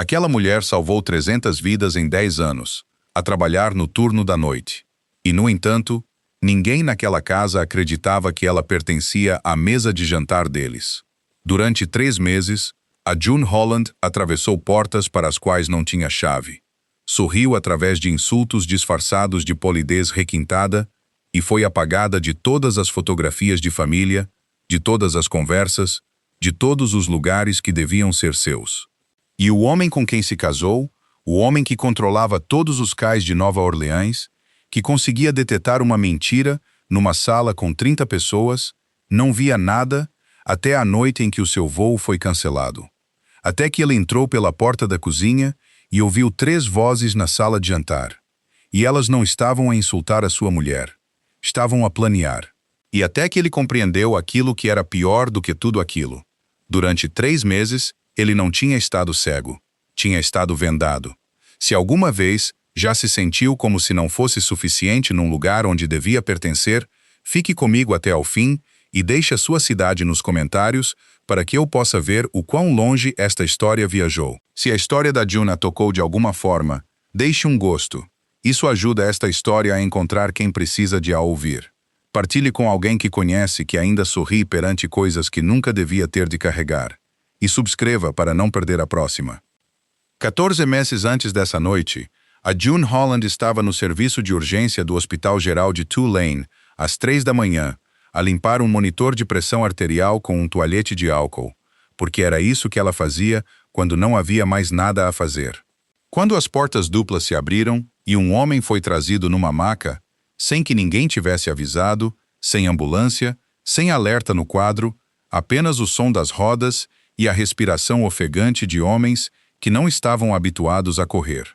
Aquela mulher salvou 300 vidas em 10 anos, a trabalhar no turno da noite. E, no entanto, ninguém naquela casa acreditava que ela pertencia à mesa de jantar deles. Durante 3 meses, a June Holland atravessou portas para as quais não tinha chave. Sorriu através de insultos disfarçados de polidez requintada e foi apagada de todas as fotografias de família, de todas as conversas, de todos os lugares que deviam ser seus. E o homem com quem se casou, o homem que controlava todos os cais de Nova Orleans, que conseguia detectar uma mentira numa sala com 30 pessoas, não via nada até a noite em que o seu voo foi cancelado. Até que ele entrou pela porta da cozinha e ouviu 3 vozes na sala de jantar. E elas não estavam a insultar a sua mulher. Estavam a planear. E até que ele compreendeu aquilo que era pior do que tudo aquilo. Durante 3 meses, ele não tinha estado cego. Tinha estado vendado. Se alguma vez já se sentiu como se não fosse suficiente num lugar onde devia pertencer, fique comigo até ao fim e deixe a sua cidade nos comentários para que eu possa ver o quão longe esta história viajou. Se a história da June a tocou de alguma forma, deixe um gosto. Isso ajuda esta história a encontrar quem precisa de a ouvir. Partilhe com alguém que conhece que ainda sorri perante coisas que nunca devia ter de carregar. E subscreva para não perder a próxima. 14 meses antes dessa noite, a June Holland estava no serviço de urgência do Hospital Geral de Tulane, às 3 da manhã, a limpar um monitor de pressão arterial com um toalhete de álcool, porque era isso que ela fazia quando não havia mais nada a fazer. Quando as portas duplas se abriram e um homem foi trazido numa maca, sem que ninguém tivesse avisado, sem ambulância, sem alerta no quadro, apenas o som das rodas e a respiração ofegante de homens que não estavam habituados a correr.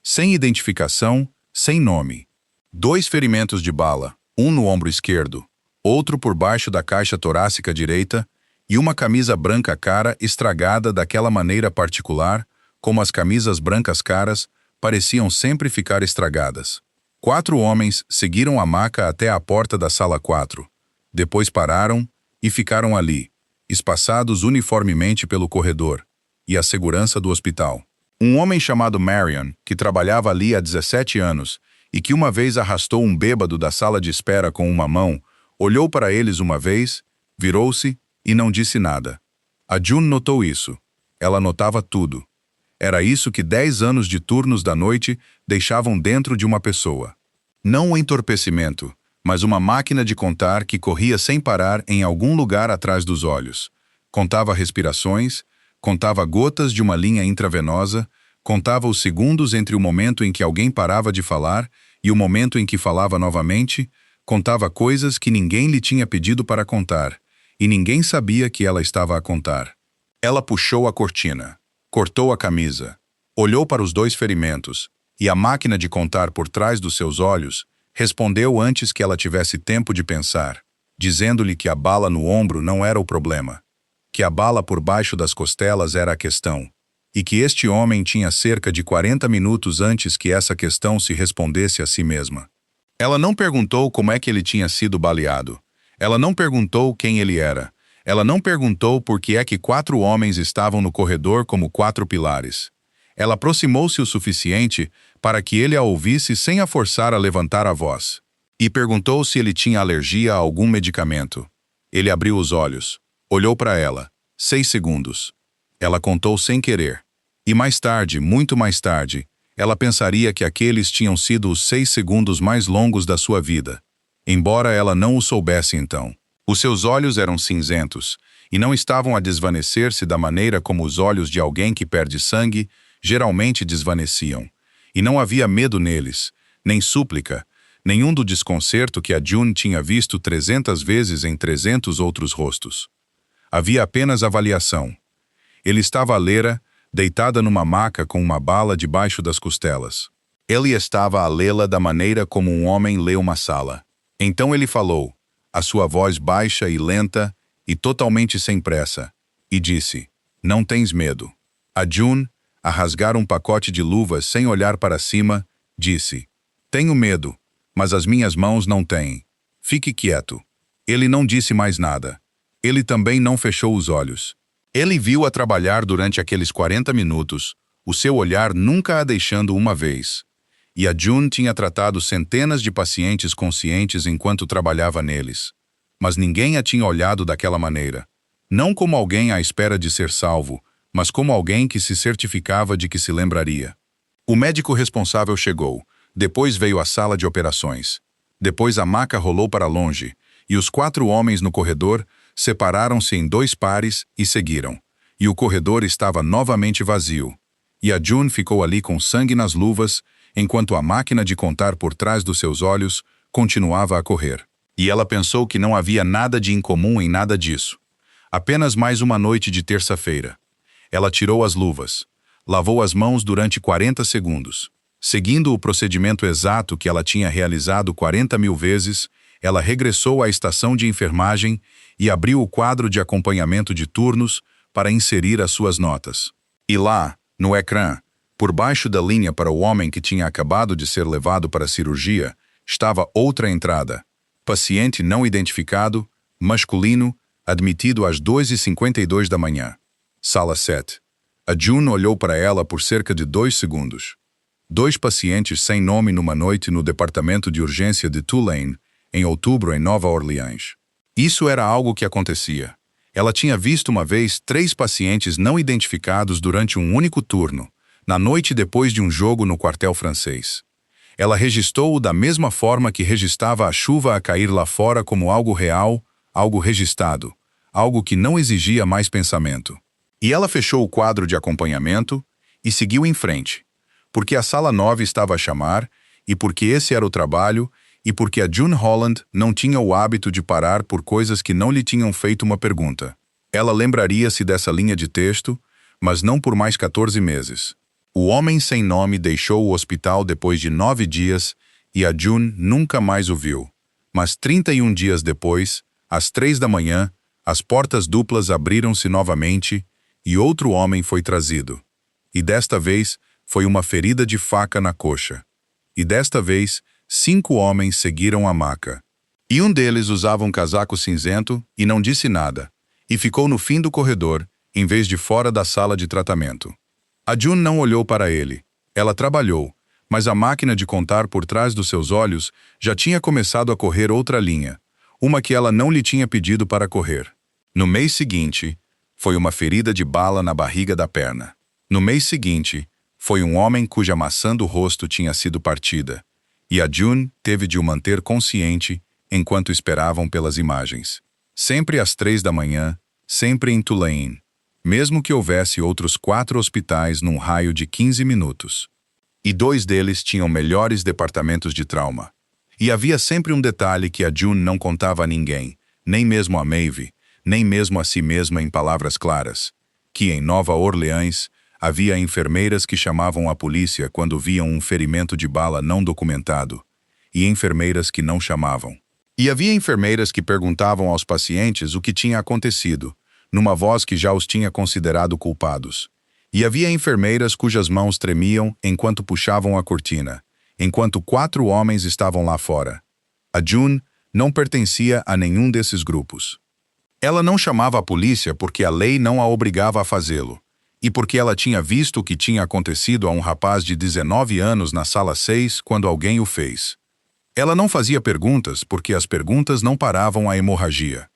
Sem identificação, sem nome. 2 ferimentos de bala, um no ombro esquerdo, outro por baixo da caixa torácica direita e uma camisa branca cara estragada daquela maneira particular, como as camisas brancas caras pareciam sempre ficar estragadas. 4 homens seguiram a maca até a porta da sala 4. Depois pararam e ficaram ali, espaçados uniformemente pelo corredor e a segurança do hospital. Um homem chamado Marion, que trabalhava ali há 17 anos e que uma vez arrastou um bêbado da sala de espera com uma mão, olhou para eles uma vez, virou-se e não disse nada. A June notou isso. Ela notava tudo. Era isso que 10 anos de turnos da noite deixavam dentro de uma pessoa. Não um entorpecimento, mas uma máquina de contar que corria sem parar em algum lugar atrás dos olhos. Contava respirações, contava gotas de uma linha intravenosa, contava os segundos entre o momento em que alguém parava de falar e o momento em que falava novamente, contava coisas que ninguém lhe tinha pedido para contar, e ninguém sabia que ela estava a contar. Ela puxou a cortina, cortou a camisa, olhou para os 2 ferimentos, e a máquina de contar por trás dos seus olhos respondeu antes que ela tivesse tempo de pensar, dizendo-lhe que a bala no ombro não era o problema, que a bala por baixo das costelas era a questão, e que este homem tinha cerca de 40 minutos antes que essa questão se respondesse a si mesma. Ela não perguntou como é que ele tinha sido baleado. Ela não perguntou quem ele era. Ela não perguntou por que é que 4 homens estavam no corredor como 4 pilares. Ela aproximou-se o suficiente para que ele a ouvisse sem a forçar a levantar a voz. E perguntou se ele tinha alergia a algum medicamento. Ele abriu os olhos. Olhou para ela. 6 segundos. Ela contou sem querer. E mais tarde, muito mais tarde, ela pensaria que aqueles tinham sido os 6 segundos mais longos da sua vida, embora ela não o soubesse então. Os seus olhos eram cinzentos, e não estavam a desvanecer-se da maneira como os olhos de alguém que perde sangue geralmente desvaneciam. E não havia medo neles, nem súplica, nenhum do desconcerto que a June tinha visto 300 vezes em 300 outros rostos. Havia apenas avaliação. Ele estava à leira, deitada numa maca com uma bala debaixo das costelas. Ele estava a lê-la da maneira como um homem lê uma sala. Então ele falou, a sua voz baixa e lenta e totalmente sem pressa, e disse, não tens medo. A June, a rasgar um pacote de luvas sem olhar para cima, disse, tenho medo, mas as minhas mãos não têm. Fique quieto. Ele não disse mais nada. Ele também não fechou os olhos. Ele viu-a trabalhar durante aqueles 40 minutos, o seu olhar nunca a deixando uma vez. E a June tinha tratado centenas de pacientes conscientes enquanto trabalhava neles. Mas ninguém a tinha olhado daquela maneira. Não como alguém à espera de ser salvo, mas como alguém que se certificava de que se lembraria. O médico responsável chegou. Depois veio a sala de operações. Depois a maca rolou para longe, e os 4 homens no corredor separaram-se em 2 pares e seguiram. E o corredor estava novamente vazio. E a June ficou ali com sangue nas luvas, enquanto a máquina de contar por trás dos seus olhos continuava a correr. E ela pensou que não havia nada de incomum em nada disso. Apenas mais uma noite de terça-feira. Ela tirou as luvas. Lavou as mãos durante 40 segundos. Seguindo o procedimento exato que ela tinha realizado 40.000 vezes, ela regressou à estação de enfermagem e abriu o quadro de acompanhamento de turnos para inserir as suas notas. E lá, no ecrã, por baixo da linha para o homem que tinha acabado de ser levado para a cirurgia, estava outra entrada. Paciente não identificado, masculino, admitido às 2h52 da manhã. Sala 7. A June olhou para ela por cerca de 2 segundos. 2 pacientes sem nome numa noite no departamento de urgência de Tulane, em outubro em Nova Orleans. Isso era algo que acontecia. Ela tinha visto uma vez 3 pacientes não identificados durante um único turno, na noite depois de um jogo no quartel francês. Ela registrou-o da mesma forma que registrava a chuva a cair lá fora como algo real, algo registrado, algo que não exigia mais pensamento. E ela fechou o quadro de acompanhamento e seguiu em frente, porque a sala 9 estava a chamar, e porque esse era o trabalho, e porque a June Holland não tinha o hábito de parar por coisas que não lhe tinham feito uma pergunta. Ela lembraria-se dessa linha de texto, mas não por mais 14 meses. O homem sem nome deixou o hospital depois de 9 dias e a June nunca mais o viu. Mas 31 dias depois, às 3 da manhã, as portas duplas abriram-se novamente e outro homem foi trazido. E desta vez foi uma ferida de faca na coxa. E desta vez 5 homens seguiram a maca. E um deles usava um casaco cinzento e não disse nada, e ficou no fim do corredor, em vez de fora da sala de tratamento. A June não olhou para ele. Ela trabalhou, mas a máquina de contar por trás dos seus olhos já tinha começado a correr outra linha, uma que ela não lhe tinha pedido para correr. No mês seguinte, foi uma ferida de bala na barriga da perna. No mês seguinte, foi um homem cuja maçã do rosto tinha sido partida, e a June teve de o manter consciente enquanto esperavam pelas imagens. Sempre às 3 da manhã, sempre em Tulane, mesmo que houvesse outros 4 hospitais num raio de 15 minutos. E 2 deles tinham melhores departamentos de trauma. E havia sempre um detalhe que a June não contava a ninguém, nem mesmo a Maeve, nem mesmo a si mesma em palavras claras, que em Nova Orleans havia enfermeiras que chamavam a polícia quando viam um ferimento de bala não documentado, e enfermeiras que não chamavam. E havia enfermeiras que perguntavam aos pacientes o que tinha acontecido, numa voz que já os tinha considerado culpados. E havia enfermeiras cujas mãos tremiam enquanto puxavam a cortina, enquanto 4 homens estavam lá fora. A June não pertencia a nenhum desses grupos. Ela não chamava a polícia porque a lei não a obrigava a fazê-lo, e porque ela tinha visto o que tinha acontecido a um rapaz de 19 anos na sala 6 quando alguém o fez. Ela não fazia perguntas porque as perguntas não paravam a hemorragia.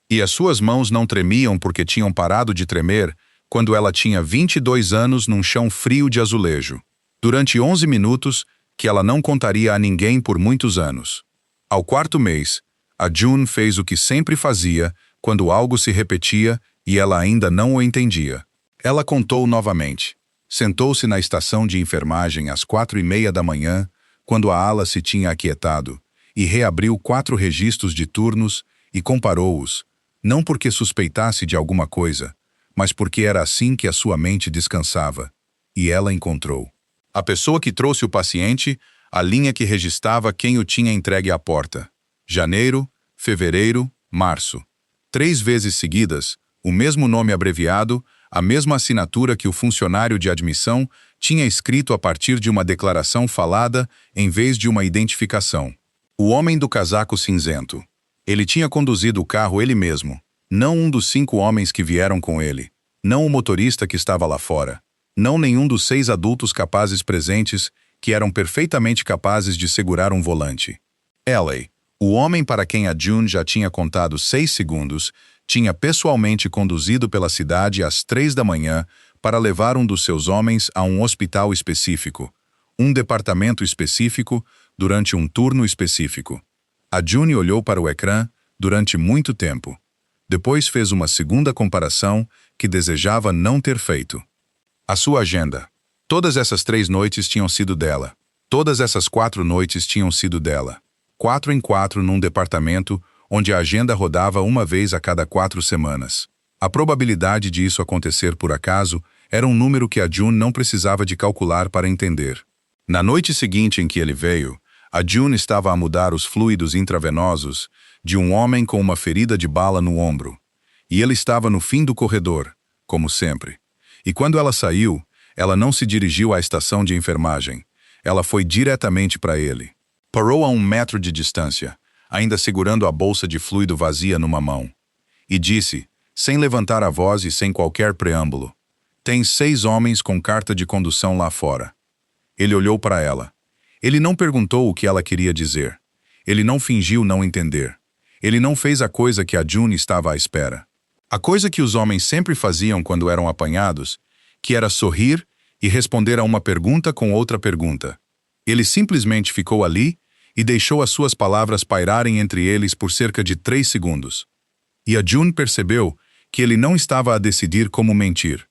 E as suas mãos não tremiam porque tinham parado de tremer quando ela tinha 22 anos num chão frio de azulejo, durante 11 minutos que ela não contaria a ninguém por muitos anos. Ao 4º mês, a June fez o que sempre fazia quando algo se repetia e ela ainda não o entendia. Ela contou novamente. Sentou-se na estação de enfermagem às 4h30 da manhã, quando a ala se tinha aquietado, e reabriu 4 registros de turnos e comparou-os, não porque suspeitasse de alguma coisa, mas porque era assim que a sua mente descansava. E ela encontrou. A pessoa que trouxe o paciente, a linha que registrava quem o tinha entregue à porta. Janeiro, fevereiro, março. 3 vezes seguidas, o mesmo nome abreviado, a mesma assinatura que o funcionário de admissão tinha escrito a partir de uma declaração falada em vez de uma identificação. O homem do casaco cinzento. Ele tinha conduzido o carro ele mesmo, não um dos 5 homens que vieram com ele, não o motorista que estava lá fora. Não nenhum dos 6 adultos capazes presentes que eram perfeitamente capazes de segurar um volante. Ellie, o homem para quem a June já tinha contado 6 segundos, tinha pessoalmente conduzido pela cidade às 3 da manhã para levar um dos seus homens a um hospital específico, um departamento específico, durante um turno específico. A June olhou para o ecrã durante muito tempo. Depois fez uma segunda comparação que desejava não ter feito. A sua agenda. Todas essas 3 noites tinham sido dela. Todas essas 4 noites tinham sido dela. 4 em 4 num departamento onde a agenda rodava uma vez a cada 4 semanas. A probabilidade de isso acontecer por acaso era um número que a June não precisava de calcular para entender. Na noite seguinte em que ele veio, a June estava a mudar os fluidos intravenosos de um homem com uma ferida de bala no ombro. E ele estava no fim do corredor, como sempre. E quando ela saiu, ela não se dirigiu à estação de enfermagem. Ela foi diretamente para ele. Parou a 1 metro de distância, ainda segurando a bolsa de fluido vazia numa mão. E disse, sem levantar a voz e sem qualquer preâmbulo: "Tem 6 homens com carta de condução lá fora." Ele olhou para ela. Ele não perguntou o que ela queria dizer. Ele não fingiu não entender. Ele não fez a coisa que a June estava à espera. A coisa que os homens sempre faziam quando eram apanhados, que era sorrir e responder a uma pergunta com outra pergunta. Ele simplesmente ficou ali e deixou as suas palavras pairarem entre eles por cerca de 3 segundos. E a June percebeu que ele não estava a decidir como mentir.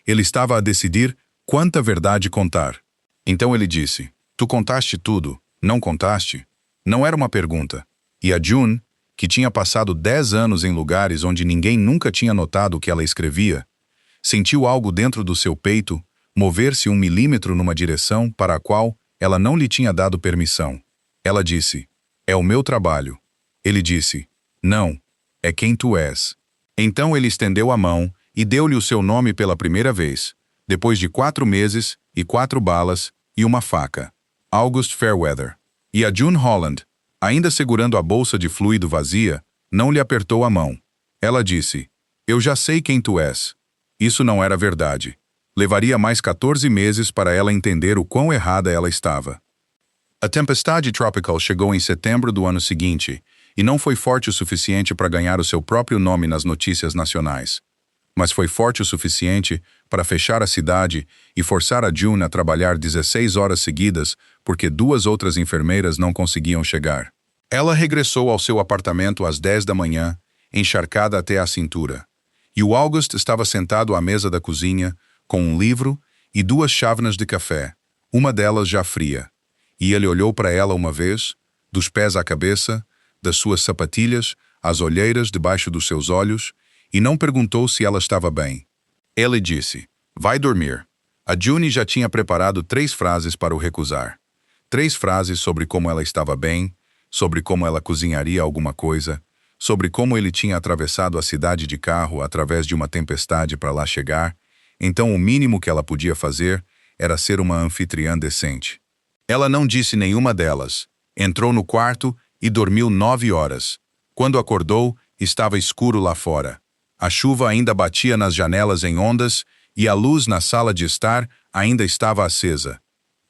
Ele estava a decidir quanta verdade contar. Então ele disse, "Tu contaste tudo, não contaste?" Não era uma pergunta. E a June, que tinha passado 10 anos em lugares onde ninguém nunca tinha notado o que ela escrevia, sentiu algo dentro do seu peito mover-se 1 milímetro numa direção para a qual ela não lhe tinha dado permissão. Ela disse, "É o meu trabalho." Ele disse, "Não, é quem tu és." Então ele estendeu a mão e deu-lhe o seu nome pela primeira vez, depois de 4 meses e 4 balas e uma faca. August Fairweather. E a June Holland, ainda segurando a bolsa de fluido vazia, não lhe apertou a mão. Ela disse, "Eu já sei quem tu és." Isso não era verdade. Levaria mais 14 meses para ela entender o quão errada ela estava. A tempestade tropical chegou em setembro do ano seguinte e não foi forte o suficiente para ganhar o seu próprio nome nas notícias nacionais. Mas foi forte o suficiente para fechar a cidade e forçar a June a trabalhar 16 horas seguidas porque 2 outras enfermeiras não conseguiam chegar. Ela regressou ao seu apartamento às 10 da manhã, encharcada até a cintura. E o August estava sentado à mesa da cozinha, com um livro e 2 chávenas de café, uma delas já fria. E ele olhou para ela uma vez, dos pés à cabeça, das suas sapatilhas, às olheiras debaixo dos seus olhos, e não perguntou se ela estava bem. Ele disse, "Vai dormir." A June já tinha preparado 3 frases para o recusar. 3 frases sobre como ela estava bem, sobre como ela cozinharia alguma coisa, sobre como ele tinha atravessado a cidade de carro através de uma tempestade para lá chegar. Então o mínimo que ela podia fazer era ser uma anfitriã decente. Ela não disse nenhuma delas. Entrou no quarto e dormiu 9 horas. Quando acordou, estava escuro lá fora. A chuva ainda batia nas janelas em ondas e a luz na sala de estar ainda estava acesa.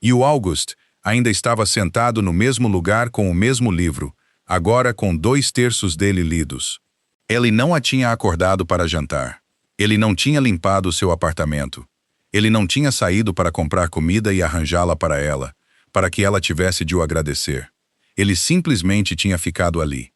E o August ainda estava sentado no mesmo lugar com o mesmo livro, agora com 2/3 dele lidos. Ele não a tinha acordado para jantar. Ele não tinha limpado seu apartamento. Ele não tinha saído para comprar comida e arranjá-la para ela, para que ela tivesse de o agradecer. Ele simplesmente tinha ficado ali.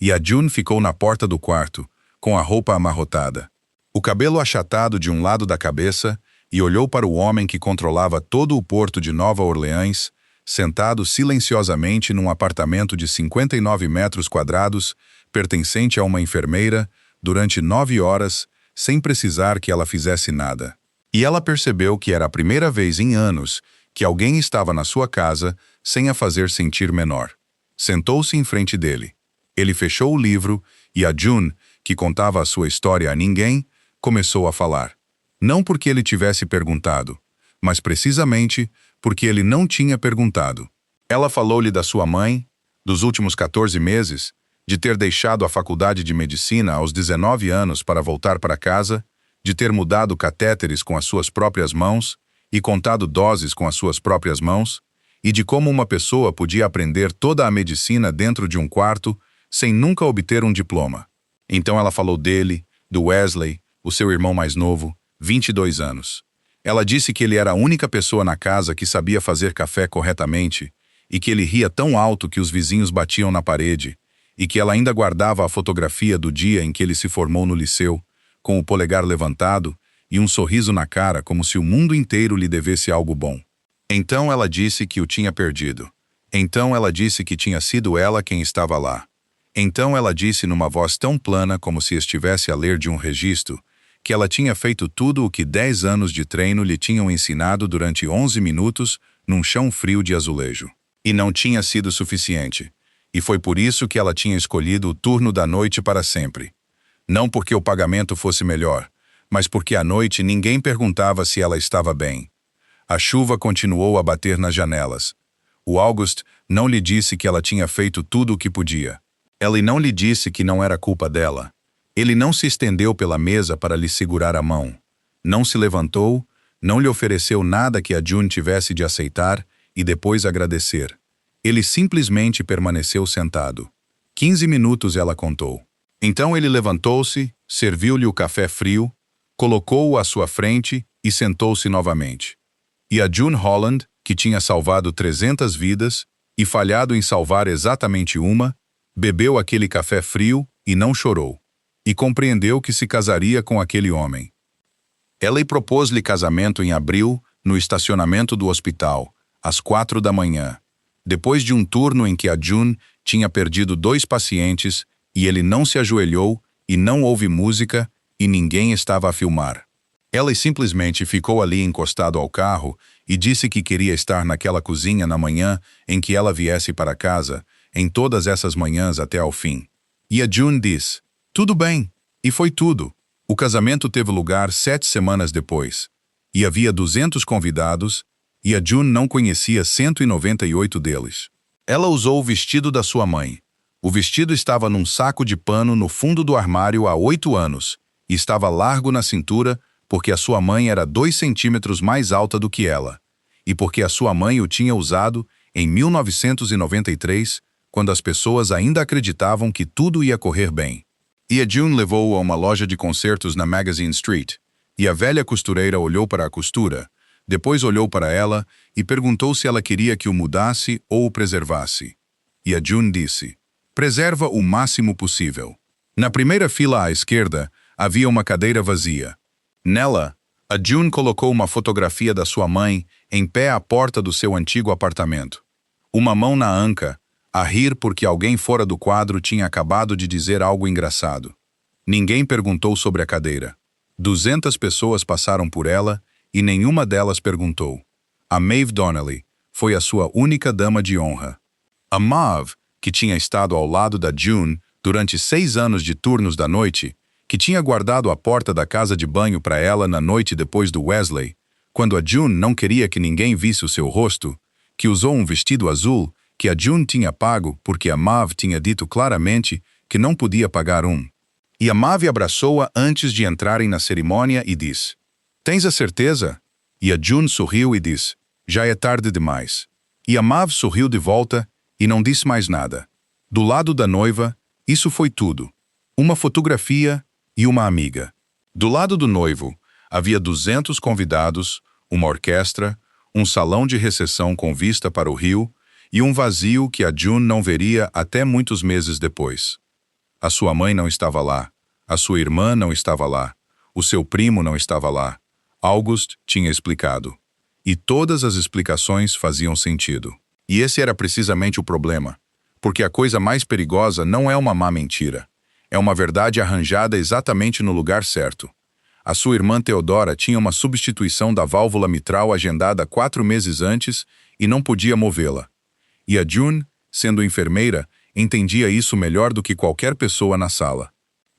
E a June ficou na porta do quarto, com a roupa amarrotada, o cabelo achatado de um lado da cabeça, e olhou para o homem que controlava todo o porto de Nova Orleans, sentado silenciosamente num apartamento de 59 metros quadrados, pertencente a uma enfermeira, durante 9 horas, sem precisar que ela fizesse nada. E ela percebeu que era a primeira vez em anos que alguém estava na sua casa sem a fazer sentir menor. Sentou-se em frente dele. Ele fechou o livro e a June, que contava a sua história a ninguém, começou a falar. Não porque ele tivesse perguntado, mas precisamente porque ele não tinha perguntado. Ela falou-lhe da sua mãe, dos últimos 14 meses, de ter deixado a faculdade de medicina aos 19 anos para voltar para casa, de ter mudado catéteres com as suas próprias mãos e contado doses com as suas próprias mãos, e de como uma pessoa podia aprender toda a medicina dentro de um quarto sem nunca obter um diploma. Então ela falou dele, do Wesley, o seu irmão mais novo, 22 anos. Ela disse que ele era a única pessoa na casa que sabia fazer café corretamente e que ele ria tão alto que os vizinhos batiam na parede, e que ela ainda guardava a fotografia do dia em que ele se formou no liceu, com o polegar levantado e um sorriso na cara como se o mundo inteiro lhe devesse algo bom. Então ela disse que o tinha perdido. Então ela disse que tinha sido ela quem estava lá. Então ela disse numa voz tão plana como se estivesse a ler de um registro, que ela tinha feito tudo o que 10 anos de treino lhe tinham ensinado durante 11 minutos num chão frio de azulejo. E não tinha sido suficiente. E foi por isso que ela tinha escolhido o turno da noite para sempre. Não porque o pagamento fosse melhor, mas porque à noite ninguém perguntava se ela estava bem. A chuva continuou a bater nas janelas. O August não lhe disse que ela tinha feito tudo o que podia. Ele não lhe disse que não era culpa dela. Ele não se estendeu pela mesa para lhe segurar a mão. Não se levantou, não lhe ofereceu nada que a June tivesse de aceitar e depois agradecer. Ele simplesmente permaneceu sentado. 15 minutos ela contou. Então ele levantou-se, serviu-lhe o café frio, colocou-o à sua frente e sentou-se novamente. E a June Holland, que tinha salvado 300 vidas e falhado em salvar exatamente uma, bebeu aquele café frio e não chorou, e compreendeu que se casaria com aquele homem. Ela propôs-lhe casamento em abril, no estacionamento do hospital, às 4 da manhã, depois de um turno em que a June tinha perdido 2 pacientes e ele não se ajoelhou e não houve música e ninguém estava a filmar. Ela simplesmente ficou ali encostado ao carro e disse que queria estar naquela cozinha na manhã em que ela viesse para casa, em todas essas manhãs até ao fim. E a June disse, tudo bem, e foi tudo. O casamento teve lugar 7 semanas depois, e havia 200 convidados, e a June não conhecia 198 deles. Ela usou o vestido da sua mãe. O vestido estava num saco de pano no fundo do armário há 8 anos, e estava largo na cintura porque a sua mãe era 2 centímetros mais alta do que ela, e porque a sua mãe o tinha usado em 1993, quando as pessoas ainda acreditavam que tudo ia correr bem. E a June levou-o a uma loja de concertos na Magazine Street, e a velha costureira olhou para a costura, depois olhou para ela e perguntou se ela queria que o mudasse ou o preservasse. E a June disse, preserva o máximo possível. Na primeira fila à esquerda havia uma cadeira vazia. Nela, a June colocou uma fotografia da sua mãe em pé à porta do seu antigo apartamento. Uma mão na anca, a rir porque alguém fora do quadro tinha acabado de dizer algo engraçado. Ninguém perguntou sobre a cadeira. 200 pessoas passaram por ela e nenhuma delas perguntou. A Maeve Donnelly foi a sua única dama de honra. A Maeve, que tinha estado ao lado da June durante 6 anos de turnos da noite, que tinha guardado a porta da casa de banho para ela na noite depois do Wesley, quando a June não queria que ninguém visse o seu rosto, que usou um vestido azul que a June tinha pago porque a Maeve tinha dito claramente que não podia pagar um. E a Maeve abraçou-a antes de entrarem na cerimônia e disse, tens a certeza? E a June sorriu e disse, já é tarde demais. E a Maeve sorriu de volta e não disse mais nada. Do lado da noiva, isso foi tudo. Uma fotografia e uma amiga. Do lado do noivo, havia 200 convidados, uma orquestra, um salão de recepção com vista para o rio e um vazio que a June não veria até muitos meses depois. A sua mãe não estava lá, a sua irmã não estava lá, o seu primo não estava lá. August tinha explicado. E todas as explicações faziam sentido. E esse era precisamente o problema, porque a coisa mais perigosa não é uma má mentira. É uma verdade arranjada exatamente no lugar certo. A sua irmã Theodora tinha uma substituição da válvula mitral agendada 4 meses antes e não podia movê-la. E a June, sendo enfermeira, entendia isso melhor do que qualquer pessoa na sala.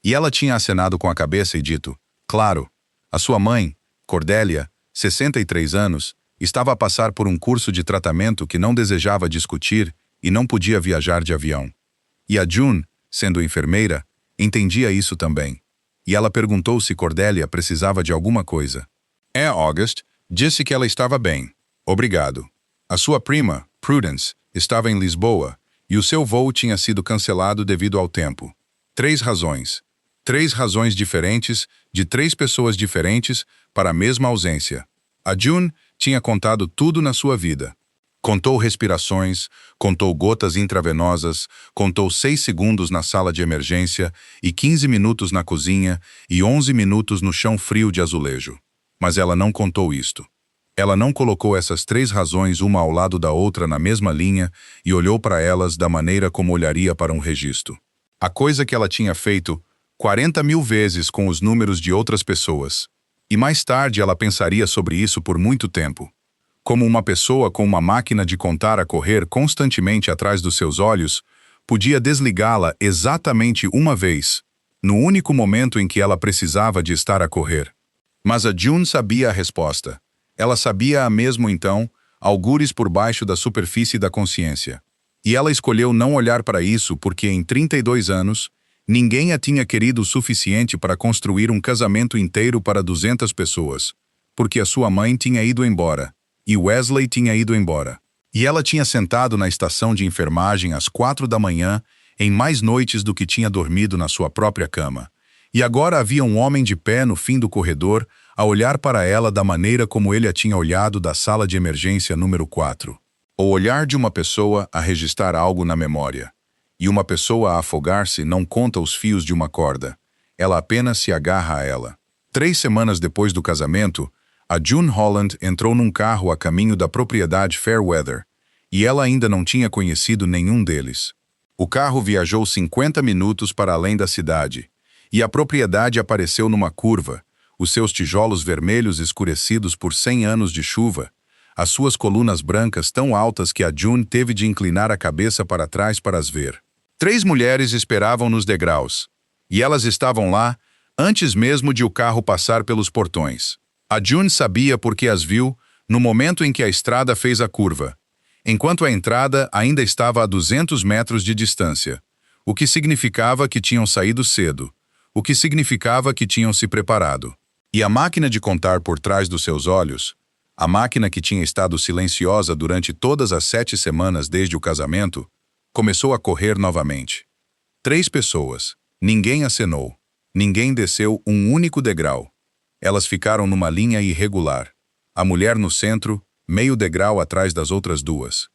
E ela tinha acenado com a cabeça e dito, claro, a sua mãe, Cordelia, 63 anos, estava a passar por um curso de tratamento que não desejava discutir e não podia viajar de avião. E a June, sendo enfermeira, entendia isso também. e ela perguntou se Cordelia precisava de alguma coisa. August disse que ela estava bem. Obrigado. A sua prima, Prudence, estava em Lisboa, e o seu voo tinha sido cancelado devido ao tempo. 3 razões. 3 razões diferentes, de 3 pessoas diferentes, para a mesma ausência. A June tinha contado tudo na sua vida. Contou respirações, contou gotas intravenosas, contou 6 segundos na sala de emergência e 15 minutos na cozinha e 11 minutos no chão frio de azulejo. Mas ela não contou isto. Ela não colocou essas 3 razões uma ao lado da outra na mesma linha e olhou para elas da maneira como olharia para um registro. A coisa que ela tinha feito 40.000 vezes com os números de outras pessoas. E mais tarde ela pensaria sobre isso por muito tempo. Como uma pessoa com uma máquina de contar a correr constantemente atrás dos seus olhos, podia desligá-la exatamente uma vez, no único momento em que ela precisava de estar a correr. Mas a June sabia a resposta. Ela sabia-a mesmo então, algures por baixo da superfície da consciência. E ela escolheu não olhar para isso porque em 32 anos, ninguém a tinha querido o suficiente para construir um casamento inteiro para 200 pessoas, porque a sua mãe tinha ido embora. E Wesley tinha ido embora. E ela tinha sentado na estação de enfermagem às 4 da manhã, em mais noites do que tinha dormido na sua própria cama. E agora havia um homem de pé no fim do corredor, a olhar para ela da maneira como ele a tinha olhado da sala de emergência número 4. O olhar de uma pessoa a registrar algo na memória. E uma pessoa a afogar-se não conta os fios de uma corda. Ela apenas se agarra a ela. 3 semanas depois do casamento, a June Holland entrou num carro a caminho da propriedade Fairweather, e ela ainda não tinha conhecido nenhum deles. O carro viajou 50 minutos para além da cidade, e a propriedade apareceu numa curva, os seus tijolos vermelhos escurecidos por 100 anos de chuva, as suas colunas brancas tão altas que a June teve de inclinar a cabeça para trás para as ver. 3 mulheres esperavam nos degraus, e elas estavam lá antes mesmo de o carro passar pelos portões. A June sabia porque as viu no momento em que a estrada fez a curva, enquanto a entrada ainda estava a 200 metros de distância, o que significava que tinham saído cedo, o que significava que tinham se preparado. E a máquina de contar por trás dos seus olhos, a máquina que tinha estado silenciosa durante todas as 7 semanas desde o casamento, começou a correr novamente. 3 pessoas. Ninguém acenou. Ninguém desceu um único degrau. Elas ficaram numa linha irregular. A mulher no centro, meio degrau atrás das outras 2.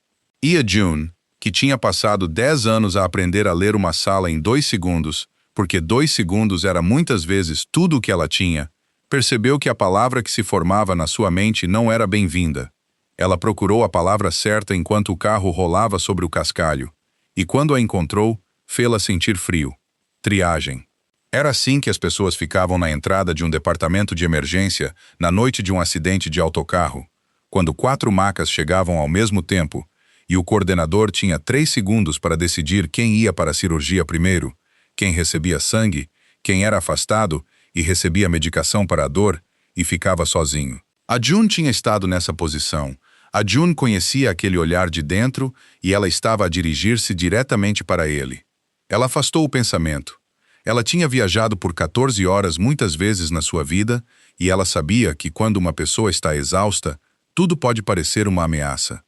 E a June, que tinha passado 10 anos a aprender a ler uma sala em 2 segundos, porque 2 segundos era muitas vezes tudo o que ela tinha, percebeu que a palavra que se formava na sua mente não era bem-vinda. Ela procurou a palavra certa enquanto o carro rolava sobre o cascalho, e quando a encontrou, fê-la sentir frio. Triagem. Era assim que as pessoas ficavam na entrada de um departamento de emergência na noite de um acidente de autocarro, quando 4 macas chegavam ao mesmo tempo e o coordenador tinha 3 segundos para decidir quem ia para a cirurgia primeiro, quem recebia sangue, quem era afastado e recebia medicação para a dor e ficava sozinho. A June tinha estado nessa posição. A June conhecia aquele olhar de dentro e ela estava a dirigir-se diretamente para ele. Ela afastou o pensamento. Ela tinha viajado por 14 horas muitas vezes na sua vida e ela sabia que quando uma pessoa está exausta, tudo pode parecer uma ameaça.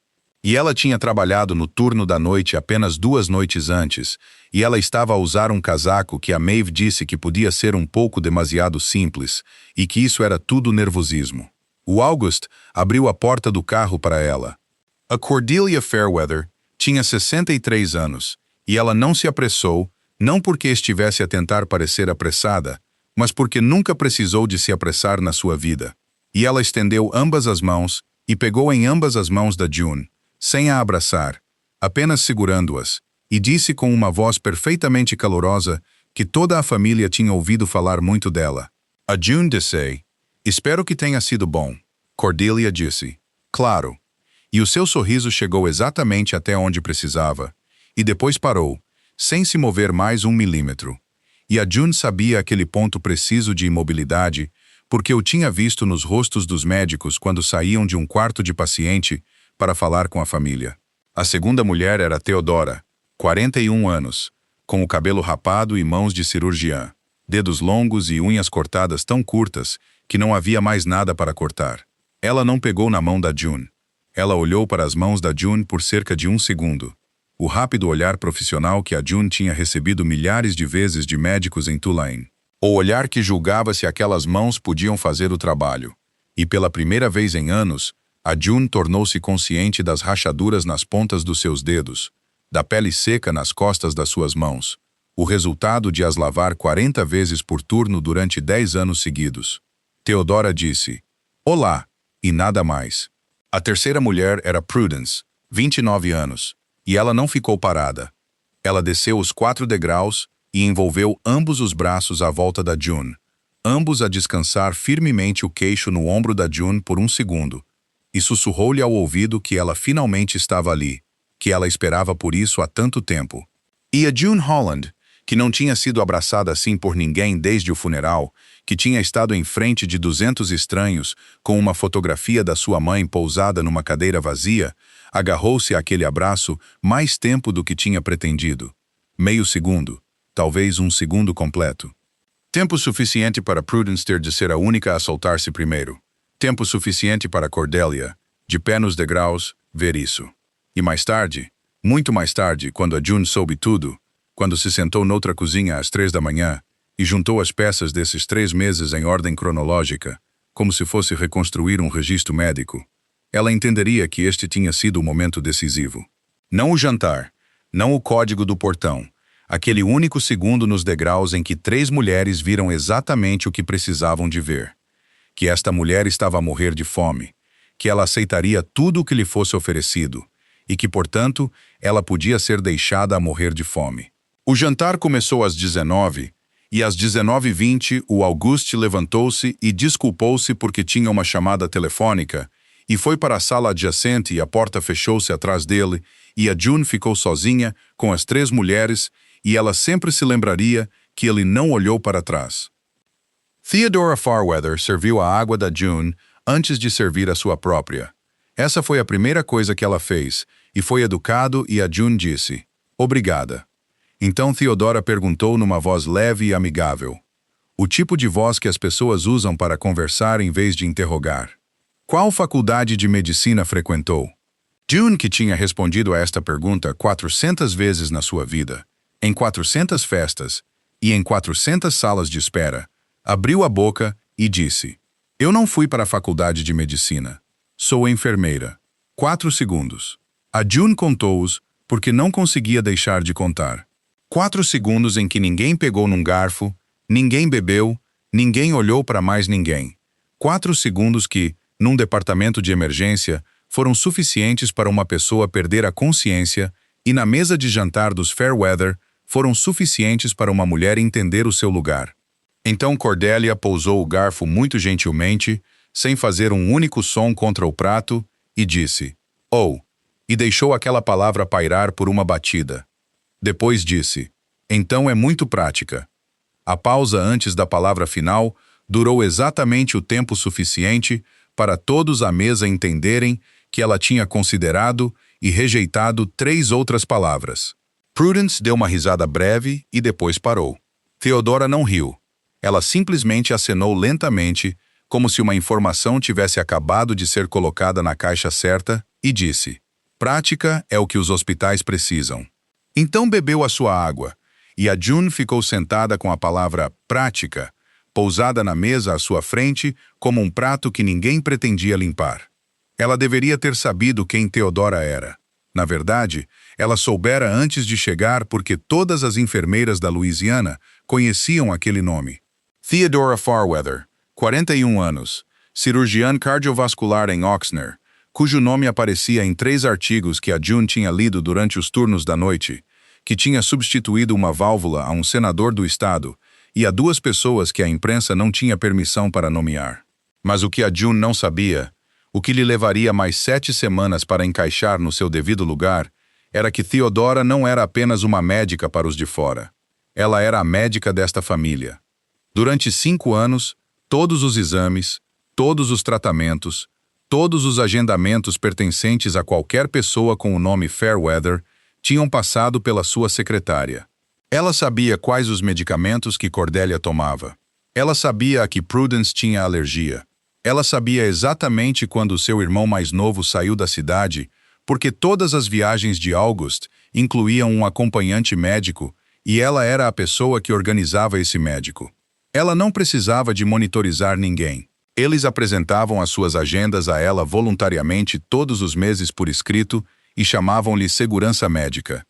E ela tinha trabalhado no turno da noite apenas 2 noites antes, e ela estava a usar um casaco que a Maeve disse que podia ser um pouco demasiado simples, e que isso era tudo nervosismo. O August abriu a porta do carro para ela. A Cordelia Fairweather tinha 63 anos, e ela não se apressou, não porque estivesse a tentar parecer apressada, mas porque nunca precisou de se apressar na sua vida. E ela estendeu ambas as mãos e pegou em ambas as mãos da June, sem a abraçar, apenas segurando-as, e disse com uma voz perfeitamente calorosa que toda a família tinha ouvido falar muito dela. A June disse: "Espero que tenha sido bom." Cordelia disse: "Claro." E o seu sorriso chegou exatamente até onde precisava, e depois parou, sem se mover mais 1 milímetro. E a June sabia aquele ponto preciso de imobilidade, porque o tinha visto nos rostos dos médicos quando saíam de um quarto de paciente para falar com a família. A segunda mulher era Theodora, 41 anos, com o cabelo rapado e mãos de cirurgiã. dedos longos e unhas cortadas tão curtas que não havia mais nada para cortar. Ela não pegou na mão da June. Ela olhou para as mãos da June por cerca de 1 segundo. O rápido olhar profissional que a June tinha recebido milhares de vezes de médicos em Tulane. O olhar que julgava se aquelas mãos podiam fazer o trabalho. E pela primeira vez em anos, a June tornou-se consciente das rachaduras nas pontas dos seus dedos, da pele seca nas costas das suas mãos, o resultado de as lavar 40 vezes por turno durante 10 anos seguidos. Theodora disse, "Olá", e nada mais. A terceira mulher era Prudence, 29 anos, e ela não ficou parada. Ela desceu os 4 degraus e envolveu ambos os braços à volta da June, ambos a descansar firmemente o queixo no ombro da June por 1 segundo, e sussurrou-lhe ao ouvido que ela finalmente estava ali, que ela esperava por isso há tanto tempo. E a June Holland, que não tinha sido abraçada assim por ninguém desde o funeral, que tinha estado em frente de 200 estranhos, com uma fotografia da sua mãe pousada numa cadeira vazia, agarrou-se àquele abraço mais tempo do que tinha pretendido. Meio segundo, talvez 1 segundo completo. Tempo suficiente para Prudence ter de ser a única a soltar-se primeiro. Tempo suficiente para Cordelia, de pé nos degraus, ver isso. E mais tarde, muito mais tarde, quando a June soube tudo, quando se sentou noutra cozinha às 3 da manhã e juntou as peças desses 3 meses em ordem cronológica, como se fosse reconstruir um registro médico, ela entenderia que este tinha sido o momento decisivo. Não o jantar, não o código do portão, aquele único segundo nos degraus em que 3 mulheres viram exatamente o que precisavam de ver. Que esta mulher estava a morrer de fome, que ela aceitaria tudo o que lhe fosse oferecido, e que, portanto, ela podia ser deixada a morrer de fome. O jantar começou às 19, e às 19h20 o Auguste levantou-se e desculpou-se porque tinha uma chamada telefônica, e foi para a sala adjacente e a porta fechou-se atrás dele, e a June ficou sozinha com as 3 mulheres, e ela sempre se lembraria que ele não olhou para trás. Theodora Fairweather serviu a água da June antes de servir a sua própria. Essa foi a primeira coisa que ela fez, e foi educado, e a June disse, "Obrigada." Então Theodora perguntou numa voz leve e amigável, o tipo de voz que as pessoas usam para conversar em vez de interrogar. Qual faculdade de medicina frequentou? June, que tinha respondido a esta pergunta 400 vezes na sua vida, em 400 festas e em 400 salas de espera, abriu a boca e disse, "Eu não fui para a faculdade de medicina. Sou enfermeira." 4 segundos. A June contou-os porque não conseguia deixar de contar. 4 segundos em que ninguém pegou num garfo, ninguém bebeu, ninguém olhou para mais ninguém. 4 segundos que, num departamento de emergência, foram suficientes para uma pessoa perder a consciência e na mesa de jantar dos Fairweather foram suficientes para uma mulher entender o seu lugar. Então Cordelia pousou o garfo muito gentilmente, sem fazer um único som contra o prato, e disse, "Oh", e deixou aquela palavra pairar por uma batida. Depois disse, "Então é muito prática." A pausa antes da palavra final durou exatamente o tempo suficiente para todos à mesa entenderem que ela tinha considerado e rejeitado 3 outras palavras. Prudence deu uma risada breve e depois parou. Theodora não riu. Ela simplesmente acenou lentamente, como se uma informação tivesse acabado de ser colocada na caixa certa, e disse, "Prática é o que os hospitais precisam." Então bebeu a sua água, e a June ficou sentada com a palavra prática, pousada na mesa à sua frente como um prato que ninguém pretendia limpar. Ela deveria ter sabido quem Theodora era. Na verdade, ela soubera antes de chegar porque todas as enfermeiras da Louisiana conheciam aquele nome. Theodora Fairweather, 41 anos, cirurgiã cardiovascular em Oxnard, cujo nome aparecia em 3 artigos que a June tinha lido durante os turnos da noite, que tinha substituído uma válvula a um senador do estado e a 2 pessoas que a imprensa não tinha permissão para nomear. Mas o que a June não sabia, o que lhe levaria mais 7 semanas para encaixar no seu devido lugar, era que Theodora não era apenas uma médica para os de fora. Ela era a médica desta família. Durante 5 anos, todos os exames, todos os tratamentos, todos os agendamentos pertencentes a qualquer pessoa com o nome Fairweather tinham passado pela sua secretária. Ela sabia quais os medicamentos que Cordelia tomava. Ela sabia a que Prudence tinha alergia. Ela sabia exatamente quando seu irmão mais novo saiu da cidade, porque todas as viagens de August incluíam um acompanhante médico e ela era a pessoa que organizava esse médico. Ela não precisava de monitorizar ninguém. Eles apresentavam as suas agendas a ela voluntariamente todos os meses por escrito e chamavam-lhe segurança médica.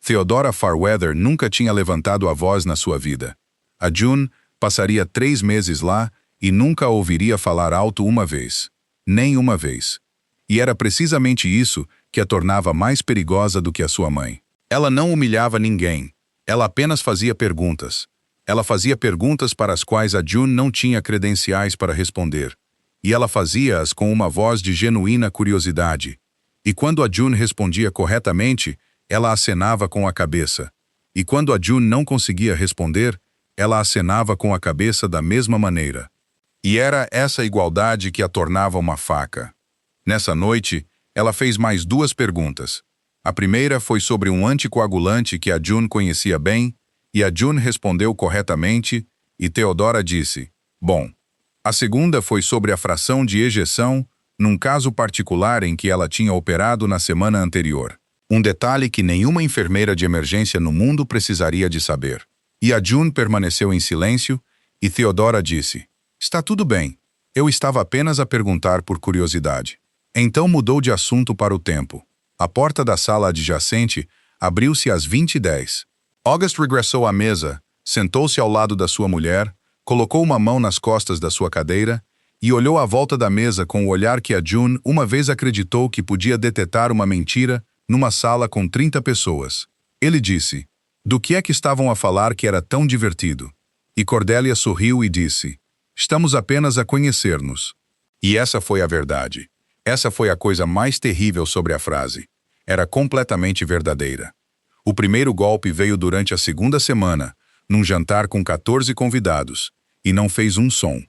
Theodora Fairweather nunca tinha levantado a voz na sua vida. A June passaria 3 meses lá e nunca a ouviria falar alto uma vez. Nem uma vez. E era precisamente isso que a tornava mais perigosa do que a sua mãe. Ela não humilhava ninguém. Ela apenas fazia perguntas. Ela fazia perguntas para as quais a June não tinha credenciais para responder. E ela fazia-as com uma voz de genuína curiosidade. E quando a June respondia corretamente, ela acenava com a cabeça. E quando a June não conseguia responder, ela acenava com a cabeça da mesma maneira. E era essa igualdade que a tornava uma faca. Nessa noite, ela fez mais 2 perguntas. A primeira foi sobre um anticoagulante que a June conhecia bem, e a June respondeu corretamente, e Theodora disse, bom. A segunda foi sobre a fração de ejeção, num caso particular em que ela tinha operado na semana anterior. Um detalhe que nenhuma enfermeira de emergência no mundo precisaria de saber. E a June permaneceu em silêncio, e Theodora disse, está tudo bem, eu estava apenas a perguntar por curiosidade. Então mudou de assunto para o tempo. A porta da sala adjacente abriu-se às 20h10. August regressou à mesa, sentou-se ao lado da sua mulher, colocou uma mão nas costas da sua cadeira e olhou à volta da mesa com o olhar que a June uma vez acreditou que podia detetar uma mentira numa sala com 30 pessoas. Ele disse, do que é que estavam a falar que era tão divertido? E Cordelia sorriu e disse, estamos apenas a conhecer-nos. E essa foi a verdade. Essa foi a coisa mais terrível sobre a frase. Era completamente verdadeira. O primeiro golpe veio durante a segunda semana, num jantar com 14 convidados, e não fez um som.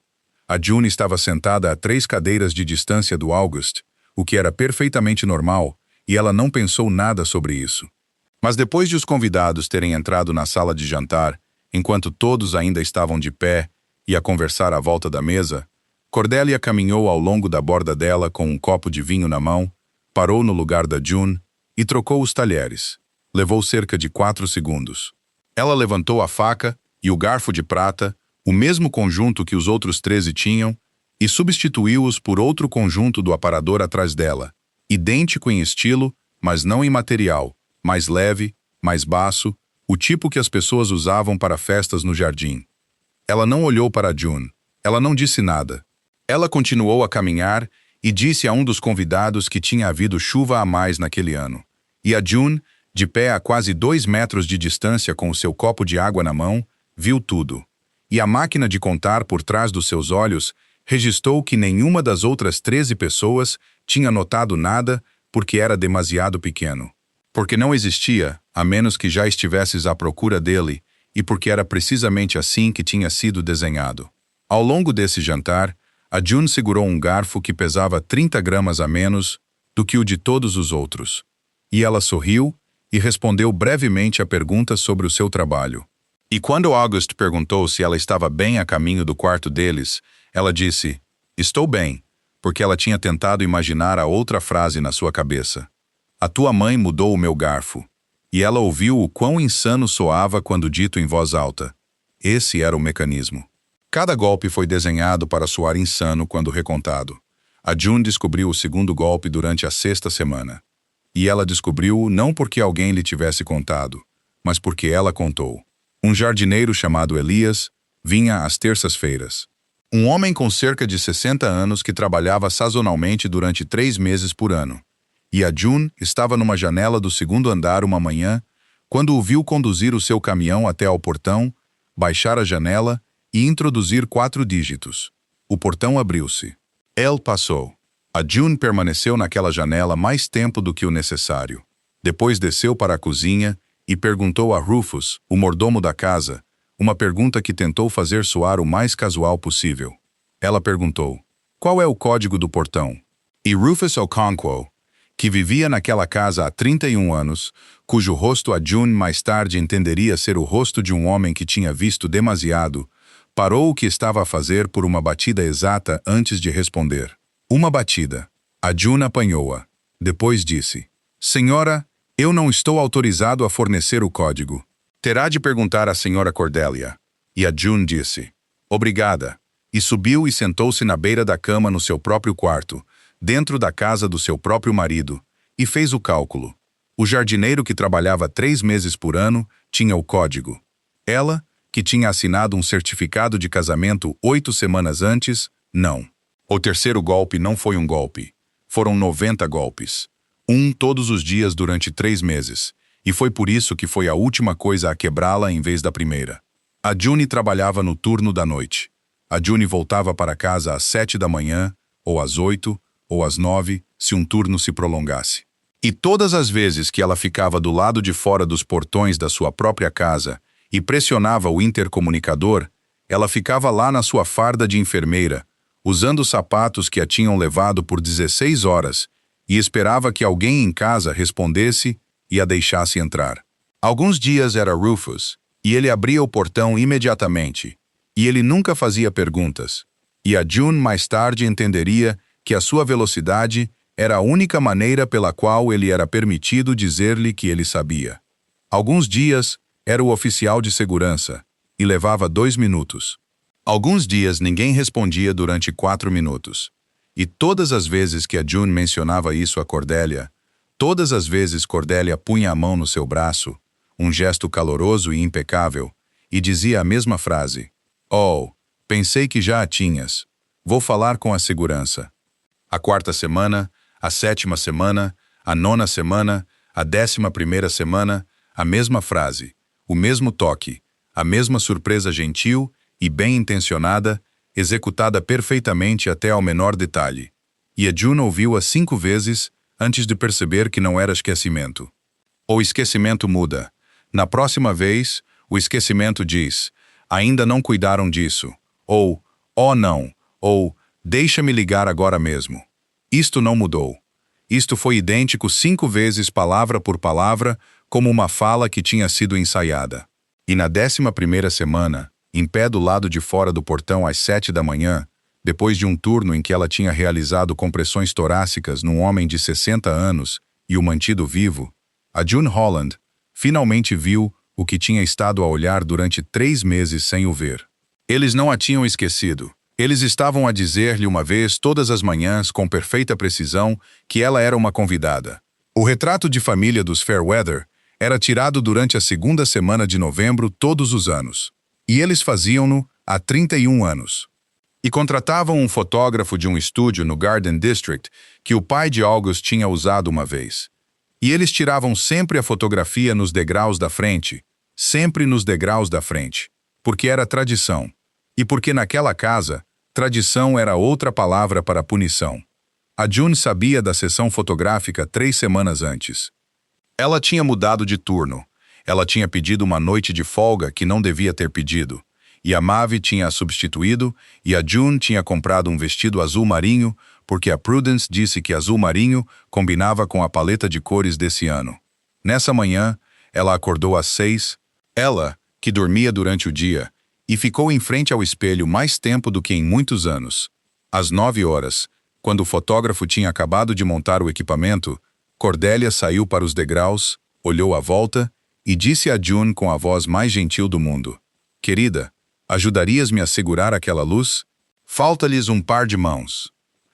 A June estava sentada a 3 cadeiras de distância do August, o que era perfeitamente normal, e ela não pensou nada sobre isso. Mas depois de os convidados terem entrado na sala de jantar, enquanto todos ainda estavam de pé e a conversar à volta da mesa, Cordelia caminhou ao longo da borda dela com um copo de vinho na mão, parou no lugar da June e trocou os talheres. Levou cerca de 4 segundos. Ela levantou a faca e o garfo de prata, o mesmo conjunto que os outros 13 tinham, e substituiu-os por outro conjunto do aparador atrás dela, idêntico em estilo, mas não em material, mais leve, mais baço, o tipo que as pessoas usavam para festas no jardim. Ela não olhou para June. Ela não disse nada. Ela continuou a caminhar e disse a um dos convidados que tinha havido chuva a mais naquele ano. E a June, de pé a quase 2 metros de distância com o seu copo de água na mão, viu tudo. E a máquina de contar por trás dos seus olhos registrou que nenhuma das outras 13 pessoas tinha notado nada porque era demasiado pequeno. Porque não existia, a menos que já estivesses à procura dele, e porque era precisamente assim que tinha sido desenhado. Ao longo desse jantar, a June segurou um garfo que pesava 30 gramas a menos do que o de todos os outros. E ela sorriu e respondeu brevemente a perguntas sobre o seu trabalho. E quando August perguntou se ela estava bem a caminho do quarto deles, ela disse, estou bem, porque ela tinha tentado imaginar a outra frase na sua cabeça. A tua mãe mudou o meu garfo. E ela ouviu o quão insano soava quando dito em voz alta. Esse era o mecanismo. Cada golpe foi desenhado para soar insano quando recontado. A June descobriu o segundo golpe durante a 6ª semana. E ela descobriu-o não porque alguém lhe tivesse contado, mas porque ela contou. Um jardineiro chamado Elias vinha às terças-feiras. Um homem com cerca de 60 anos que trabalhava sazonalmente durante 3 meses por ano. E a June estava numa janela do 2º andar uma manhã, quando o viu conduzir o seu caminhão até ao portão, baixar a janela e introduzir 4 dígitos. O portão abriu-se. Ele passou. A June permaneceu naquela janela mais tempo do que o necessário. Depois desceu para a cozinha e perguntou a Rufus, o mordomo da casa, uma pergunta que tentou fazer soar o mais casual possível. Ela perguntou, qual é o código do portão? E Rufus Okonkwo, que vivia naquela casa há 31 anos, cujo rosto a June mais tarde entenderia ser o rosto de um homem que tinha visto demasiado, parou o que estava a fazer por uma batida exata antes de responder. Uma batida. A June apanhou-a. Depois disse: Senhora, eu não estou autorizado a fornecer o código. Terá de perguntar à senhora Cordelia. E a June disse: Obrigada. E subiu e sentou-se na beira da cama no seu próprio quarto, dentro da casa do seu próprio marido, e fez o cálculo. O jardineiro que trabalhava 3 meses por ano tinha o código. Ela, que tinha assinado um certificado de casamento 8 semanas antes, não. O terceiro golpe não foi um golpe. Foram 90 golpes. Um todos os dias durante 3 meses. E foi por isso que foi a última coisa a quebrá-la em vez da primeira. A June trabalhava no turno da noite. A June voltava para casa às 7 da manhã, ou às 8, ou às 9, se um turno se prolongasse. E todas as vezes que ela ficava do lado de fora dos portões da sua própria casa e pressionava o intercomunicador, ela ficava lá na sua farda de enfermeira, usando os sapatos que a tinham levado por 16 horas, e esperava que alguém em casa respondesse e a deixasse entrar. Alguns dias era Rufus, e ele abria o portão imediatamente, e ele nunca fazia perguntas. E a June mais tarde entenderia que a sua velocidade era a única maneira pela qual ele era permitido dizer-lhe que ele sabia. Alguns dias era o oficial de segurança, e levava 2 minutos. Alguns dias ninguém respondia durante 4 minutos. E todas as vezes que a June mencionava isso a Cordelia, todas as vezes Cordelia punha a mão no seu braço, um gesto caloroso e impecável, e dizia a mesma frase: Oh, pensei que já a tinhas. Vou falar com a segurança. A 4ª semana, a 7ª semana, a 9ª semana, a 11ª semana, a mesma frase, o mesmo toque, a mesma surpresa gentil e bem-intencionada, executada perfeitamente até ao menor detalhe. E a June ouviu-a 5 vezes antes de perceber que não era esquecimento. O esquecimento muda. Na próxima vez, o esquecimento diz: ainda não cuidaram disso. Ou, oh não. Ou, deixa-me ligar agora mesmo. Isto não mudou. Isto foi idêntico 5 vezes palavra por palavra, como uma fala que tinha sido ensaiada. E na 11ª semana, em pé do lado de fora do portão às 7 da manhã, depois de um turno em que ela tinha realizado compressões torácicas num homem de 60 anos e o mantido vivo, a June Holland finalmente viu o que tinha estado a olhar durante 3 meses sem o ver. Eles não a tinham esquecido. Eles estavam a dizer-lhe uma vez todas as manhãs, com perfeita precisão, que ela era uma convidada. O retrato de família dos Fairweather era tirado durante a 2ª semana de novembro todos os anos. E eles faziam-no há 31 anos. E contratavam um fotógrafo de um estúdio no Garden District que o pai de August tinha usado uma vez. E eles tiravam sempre a fotografia nos degraus da frente, sempre nos degraus da frente, porque era tradição. E porque naquela casa, tradição era outra palavra para punição. A June sabia da sessão fotográfica 3 semanas antes. Ela tinha mudado de turno. Ela tinha pedido uma noite de folga que não devia ter pedido. E a Maeve tinha a substituído, e a June tinha comprado um vestido azul marinho, porque a Prudence disse que azul marinho combinava com a paleta de cores desse ano. Nessa manhã, ela acordou às 6, ela, que dormia durante o dia, e ficou em frente ao espelho mais tempo do que em muitos anos. Às 9 horas, quando o fotógrafo tinha acabado de montar o equipamento, Cordelia saiu para os degraus, olhou à volta e disse a June com a voz mais gentil do mundo: Querida, ajudarias-me a segurar aquela luz? Falta-lhes um par de mãos.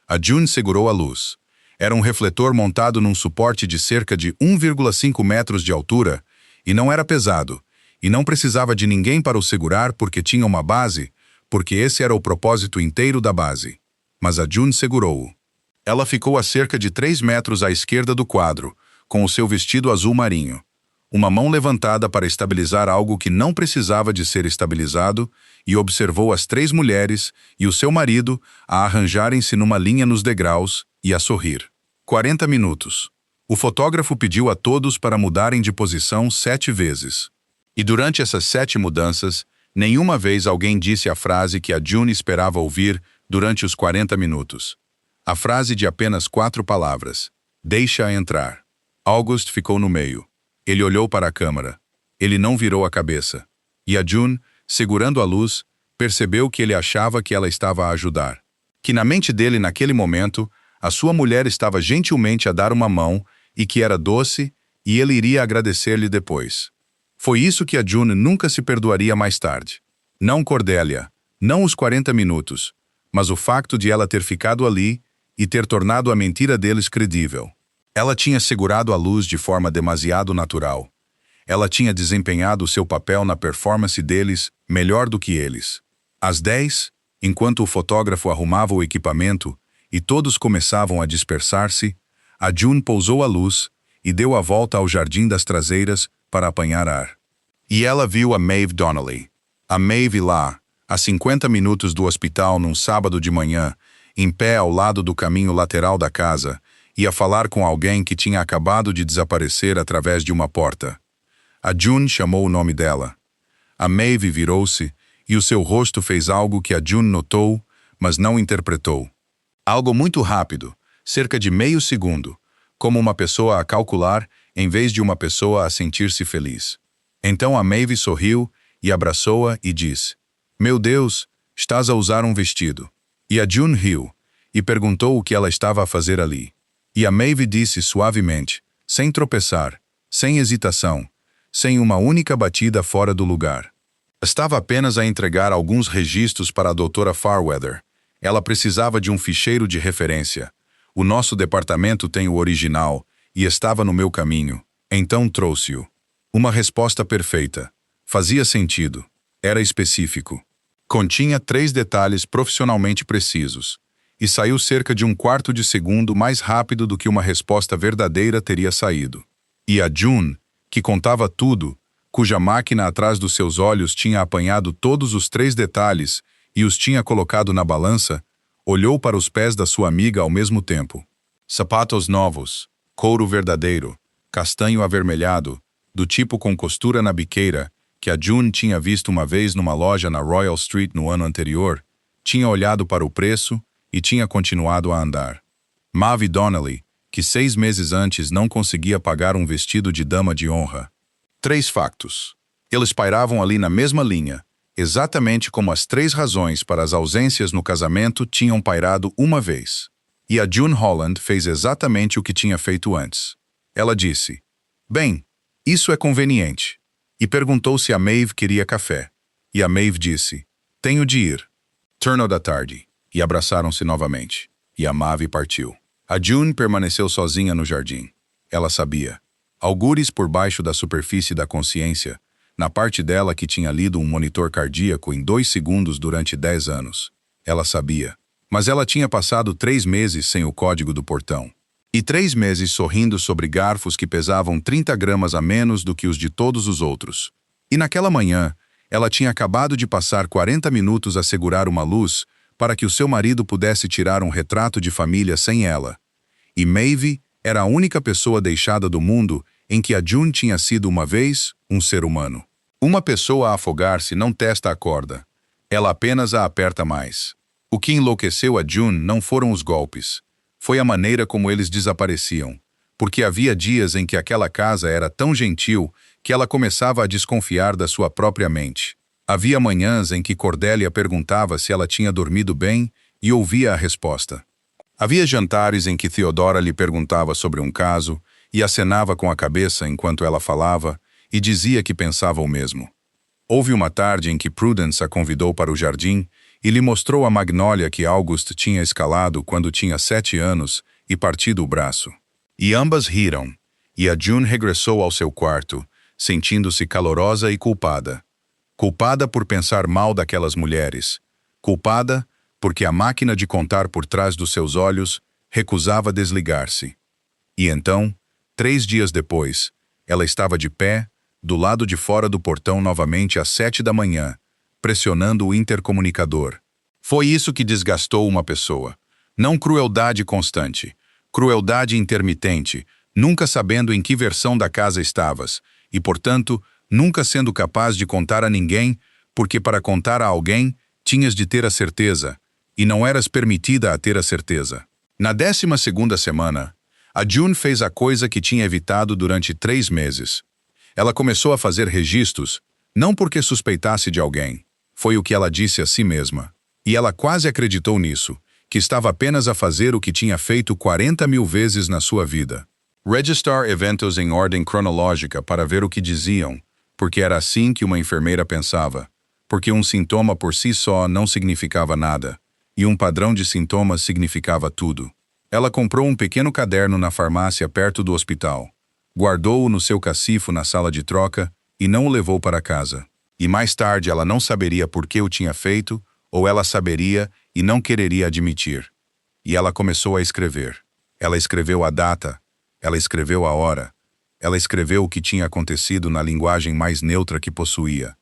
A June segurou a luz. Era um refletor montado num suporte de cerca de 1,5 metros de altura e não era pesado, e não precisava de ninguém para o segurar porque tinha uma base, porque esse era o propósito inteiro da base. Mas a June segurou-o. Ela ficou a cerca de 3 metros à esquerda do quadro, com o seu vestido azul marinho. Uma mão levantada para estabilizar algo que não precisava de ser estabilizado, e observou as 3 mulheres e o seu marido a arranjarem-se numa linha nos degraus e a sorrir. 40 minutos. O fotógrafo pediu a todos para mudarem de posição 7 vezes. E durante essas 7 mudanças, nenhuma vez alguém disse a frase que a June esperava ouvir durante os 40 minutos. A frase de apenas 4 palavras. Deixa-a entrar. August ficou no meio. Ele olhou para a câmara. Ele não virou a cabeça. E a June, segurando a luz, percebeu que ele achava que ela estava a ajudar. Que na mente dele, naquele momento, a sua mulher estava gentilmente a dar uma mão e que era doce, e ele iria agradecer-lhe depois. Foi isso que a June nunca se perdoaria mais tarde. Não Cordelia, não os 40 minutos, mas o facto de ela ter ficado ali e ter tornado a mentira deles credível. Ela tinha segurado a luz de forma demasiado natural. Ela tinha desempenhado seu papel na performance deles melhor do que eles. Às 10, enquanto o fotógrafo arrumava o equipamento e todos começavam a dispersar-se, a June pousou a luz e deu a volta ao jardim das traseiras para apanhar ar. E ela viu a Maeve Donnelly. A Maeve lá, a 50 minutos do hospital num sábado de manhã, em pé ao lado do caminho lateral da casa, ia falar com alguém que tinha acabado de desaparecer através de uma porta. A June chamou o nome dela. A Maeve virou-se e o seu rosto fez algo que a June notou, mas não interpretou. Algo muito rápido, cerca de meio segundo, como uma pessoa a calcular em vez de uma pessoa a sentir-se feliz. Então a Maeve sorriu e abraçou-a e disse: "Meu Deus, estás a usar um vestido." E a June riu e perguntou o que ela estava a fazer ali. E a Maeve disse suavemente, sem tropeçar, sem hesitação, sem uma única batida fora do lugar: "Estava apenas a entregar alguns registros para a doutora Farweather. Ela precisava de um ficheiro de referência. O nosso departamento tem o original e estava no meu caminho. Então trouxe-o." Uma resposta perfeita. Fazia sentido. Era específico. Continha 3 detalhes profissionalmente precisos. E saiu cerca de um quarto de segundo mais rápido do que uma resposta verdadeira teria saído. E a June, que contava tudo, cuja máquina atrás dos seus olhos tinha apanhado todos os 3 detalhes e os tinha colocado na balança, olhou para os pés da sua amiga ao mesmo tempo. Sapatos novos, couro verdadeiro, castanho avermelhado, do tipo com costura na biqueira, que a June tinha visto uma vez numa loja na Royal Street no ano anterior, tinha olhado para o preço e tinha continuado a andar. Maeve Donnelly, que 6 meses antes não conseguia pagar um vestido de dama de honra. 3 factos. Eles pairavam ali na mesma linha, exatamente como as 3 razões para as ausências no casamento tinham pairado uma vez. E a June Holland fez exatamente o que tinha feito antes. Ela disse: "Bem, isso é conveniente." E perguntou se a Maeve queria café. E a Maeve disse: "Tenho de ir." Turno da tarde. E abraçaram-se novamente. E a Maeve partiu. A June permaneceu sozinha no jardim. Ela sabia. Algures por baixo da superfície da consciência, na parte dela que tinha lido um monitor cardíaco em 2 segundos durante 10 anos. Ela sabia. Mas ela tinha passado 3 meses sem o código do portão. E 3 meses sorrindo sobre garfos que pesavam 30 gramas a menos do que os de todos os outros. E naquela manhã, ela tinha acabado de passar 40 minutos a segurar uma luz para que o seu marido pudesse tirar um retrato de família sem ela. E Maeve era a única pessoa deixada do mundo em que a June tinha sido uma vez um ser humano. Uma pessoa a afogar-se não testa a corda. Ela apenas a aperta mais. O que enlouqueceu a June não foram os golpes. Foi a maneira como eles desapareciam. Porque havia dias em que aquela casa era tão gentil que ela começava a desconfiar da sua própria mente. Havia manhãs em que Cordelia perguntava se ela tinha dormido bem e ouvia a resposta. Havia jantares em que Theodora lhe perguntava sobre um caso e acenava com a cabeça enquanto ela falava e dizia que pensava o mesmo. Houve uma tarde em que Prudence a convidou para o jardim e lhe mostrou a magnólia que August tinha escalado quando tinha 7 anos e partido o braço. E ambas riram, e a June regressou ao seu quarto, sentindo-se calorosa e culpada. Culpada por pensar mal daquelas mulheres. Culpada porque a máquina de contar por trás dos seus olhos recusava desligar-se. E então, 3 dias depois, ela estava de pé, do lado de fora do portão novamente às 7 da manhã, pressionando o intercomunicador. Foi isso que desgastou uma pessoa. Não crueldade constante, crueldade intermitente, nunca sabendo em que versão da casa estavas, e, portanto, nunca sendo capaz de contar a ninguém, porque para contar a alguém, tinhas de ter a certeza, e não eras permitida a ter a certeza. Na 12ª semana, A June fez a coisa que tinha evitado durante 3 meses. Ela começou a fazer registros, não porque suspeitasse de alguém. Foi o que ela disse a si mesma. E ela quase acreditou nisso, que estava apenas a fazer o que tinha feito 40.000 vezes na sua vida. Registar eventos em ordem cronológica para ver o que diziam, porque era assim que uma enfermeira pensava. Porque um sintoma por si só não significava nada, e um padrão de sintomas significava tudo. Ela comprou um pequeno caderno na farmácia perto do hospital. Guardou-o no seu cacifo na sala de troca e não o levou para casa. E mais tarde ela não saberia por que o tinha feito, ou ela saberia e não quereria admitir. E ela começou a escrever. Ela escreveu a data, ela escreveu a hora, ela escreveu o que tinha acontecido na linguagem mais neutra que possuía.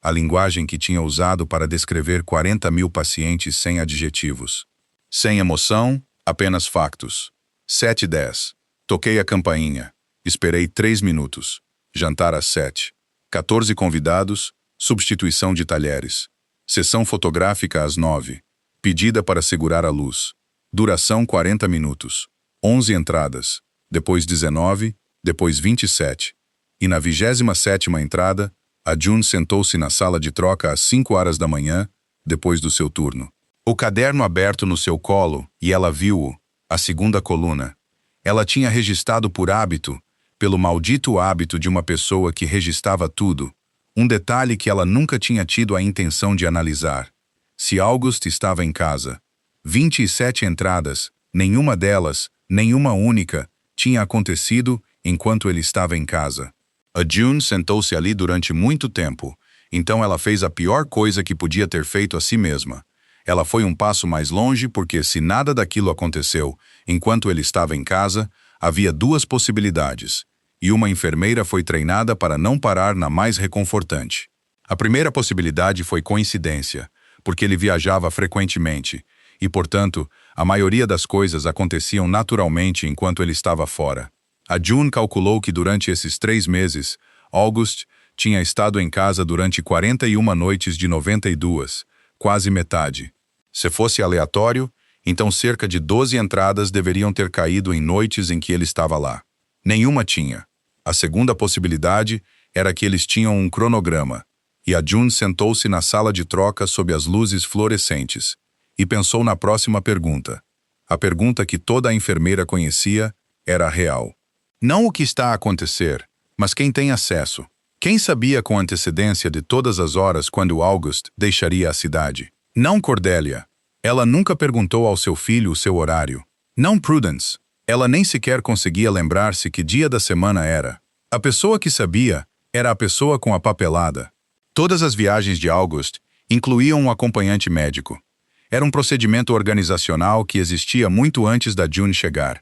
A linguagem que tinha usado para descrever 40.000 pacientes sem adjetivos. Sem emoção, apenas factos. 7:10. Toquei a campainha. Esperei 3 minutos. Jantar às 7. 14 convidados. Substituição de talheres. Sessão fotográfica às 9. Pedida para segurar a luz. Duração 40 minutos. 11 entradas. Depois 19. Depois 27. E na 27ª entrada, a June sentou-se na sala de troca às 5 horas da manhã, depois do seu turno. O caderno aberto no seu colo, e ela viu-o, a segunda coluna. Ela tinha registrado por hábito, pelo maldito hábito de uma pessoa que registrava tudo, um detalhe que ela nunca tinha tido a intenção de analisar. Se August estava em casa. 27 entradas, nenhuma delas, nenhuma única, tinha acontecido enquanto ele estava em casa. A June sentou-se ali durante muito tempo, então ela fez a pior coisa que podia ter feito a si mesma. Ela foi um passo mais longe porque se nada daquilo aconteceu enquanto ele estava em casa, havia 2 possibilidades, e uma enfermeira foi treinada para não parar na mais reconfortante. A primeira possibilidade foi coincidência, porque ele viajava frequentemente, e, portanto, a maioria das coisas aconteciam naturalmente enquanto ele estava fora. A June calculou que durante esses 3 meses, August tinha estado em casa durante 41 noites de 92, quase metade. Se fosse aleatório, então cerca de 12 entradas deveriam ter caído em noites em que ele estava lá. Nenhuma tinha. A segunda possibilidade era que eles tinham um cronograma, e a June sentou-se na sala de troca sob as luzes fluorescentes, e pensou na próxima pergunta. A pergunta que toda a enfermeira conhecia era real. Não o que está a acontecer, mas quem tem acesso. Quem sabia com antecedência de todas as horas quando August deixaria a cidade? Não Cordelia. Ela nunca perguntou ao seu filho o seu horário. Não Prudence. Ela nem sequer conseguia lembrar-se que dia da semana era. A pessoa que sabia era a pessoa com a papelada. Todas as viagens de August incluíam um acompanhante médico. Era um procedimento organizacional que existia muito antes da June chegar.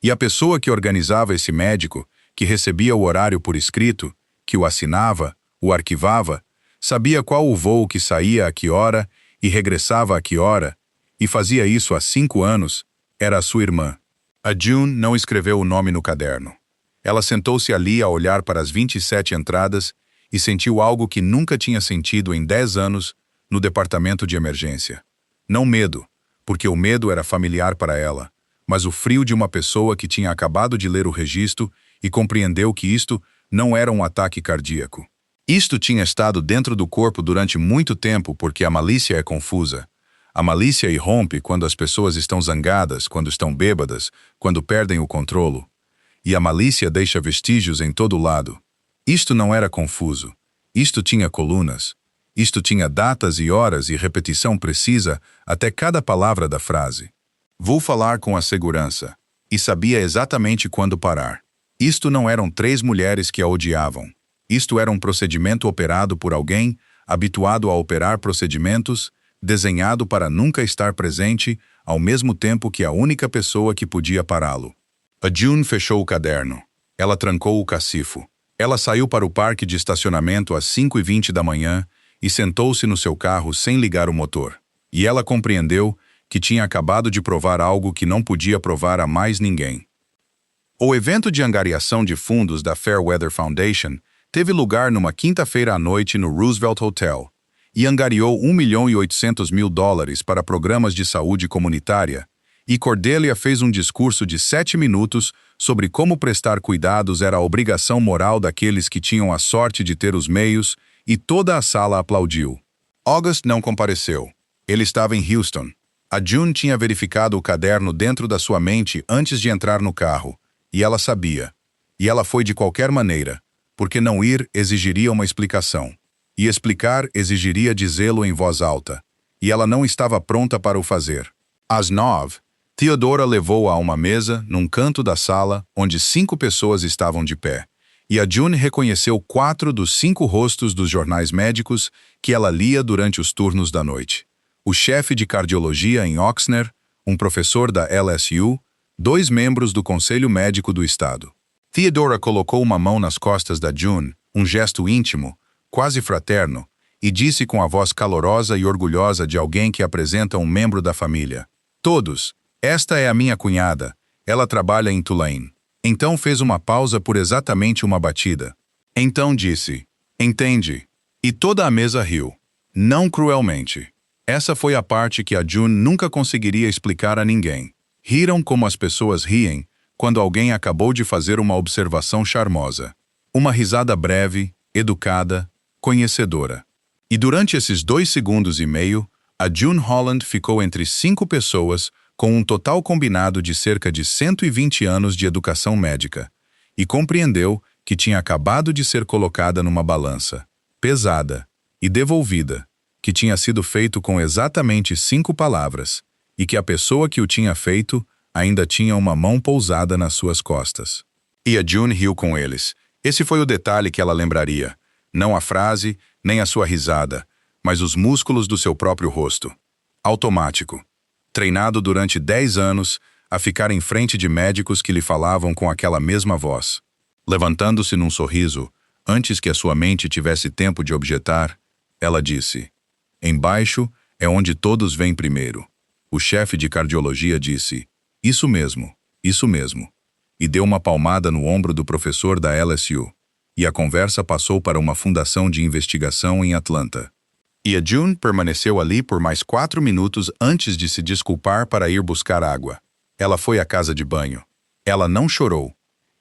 E a pessoa que organizava esse médico, que recebia o horário por escrito, que o assinava, o arquivava, sabia qual o voo que saía a que hora e regressava a que hora, e fazia isso há 5 anos, era a sua irmã. A June não escreveu o nome no caderno. Ela sentou-se ali a olhar para as 27 entradas e sentiu algo que nunca tinha sentido em 10 anos no departamento de emergência. Não medo, porque o medo era familiar para ela, mas o frio de uma pessoa que tinha acabado de ler o registro e compreendeu que isto não era um ataque cardíaco. Isto tinha estado dentro do corpo durante muito tempo porque a malícia é confusa. A malícia irrompe quando as pessoas estão zangadas, quando estão bêbadas, quando perdem o controlo. E a malícia deixa vestígios em todo lado. Isto não era confuso. Isto tinha colunas. Isto tinha datas e horas e repetição precisa até cada palavra da frase. Vou falar com a segurança. E sabia exatamente quando parar. Isto não eram 3 mulheres que a odiavam. Isto era um procedimento operado por alguém, habituado a operar procedimentos, desenhado para nunca estar presente, ao mesmo tempo que a única pessoa que podia pará-lo. A June fechou o caderno. Ela trancou o cacifo. Ela saiu para o parque de estacionamento às 5:20 da manhã e sentou-se no seu carro sem ligar o motor. E ela compreendeu que tinha acabado de provar algo que não podia provar a mais ninguém. O evento de angariação de fundos da Fairweather Foundation teve lugar numa quinta-feira à noite no Roosevelt Hotel e angariou $1,8 milhão para programas de saúde comunitária E Cordelia fez um discurso de 7 minutos sobre como prestar cuidados era a obrigação moral daqueles que tinham a sorte de ter os meios, e toda a sala aplaudiu. August não compareceu. Ele estava em Houston. A June tinha verificado o caderno dentro da sua mente antes de entrar no carro, e ela sabia. E ela foi de qualquer maneira, porque não ir exigiria uma explicação. E explicar exigiria dizê-lo em voz alta. E ela não estava pronta para o fazer. Às 9, Theodora levou-a a uma mesa, num canto da sala, onde 5 pessoas estavam de pé. E a June reconheceu 4 dos 5 rostos dos jornais médicos que ela lia durante os turnos da noite. O chefe de cardiologia em Oxnard, um professor da LSU, 2 membros do Conselho Médico do Estado. Theodora colocou uma mão nas costas da June, um gesto íntimo, quase fraterno, e disse com a voz calorosa e orgulhosa de alguém que apresenta um membro da família: "Todos, esta é a minha cunhada, ela trabalha em Tulane." Então fez uma pausa por exatamente uma batida. Então disse: "Entende?" E toda a mesa riu. Não cruelmente. Essa foi a parte que a June nunca conseguiria explicar a ninguém. Riram como as pessoas riem quando alguém acabou de fazer uma observação charmosa. Uma risada breve, educada, conhecedora. E durante esses 2 segundos e meio, a June Holland ficou entre 5 pessoas com um total combinado de cerca de 120 anos de educação médica, e compreendeu que tinha acabado de ser colocada numa balança, pesada, e devolvida, que tinha sido feito com exatamente 5 palavras, e que a pessoa que o tinha feito ainda tinha uma mão pousada nas suas costas. E a June riu com eles. Esse foi o detalhe que ela lembraria. Não a frase, nem a sua risada, mas os músculos do seu próprio rosto. Automático. Treinado durante 10 anos a ficar em frente de médicos que lhe falavam com aquela mesma voz. Levantando-se num sorriso, antes que a sua mente tivesse tempo de objetar, ela disse: "Embaixo é onde todos vêm primeiro." O chefe de cardiologia disse: isso mesmo, e deu uma palmada no ombro do professor da LSU, e a conversa passou para uma fundação de investigação em Atlanta. E a June permaneceu ali por mais 4 minutos antes de se desculpar para ir buscar água. Ela foi à casa de banho. Ela não chorou.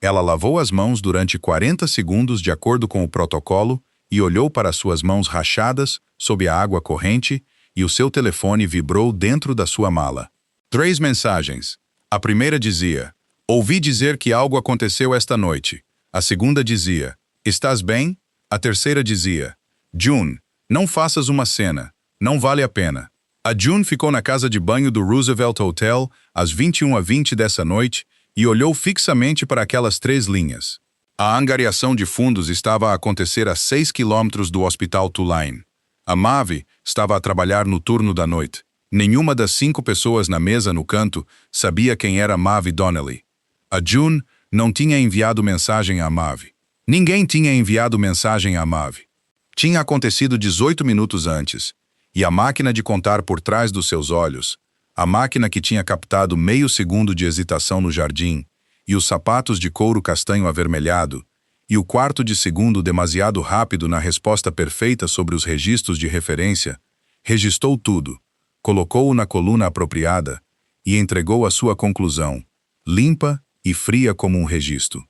Ela lavou as mãos durante 40 segundos de acordo com o protocolo e olhou para suas mãos rachadas sob a água corrente, e o seu telefone vibrou dentro da sua mala. 3 mensagens. A primeira dizia: "Ouvi dizer que algo aconteceu esta noite." A segunda dizia: "Estás bem?" A terceira dizia: "June, não faças uma cena. Não vale a pena." A June ficou na casa de banho do Roosevelt Hotel às 21h20 dessa noite e olhou fixamente para aquelas 3 linhas. A angariação de fundos estava a acontecer a 6 quilômetros do Hospital Tulane. A Maeve estava a trabalhar no turno da noite. Nenhuma das 5 pessoas na mesa no canto sabia quem era Maeve Donnelly. A June não tinha enviado mensagem a Maeve. Ninguém tinha enviado mensagem a Maeve. Tinha acontecido 18 minutos antes, e a máquina de contar por trás dos seus olhos, a máquina que tinha captado meio segundo de hesitação no jardim, e os sapatos de couro castanho avermelhado, e o quarto de segundo demasiado rápido na resposta perfeita sobre os registros de referência, registrou tudo, colocou-o na coluna apropriada e entregou a sua conclusão, limpa e fria como um registro.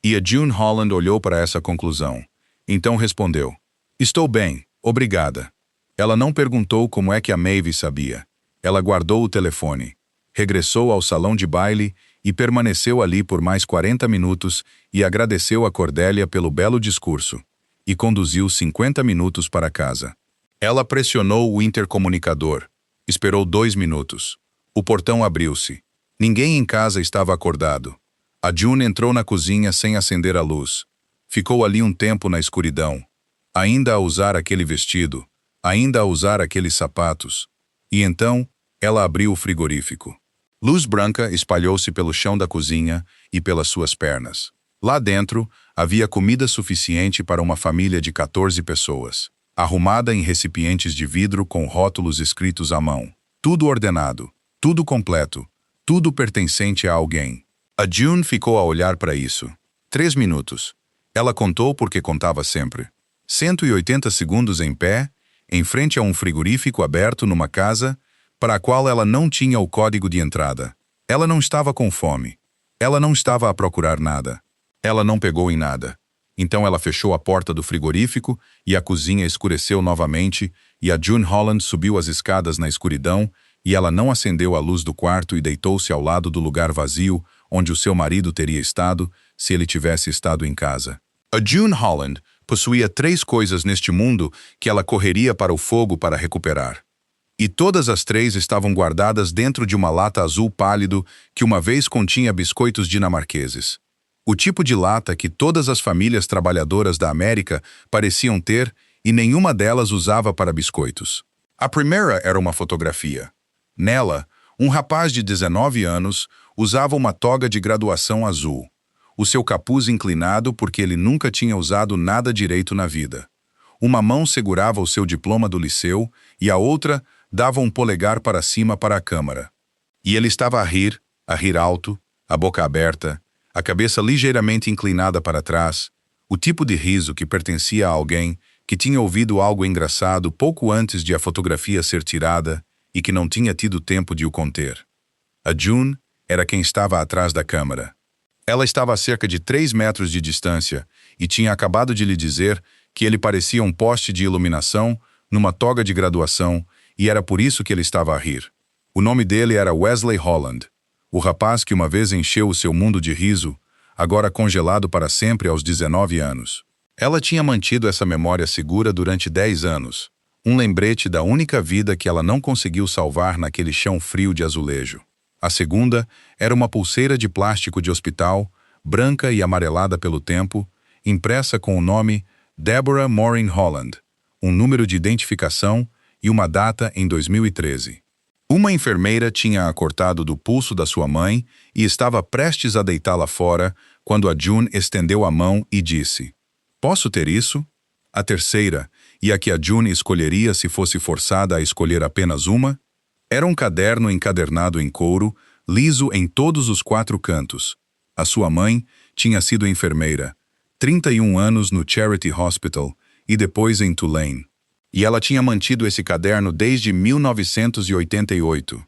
E a June Holland olhou para essa conclusão. Então respondeu: "Estou bem, obrigada." Ela não perguntou como é que a Maeve sabia. Ela guardou o telefone, regressou ao salão de baile e permaneceu ali por mais 40 minutos e agradeceu a Cordelia pelo belo discurso, e conduziu 50 minutos para casa. Ela pressionou o intercomunicador. Esperou 2 minutos. O portão abriu-se. Ninguém em casa estava acordado. A June entrou na cozinha sem acender a luz. Ficou ali um tempo na escuridão, ainda a usar aquele vestido, ainda a usar aqueles sapatos. E então, ela abriu o frigorífico. Luz branca espalhou-se pelo chão da cozinha e pelas suas pernas. Lá dentro, havia comida suficiente para uma família de 14 pessoas, arrumada em recipientes de vidro com rótulos escritos à mão. Tudo ordenado, tudo completo, tudo pertencente a alguém. A June ficou a olhar para isso. 3 minutos. Ela contou porque contava sempre. 180 segundos em pé, em frente a um frigorífico aberto numa casa para a qual ela não tinha o código de entrada. Ela não estava com fome. Ela não estava a procurar nada. Ela não pegou em nada. Então ela fechou a porta do frigorífico e a cozinha escureceu novamente e a June Holland subiu as escadas na escuridão e ela não acendeu a luz do quarto e deitou-se ao lado do lugar vazio onde o seu marido teria estado se ele tivesse estado em casa. A June Holland possuía 3 coisas neste mundo que ela correria para o fogo para recuperar. E todas as 3 estavam guardadas dentro de uma lata azul pálido que uma vez continha biscoitos dinamarqueses. O tipo de lata que todas as famílias trabalhadoras da América pareciam ter e nenhuma delas usava para biscoitos. A primeira era uma fotografia. Nela, um rapaz de 19 anos usava uma toga de graduação azul. O seu capuz inclinado porque ele nunca tinha usado nada direito na vida. Uma mão segurava o seu diploma do liceu e a outra dava um polegar para cima para a câmara. E ele estava a rir alto, a boca aberta, a cabeça ligeiramente inclinada para trás, o tipo de riso que pertencia a alguém que tinha ouvido algo engraçado pouco antes de a fotografia ser tirada e que não tinha tido tempo de o conter. A June era quem estava atrás da câmara. Ela estava a cerca de 3 metros de distância e tinha acabado de lhe dizer que ele parecia um poste de iluminação numa toga de graduação e era por isso que ele estava a rir. O nome dele era Wesley Holland, o rapaz que uma vez encheu o seu mundo de riso, agora congelado para sempre aos 19 anos. Ela tinha mantido essa memória segura durante 10 anos, um lembrete da única vida que ela não conseguiu salvar naquele chão frio de azulejo. A segunda era uma pulseira de plástico de hospital, branca e amarelada pelo tempo, impressa com o nome Deborah Maureen Holland, um número de identificação e uma data em 2013. Uma enfermeira tinha-a cortado do pulso da sua mãe e estava prestes a deitá-la fora quando a June estendeu a mão e disse: "Posso ter isso?" A terceira, e a que a June escolheria se fosse forçada a escolher apenas uma, era um caderno encadernado em couro, liso em todos os 4 cantos. A sua mãe tinha sido enfermeira, 31 anos no Charity Hospital e depois em Tulane. E ela tinha mantido esse caderno desde 1988.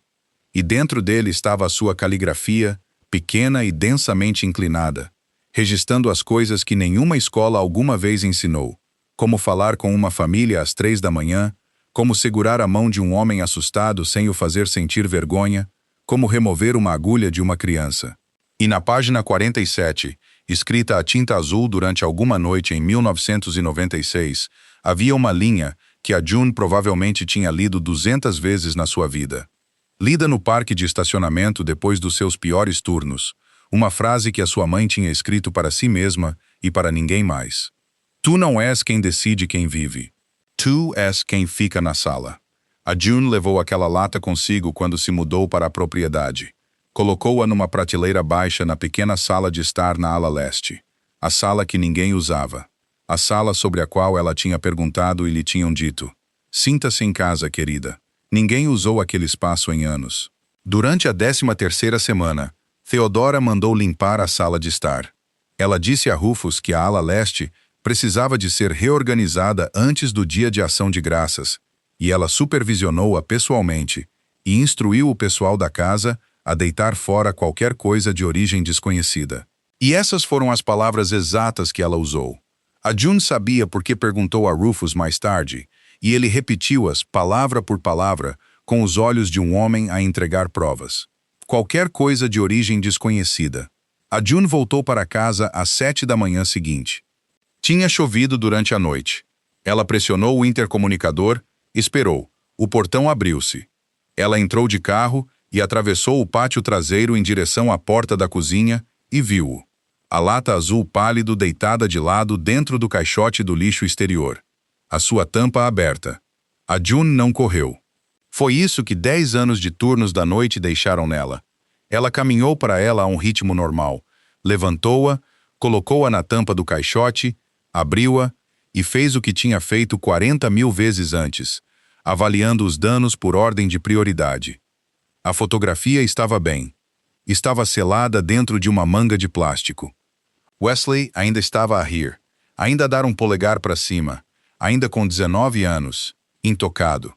E dentro dele estava a sua caligrafia, pequena e densamente inclinada, registrando as coisas que nenhuma escola alguma vez ensinou, como falar com uma família às 3 da manhã, como segurar a mão de um homem assustado sem o fazer sentir vergonha, como remover uma agulha de uma criança. E na página 47, escrita a tinta azul durante alguma noite em 1996, havia uma linha que a June provavelmente tinha lido 200 vezes na sua vida. Lida no parque de estacionamento depois dos seus piores turnos, uma frase que a sua mãe tinha escrito para si mesma e para ninguém mais. Tu não és quem decide quem vive. Tu és quem fica na sala. A June levou aquela lata consigo quando se mudou para a propriedade. Colocou-a numa prateleira baixa na pequena sala de estar na ala leste. A sala que ninguém usava. A sala sobre a qual ela tinha perguntado e lhe tinham dito: "Sinta-se em casa, querida." Ninguém usou aquele espaço em anos. Durante a 13ª semana, Theodora mandou limpar a sala de estar. Ela disse a Rufus que a ala leste precisava de ser reorganizada antes do Dia de Ação de Graças, e ela supervisionou-a pessoalmente e instruiu o pessoal da casa a deitar fora qualquer coisa de origem desconhecida. E essas foram as palavras exatas que ela usou. A June sabia porque perguntou a Rufus mais tarde, e ele repetiu-as palavra por palavra, com os olhos de um homem a entregar provas. Qualquer coisa de origem desconhecida. A June voltou para casa às 7 da manhã seguinte. Tinha chovido durante a noite. Ela pressionou o intercomunicador, esperou. O portão abriu-se. Ela entrou de carro e atravessou o pátio traseiro em direção à porta da cozinha e viu-o. A lata azul pálido deitada de lado dentro do caixote do lixo exterior. A sua tampa aberta. A June não correu. Foi isso que 10 anos de turnos da noite deixaram nela. Ela caminhou para ela a um ritmo normal. Levantou-a, colocou-a na tampa do caixote, abriu-a e fez o que tinha feito 40.000 vezes antes, avaliando os danos por ordem de prioridade. A fotografia estava bem. Estava selada dentro de uma manga de plástico. Wesley ainda estava a rir, ainda a dar um polegar para cima, ainda com 19 anos, intocado.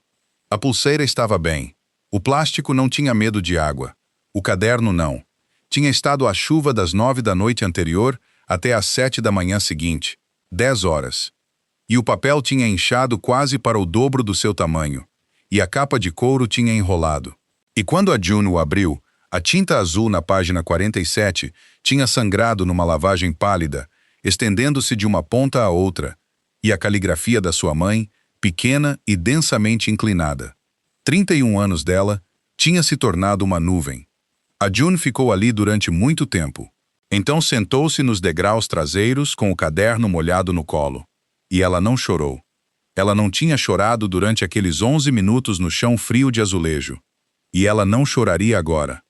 A pulseira estava bem. O plástico não tinha medo de água. O caderno não. Tinha estado à chuva das 9 da noite anterior até às 7 da manhã seguinte, 10 horas. E o papel tinha inchado quase para o dobro do seu tamanho, e a capa de couro tinha enrolado. E quando a June o abriu, a tinta azul na página 47 tinha sangrado numa lavagem pálida, estendendo-se de uma ponta à outra, e a caligrafia da sua mãe, pequena e densamente inclinada. 31 anos dela, tinha se tornado uma nuvem. A June ficou ali durante muito tempo. Então sentou-se nos degraus traseiros com o caderno molhado no colo. E ela não chorou. Ela não tinha chorado durante aqueles 11 minutos no chão frio de azulejo. E ela não choraria agora.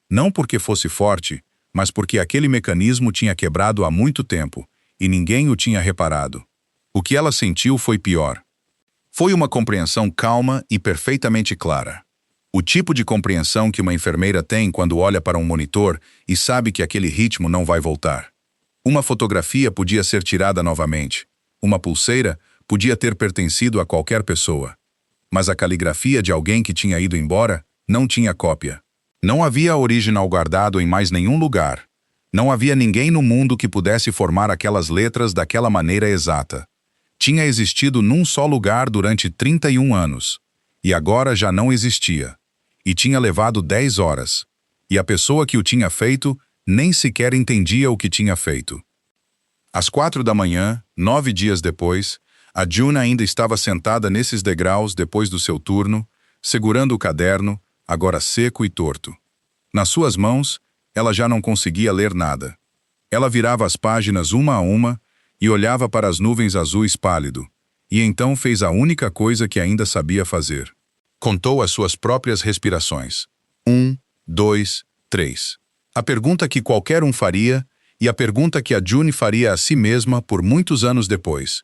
Não porque fosse forte, mas porque aquele mecanismo tinha quebrado há muito tempo, e ninguém o tinha reparado. O que ela sentiu foi pior. Foi uma compreensão calma e perfeitamente clara. O tipo de compreensão que uma enfermeira tem quando olha para um monitor e sabe que aquele ritmo não vai voltar. Uma fotografia podia ser tirada novamente. Uma pulseira podia ter pertencido a qualquer pessoa. Mas a caligrafia de alguém que tinha ido embora não tinha cópia. Não havia original guardado em mais nenhum lugar. Não havia ninguém no mundo que pudesse formar aquelas letras daquela maneira exata. Tinha existido num só lugar durante 31 anos. E agora já não existia. E tinha levado 10 horas. E a pessoa que o tinha feito nem sequer entendia o que tinha feito. Às 4 da manhã, 9 dias depois, a June ainda estava sentada nesses degraus depois do seu turno, segurando o caderno, agora seco e torto. Nas suas mãos, ela já não conseguia ler nada. Ela virava as páginas uma a uma e olhava para as nuvens azuis pálido, e então fez a única coisa que ainda sabia fazer. Contou as suas próprias respirações. 1, 2, 3. A pergunta que qualquer um faria, e a pergunta que a June faria a si mesma por muitos anos depois.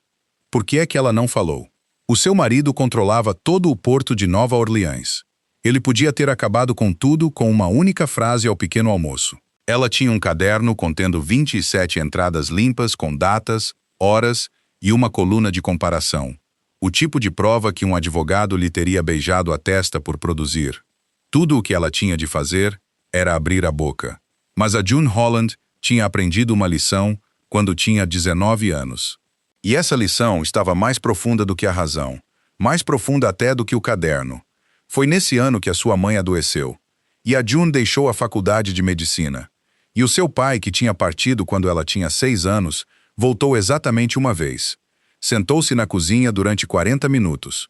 Por que é que ela não falou? O seu marido controlava todo o porto de Nova Orleans. Ele podia ter acabado com tudo com uma única frase ao pequeno almoço. Ela tinha um caderno contendo 27 entradas limpas com datas, horas e uma coluna de comparação. O tipo de prova que um advogado lhe teria beijado a testa por produzir. Tudo o que ela tinha de fazer era abrir a boca. Mas a June Holland tinha aprendido uma lição quando tinha 19 anos. E essa lição estava mais profunda do que a razão, mais profunda até do que o caderno. Foi nesse ano que a sua mãe adoeceu. E a June deixou a faculdade de medicina. E o seu pai, que tinha partido quando ela tinha 6 anos, voltou exatamente uma vez. Sentou-se na cozinha durante 40 minutos.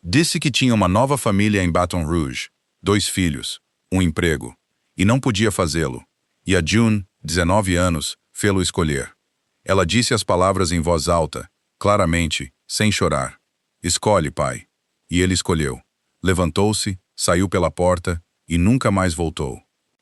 Disse que tinha uma nova família em Baton Rouge, 2 filhos, um emprego. E não podia fazê-lo. E a June, 19 anos, fê-lo escolher. Ela disse as palavras em voz alta, claramente, sem chorar. Escolhe, pai. E ele escolheu. Levantou-se, saiu pela porta e nunca mais voltou.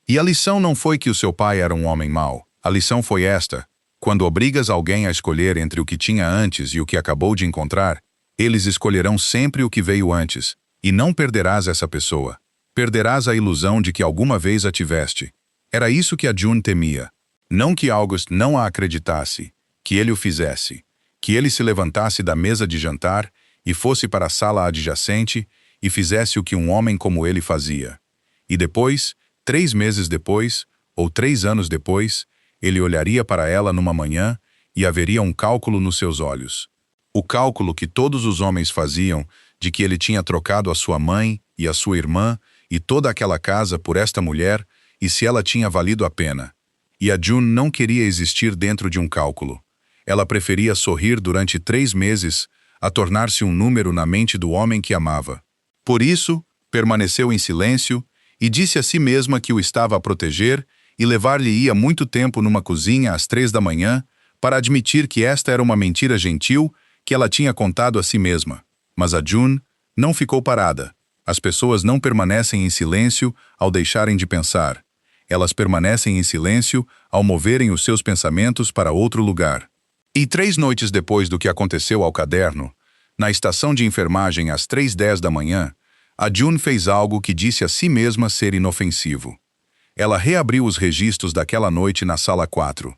E a lição não foi que o seu pai era um homem mau. A lição foi esta: quando obrigas alguém a escolher entre o que tinha antes e o que acabou de encontrar, eles escolherão sempre o que veio antes, e não perderás essa pessoa. Perderás a ilusão de que alguma vez a tiveste. Era isso que a June temia. Não que August não a acreditasse, que ele o fizesse, que ele se levantasse da mesa de jantar e fosse para a sala adjacente e fizesse o que um homem como ele fazia. E depois, 3 meses depois, ou 3 anos depois, ele olharia para ela numa manhã e haveria um cálculo nos seus olhos. O cálculo que todos os homens faziam de que ele tinha trocado a sua mãe e a sua irmã e toda aquela casa por esta mulher e se ela tinha valido a pena. E a June não queria existir dentro de um cálculo. Ela preferia sorrir durante 3 meses a tornar-se um número na mente do homem que amava. Por isso, permaneceu em silêncio e disse a si mesma que o estava a proteger e levar-lhe-ia muito tempo numa cozinha às 3 da manhã para admitir que esta era uma mentira gentil que ela tinha contado a si mesma. Mas a June não ficou parada. As pessoas não permanecem em silêncio ao deixarem de pensar. Elas permanecem em silêncio ao moverem os seus pensamentos para outro lugar. E 3 noites depois do que aconteceu ao caderno, na estação de enfermagem às 3:10 da manhã, a June fez algo que disse a si mesma ser inofensivo. Ela reabriu os registros daquela noite na sala 4.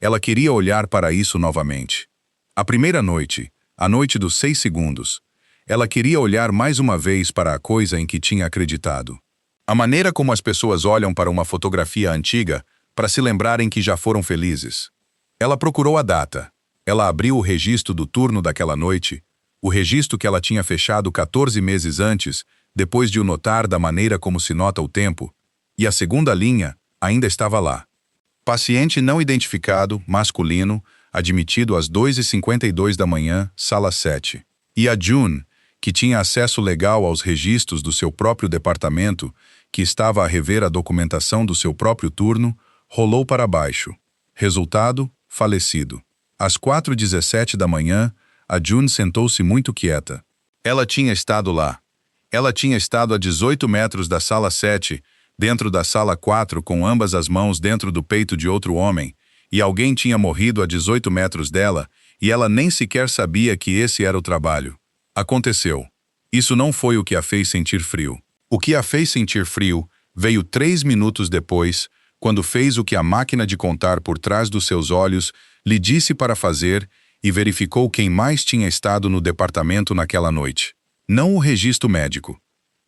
Ela queria olhar para isso novamente. A primeira noite, a noite dos 6 segundos, ela queria olhar mais uma vez para a coisa em que tinha acreditado. A maneira como as pessoas olham para uma fotografia antiga para se lembrarem que já foram felizes. Ela procurou a data. Ela abriu o registro do turno daquela noite, o registro que ela tinha fechado 14 meses antes, depois de o notar da maneira como se nota o tempo, e a segunda linha ainda estava lá. Paciente não identificado, masculino, admitido às 2h52 da manhã, sala 7. E a June, que tinha acesso legal aos registros do seu próprio departamento, que estava a rever a documentação do seu próprio turno, rolou para baixo. Resultado, falecido. Às 4h17 da manhã, a June sentou-se muito quieta. Ela tinha estado lá. Ela tinha estado a 18 metros da sala 7, dentro da sala 4 com ambas as mãos dentro do peito de outro homem, e alguém tinha morrido a 18 metros dela, e ela nem sequer sabia que esse era o trabalho. Aconteceu. Isso não foi o que a fez sentir frio. O que a fez sentir frio veio 3 minutos depois, quando fez o que a máquina de contar por trás dos seus olhos lhe disse para fazer e verificou quem mais tinha estado no departamento naquela noite. Não o registro médico.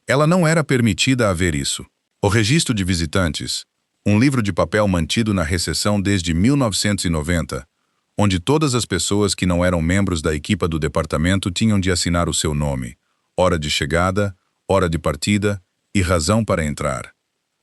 Ela não era permitida a ver isso. O registro de visitantes, um livro de papel mantido na recepção desde 1990, onde todas as pessoas que não eram membros da equipa do departamento tinham de assinar o seu nome, hora de chegada, hora de partida e razão para entrar.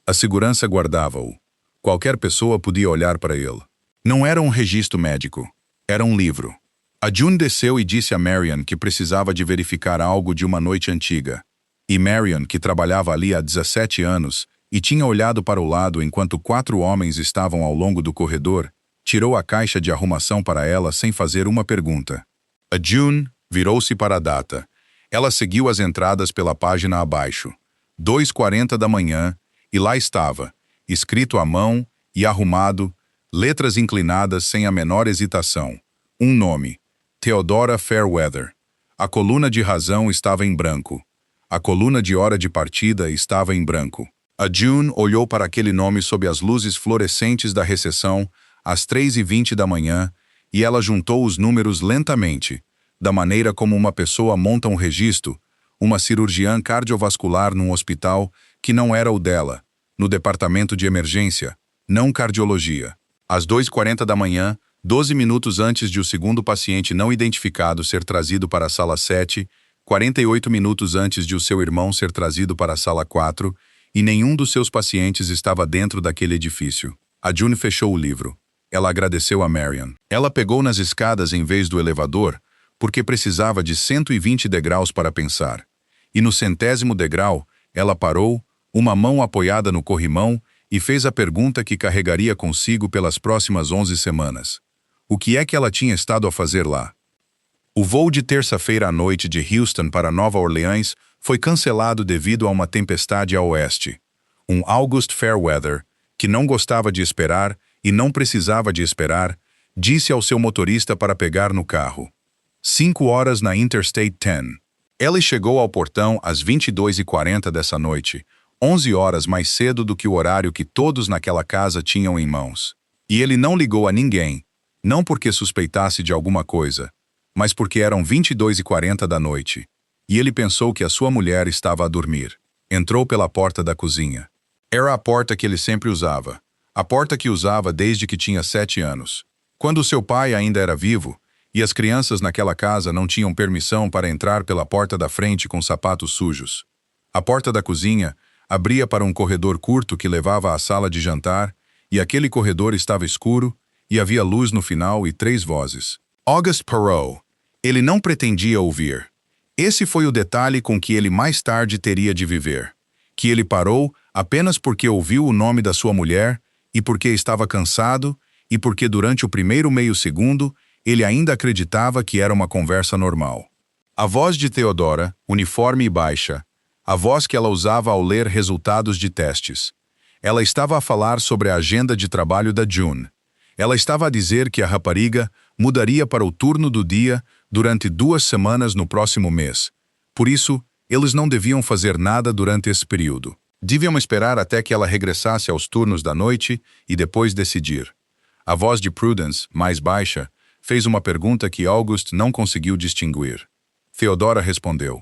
A segurança guardava-o. Qualquer pessoa podia olhar para ele. Não era um registro médico. Era um livro. A June desceu e disse a Marion que precisava de verificar algo de uma noite antiga. E Marion, que trabalhava ali há 17 anos e tinha olhado para o lado enquanto 4 homens estavam ao longo do corredor, tirou a caixa de arrumação para ela sem fazer uma pergunta. A June virou-se para a data. Ela seguiu as entradas pela página abaixo. 2h40 da manhã, e lá estava, escrito à mão e arrumado, letras inclinadas sem a menor hesitação. Um nome. Theodora Fairweather. A coluna de razão estava em branco. A coluna de hora de partida estava em branco. A June olhou para aquele nome sob as luzes fluorescentes da recepção, às 3h20 da manhã, e ela juntou os números lentamente, da maneira como uma pessoa monta um registro, uma cirurgiã cardiovascular num hospital que não era o dela, no departamento de emergência, não cardiologia. Às 2h40 da manhã, 12 minutos antes de o segundo paciente não identificado ser trazido para a sala 7, 48 minutos antes de o seu irmão ser trazido para a sala 4, e nenhum dos seus pacientes estava dentro daquele edifício. A June fechou o livro. Ela agradeceu a Marion. Ela pegou nas escadas em vez do elevador, porque precisava de 120 degraus para pensar. E no 100º degrau, ela parou, uma mão apoiada no corrimão, e fez a pergunta que carregaria consigo pelas próximas 11 semanas. O que é que ela tinha estado a fazer lá? O voo de terça-feira à noite de Houston para Nova Orleans foi cancelado devido a uma tempestade a oeste. Um August Fairweather, que não gostava de esperar e não precisava de esperar, disse ao seu motorista para pegar no carro. 5 horas na Interstate 10. Ele chegou ao portão às 22h40 dessa noite, 11 horas mais cedo do que o horário que todos naquela casa tinham em mãos. E ele não ligou a ninguém, não porque suspeitasse de alguma coisa, mas porque eram 22h40 da noite, e ele pensou que a sua mulher estava a dormir. Entrou pela porta da cozinha. Era a porta que ele sempre usava, a porta que usava desde que tinha 7 anos. Quando seu pai ainda era vivo, e as crianças naquela casa não tinham permissão para entrar pela porta da frente com sapatos sujos. A porta da cozinha abria para um corredor curto que levava à sala de jantar, e aquele corredor estava escuro, e havia luz no final e 3 vozes. August parou. Ele não pretendia ouvir. Esse foi o detalhe com que ele mais tarde teria de viver. Que ele parou apenas porque ouviu o nome da sua mulher, e porque estava cansado, e porque durante o primeiro meio segundo, ele ainda acreditava que era uma conversa normal. A voz de Theodora, uniforme e baixa, a voz que ela usava ao ler resultados de testes. Ela estava a falar sobre a agenda de trabalho da June. Ela estava a dizer que a rapariga mudaria para o turno do dia durante 2 semanas no próximo mês. Por isso, eles não deviam fazer nada durante esse período. Deviam esperar até que ela regressasse aos turnos da noite e depois decidir. A voz de Prudence, mais baixa, fez uma pergunta que August não conseguiu distinguir. Theodora respondeu.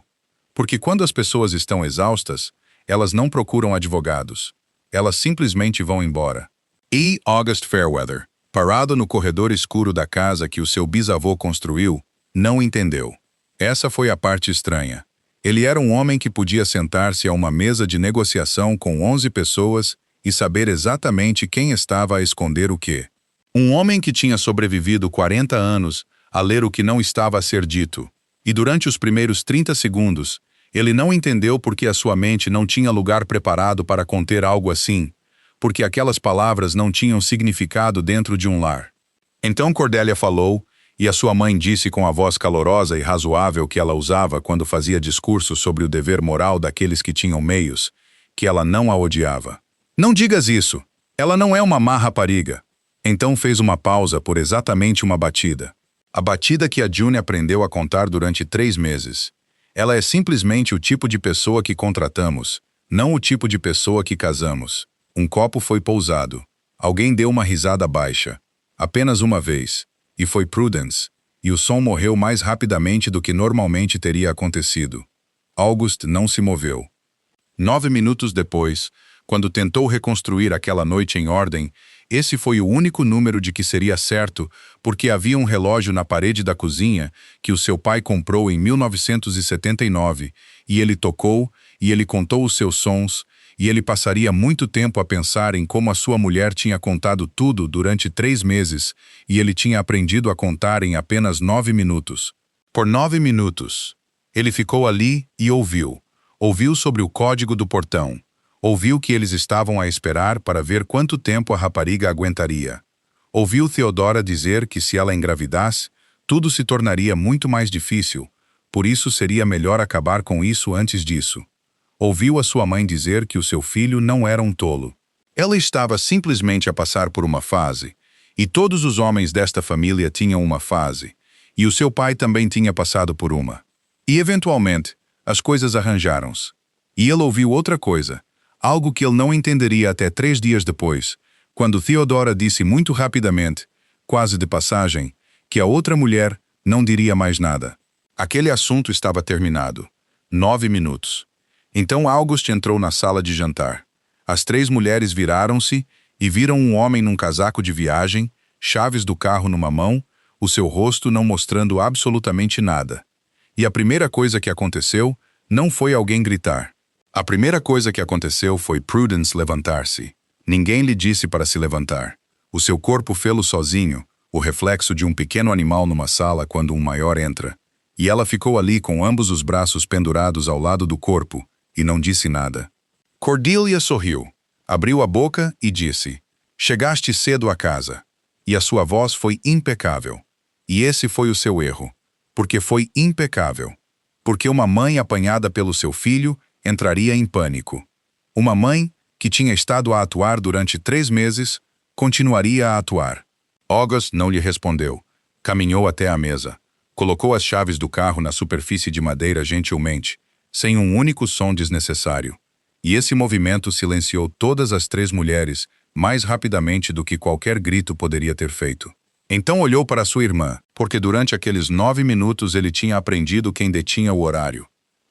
Porque quando as pessoas estão exaustas, Elas não procuram advogados. Elas simplesmente vão embora. E August Fairweather, parado no corredor escuro da casa que o seu bisavô construiu, não entendeu. Essa foi a parte estranha. Ele era um homem que podia sentar-se a uma mesa de negociação com 11 pessoas e saber exatamente quem estava a esconder o quê. Um homem que tinha sobrevivido 40 anos a ler o que não estava a ser dito. E durante os primeiros 30 segundos, ele não entendeu por que a sua mente não tinha lugar preparado para conter algo assim, porque aquelas palavras não tinham significado dentro de um lar. Então Cordelia falou, e a sua mãe disse com a voz calorosa e razoável que ela usava quando fazia discursos sobre o dever moral daqueles que tinham meios, que ela não a odiava. Não digas isso. Ela não é uma má rapariga. Então fez uma pausa por exatamente uma batida. A batida que a June aprendeu a contar durante 3 meses. Ela é simplesmente o tipo de pessoa que contratamos, não o tipo de pessoa que casamos. Um copo foi pousado. Alguém deu uma risada baixa. Apenas uma vez. E foi Prudence. E o som morreu mais rapidamente do que normalmente teria acontecido. August não se moveu. 9 minutos depois, quando tentou reconstruir aquela noite em ordem, esse foi o único número de que seria certo, porque havia um relógio na parede da cozinha que o seu pai comprou em 1979, e ele tocou, e ele contou os seus sons, e ele passaria muito tempo a pensar em como a sua mulher tinha contado tudo durante 3 meses, e ele tinha aprendido a contar em apenas 9 minutos. Por 9 minutos, ele ficou ali e ouviu. Ouviu sobre o código do portão. Ouviu que eles estavam a esperar para ver quanto tempo a rapariga aguentaria. Ouviu Theodora dizer que se ela engravidasse, tudo se tornaria muito mais difícil, por isso seria melhor acabar com isso antes disso. Ouviu a sua mãe dizer que o seu filho não era um tolo. Ela estava simplesmente a passar por uma fase, e todos os homens desta família tinham uma fase, e o seu pai também tinha passado por uma. E, eventualmente, as coisas arranjaram-se. E ele ouviu outra coisa, algo que ele não entenderia até 3 dias depois, quando Theodora disse muito rapidamente, quase de passagem, que a outra mulher não diria mais nada. Aquele assunto estava terminado. 9 minutos. Então August entrou na sala de jantar. As 3 mulheres viraram-se e viram um homem num casaco de viagem, chaves do carro numa mão, o seu rosto não mostrando absolutamente nada. E a primeira coisa que aconteceu não foi alguém gritar. A primeira coisa que aconteceu foi Prudence levantar-se. Ninguém lhe disse para se levantar. O seu corpo fê-lo sozinho, o reflexo de um pequeno animal numa sala quando um maior entra. E ela ficou ali com ambos os braços pendurados ao lado do corpo, e não disse nada. Cordelia sorriu, abriu a boca e disse, "Chegaste cedo à casa." E a sua voz foi impecável. E esse foi o seu erro. Porque foi impecável. Porque uma mãe apanhada pelo seu filho entraria em pânico. Uma mãe, que tinha estado a atuar durante 3 meses, continuaria a atuar. August não lhe respondeu. Caminhou até a mesa. Colocou as chaves do carro na superfície de madeira gentilmente, sem um único som desnecessário. E esse movimento silenciou todas as 3 mulheres mais rapidamente do que qualquer grito poderia ter feito. Então olhou para sua irmã, porque durante aqueles 9 minutos ele tinha aprendido quem detinha o horário.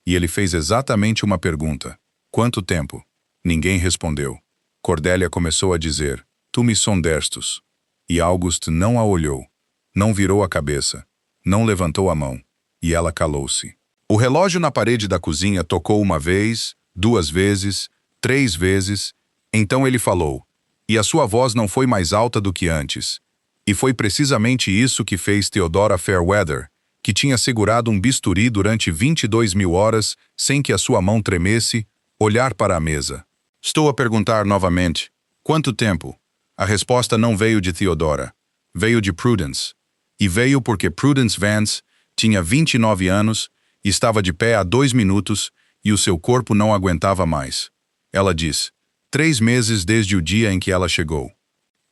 E ele fez exatamente uma pergunta. Quanto tempo? Ninguém respondeu. Cordelia começou a dizer, "Tu me sondestos." E August não a olhou, não virou a cabeça, não levantou a mão, e ela calou-se. O relógio na parede da cozinha tocou 1 vez, 2 vezes, 3 vezes. Então ele falou, e a sua voz não foi mais alta do que antes. E foi precisamente isso que fez Theodora Fairweather, que tinha segurado um bisturi durante 22.000 horas sem que a sua mão tremesse, olhar para a mesa. Estou a perguntar novamente, quanto tempo? A resposta não veio de Theodora, veio de Prudence. E veio porque Prudence Vance tinha 29 anos, estava de pé há 2 minutos e o seu corpo não aguentava mais. Ela diz, 3 meses desde o dia em que ela chegou.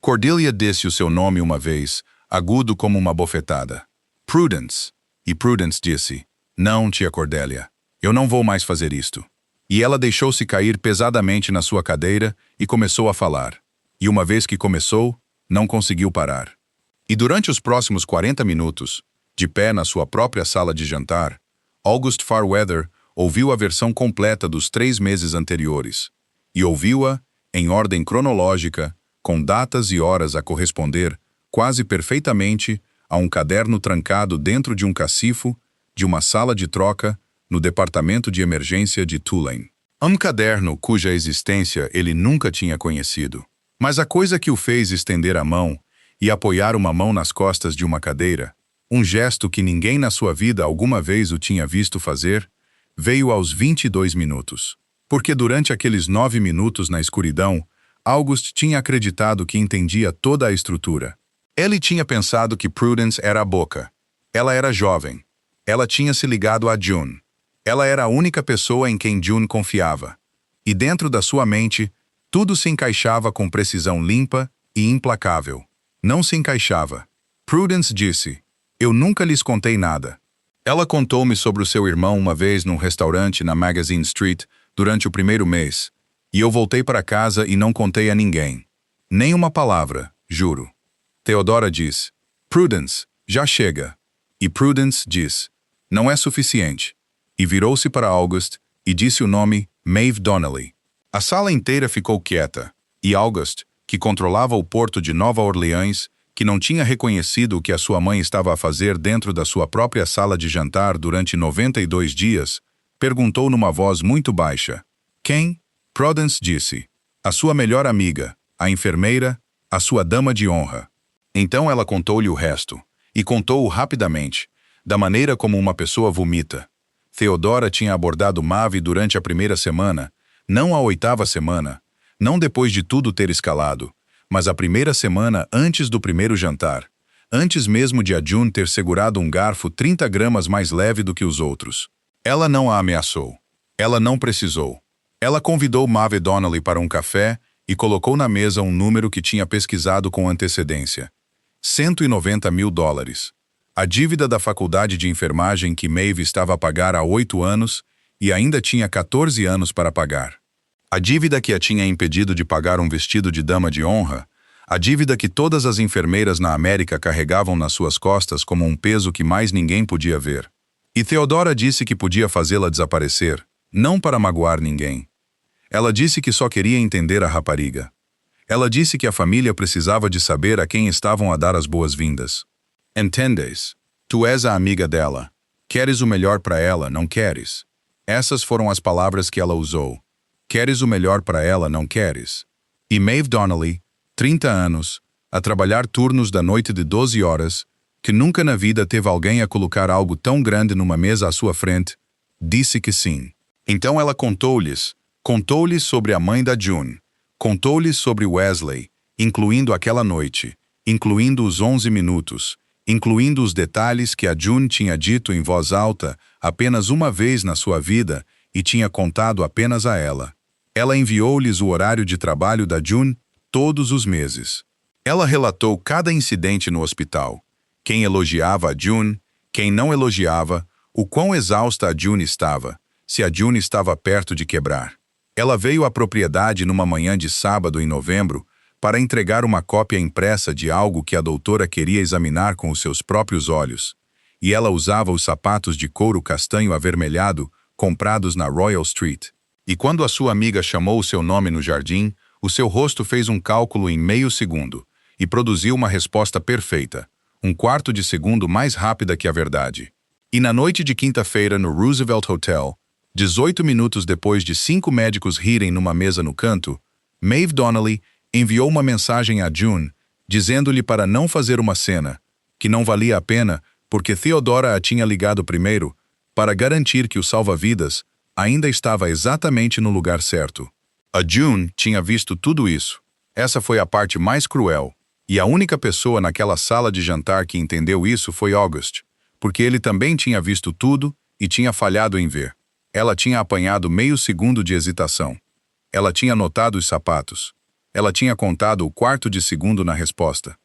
Cordelia disse o seu nome uma vez, agudo como uma bofetada. Prudence. E Prudence disse, não, tia Cordelia, eu não vou mais fazer isto. E ela deixou-se cair pesadamente na sua cadeira e começou a falar. E uma vez que começou, não conseguiu parar. E durante os próximos 40 minutos, de pé na sua própria sala de jantar, August Fairweather ouviu a versão completa dos 3 meses anteriores, e ouviu-a, em ordem cronológica, com datas e horas a corresponder, quase perfeitamente, a um caderno trancado dentro de um cacifo de uma sala de troca no departamento de emergência de Tulane. Um caderno cuja existência ele nunca tinha conhecido. Mas a coisa que o fez estender a mão e apoiar uma mão nas costas de uma cadeira, um gesto que ninguém na sua vida alguma vez o tinha visto fazer, veio aos 22 minutos. Porque durante aqueles 9 minutos na escuridão, August tinha acreditado que entendia toda a estrutura. Ele tinha pensado que Prudence era a boca. Ela era jovem. Ela tinha se ligado a June. Ela era a única pessoa em quem June confiava. E dentro da sua mente, tudo se encaixava com precisão limpa e implacável. Não se encaixava. Prudence disse: "Eu nunca lhes contei nada." Ela contou-me sobre o seu irmão uma vez num restaurante na Magazine Street durante o primeiro mês, e eu voltei para casa e não contei a ninguém. Nem uma palavra, juro. Theodora diz: "Prudence, já chega." E Prudence diz: "Não é suficiente." E virou-se para August e disse o nome Maeve Donnelly. A sala inteira ficou quieta, e August, que controlava o porto de Nova Orleans, que não tinha reconhecido o que a sua mãe estava a fazer dentro da sua própria sala de jantar durante 92 dias, perguntou numa voz muito baixa: "Quem?" Prudence disse: "A sua melhor amiga, a enfermeira, a sua dama de honra." Então ela contou-lhe o resto, e contou-o rapidamente, da maneira como uma pessoa vomita. Theodora tinha abordado Maeve durante a primeira semana, não a 8ª semana, não depois de tudo ter escalado, mas a primeira semana antes do primeiro jantar, antes mesmo de a June ter segurado um garfo 30 gramas mais leve do que os outros. Ela não a ameaçou. Ela não precisou. Ela convidou Maeve Donnelly para um café e colocou na mesa um número que tinha pesquisado com antecedência. $190 mil. A dívida da faculdade de enfermagem que Maeve estava a pagar há 8 anos e ainda tinha 14 anos para pagar. A dívida que a tinha impedido de pagar um vestido de dama de honra, a dívida que todas as enfermeiras na América carregavam nas suas costas como um peso que mais ninguém podia ver. E Theodora disse que podia fazê-la desaparecer, não para magoar ninguém. Ela disse que só queria entender a rapariga. Ela disse que a família precisava de saber a quem estavam a dar as boas-vindas. "Entendes? Tu és a amiga dela. Queres o melhor para ela, não queres?" Essas foram as palavras que ela usou. Queres o melhor para ela, não queres? E Maeve Donnelly, 30 anos, a trabalhar turnos da noite de 12 horas, que nunca na vida teve alguém a colocar algo tão grande numa mesa à sua frente, disse que sim. Então ela contou-lhes sobre a mãe da June, contou-lhes sobre Wesley, incluindo aquela noite, incluindo os 11 minutos, incluindo os detalhes que a June tinha dito em voz alta apenas uma vez na sua vida e tinha contado apenas a ela. Ela enviou-lhes o horário de trabalho da June todos os meses. Ela relatou cada incidente no hospital, quem elogiava a June, quem não elogiava, o quão exausta a June estava, se a June estava perto de quebrar. Ela veio à propriedade numa manhã de sábado em novembro para entregar uma cópia impressa de algo que a doutora queria examinar com os seus próprios olhos, e ela usava os sapatos de couro castanho avermelhado comprados na Royal Street. E quando a sua amiga chamou o seu nome no jardim, o seu rosto fez um cálculo em meio segundo e produziu uma resposta perfeita, 1/4 de segundo mais rápida que a verdade. E na noite de quinta-feira no Roosevelt Hotel, 18 minutos depois de 5 médicos rirem numa mesa no canto, Maeve Donnelly enviou uma mensagem a June, dizendo-lhe para não fazer uma cena, que não valia a pena porque Theodora a tinha ligado primeiro, para garantir que o salva-vidas ainda estava exatamente no lugar certo. A June tinha visto tudo isso. Essa foi a parte mais cruel, e a única pessoa naquela sala de jantar que entendeu isso foi August, porque ele também tinha visto tudo e tinha falhado em ver. Ela tinha apanhado meio segundo de hesitação. Ela tinha notado os sapatos. Ela tinha contado o 1/4 de segundo na resposta.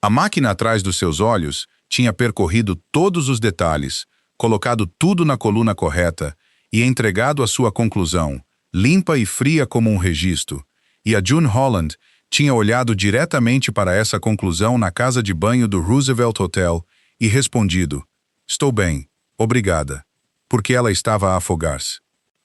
A máquina atrás dos seus olhos tinha percorrido todos os detalhes, colocado tudo na coluna correta e entregado a sua conclusão, limpa e fria como um registro, e a June Holland tinha olhado diretamente para essa conclusão na casa de banho do Roosevelt Hotel e respondido: "Estou bem, obrigada." porque ela estava a afogar-se.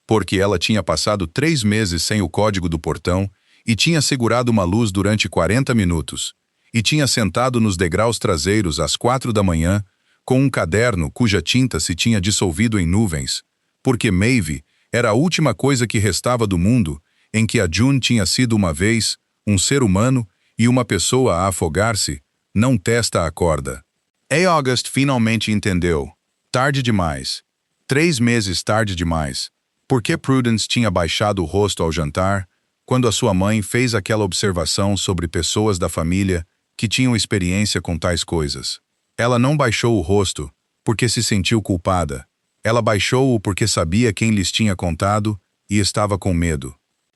Porque ela tinha passado 3 meses sem o código do portão e tinha segurado uma luz durante 40 minutos, e tinha sentado nos degraus traseiros às 4 da manhã, com um caderno cuja tinta se tinha dissolvido em nuvens, porque Maeve era a última coisa que restava do mundo em que a June tinha sido uma vez um ser humano e uma pessoa a afogar-se, não testa a corda. E August finalmente entendeu. Tarde demais. 3 meses tarde demais. Porque Prudence tinha baixado o rosto ao jantar, quando a sua mãe fez aquela observação sobre pessoas da família que tinham experiência com tais coisas. Ela não baixou o rosto porque se sentiu culpada. Ela baixou-o porque sabia quem lhes tinha contado e estava com medo.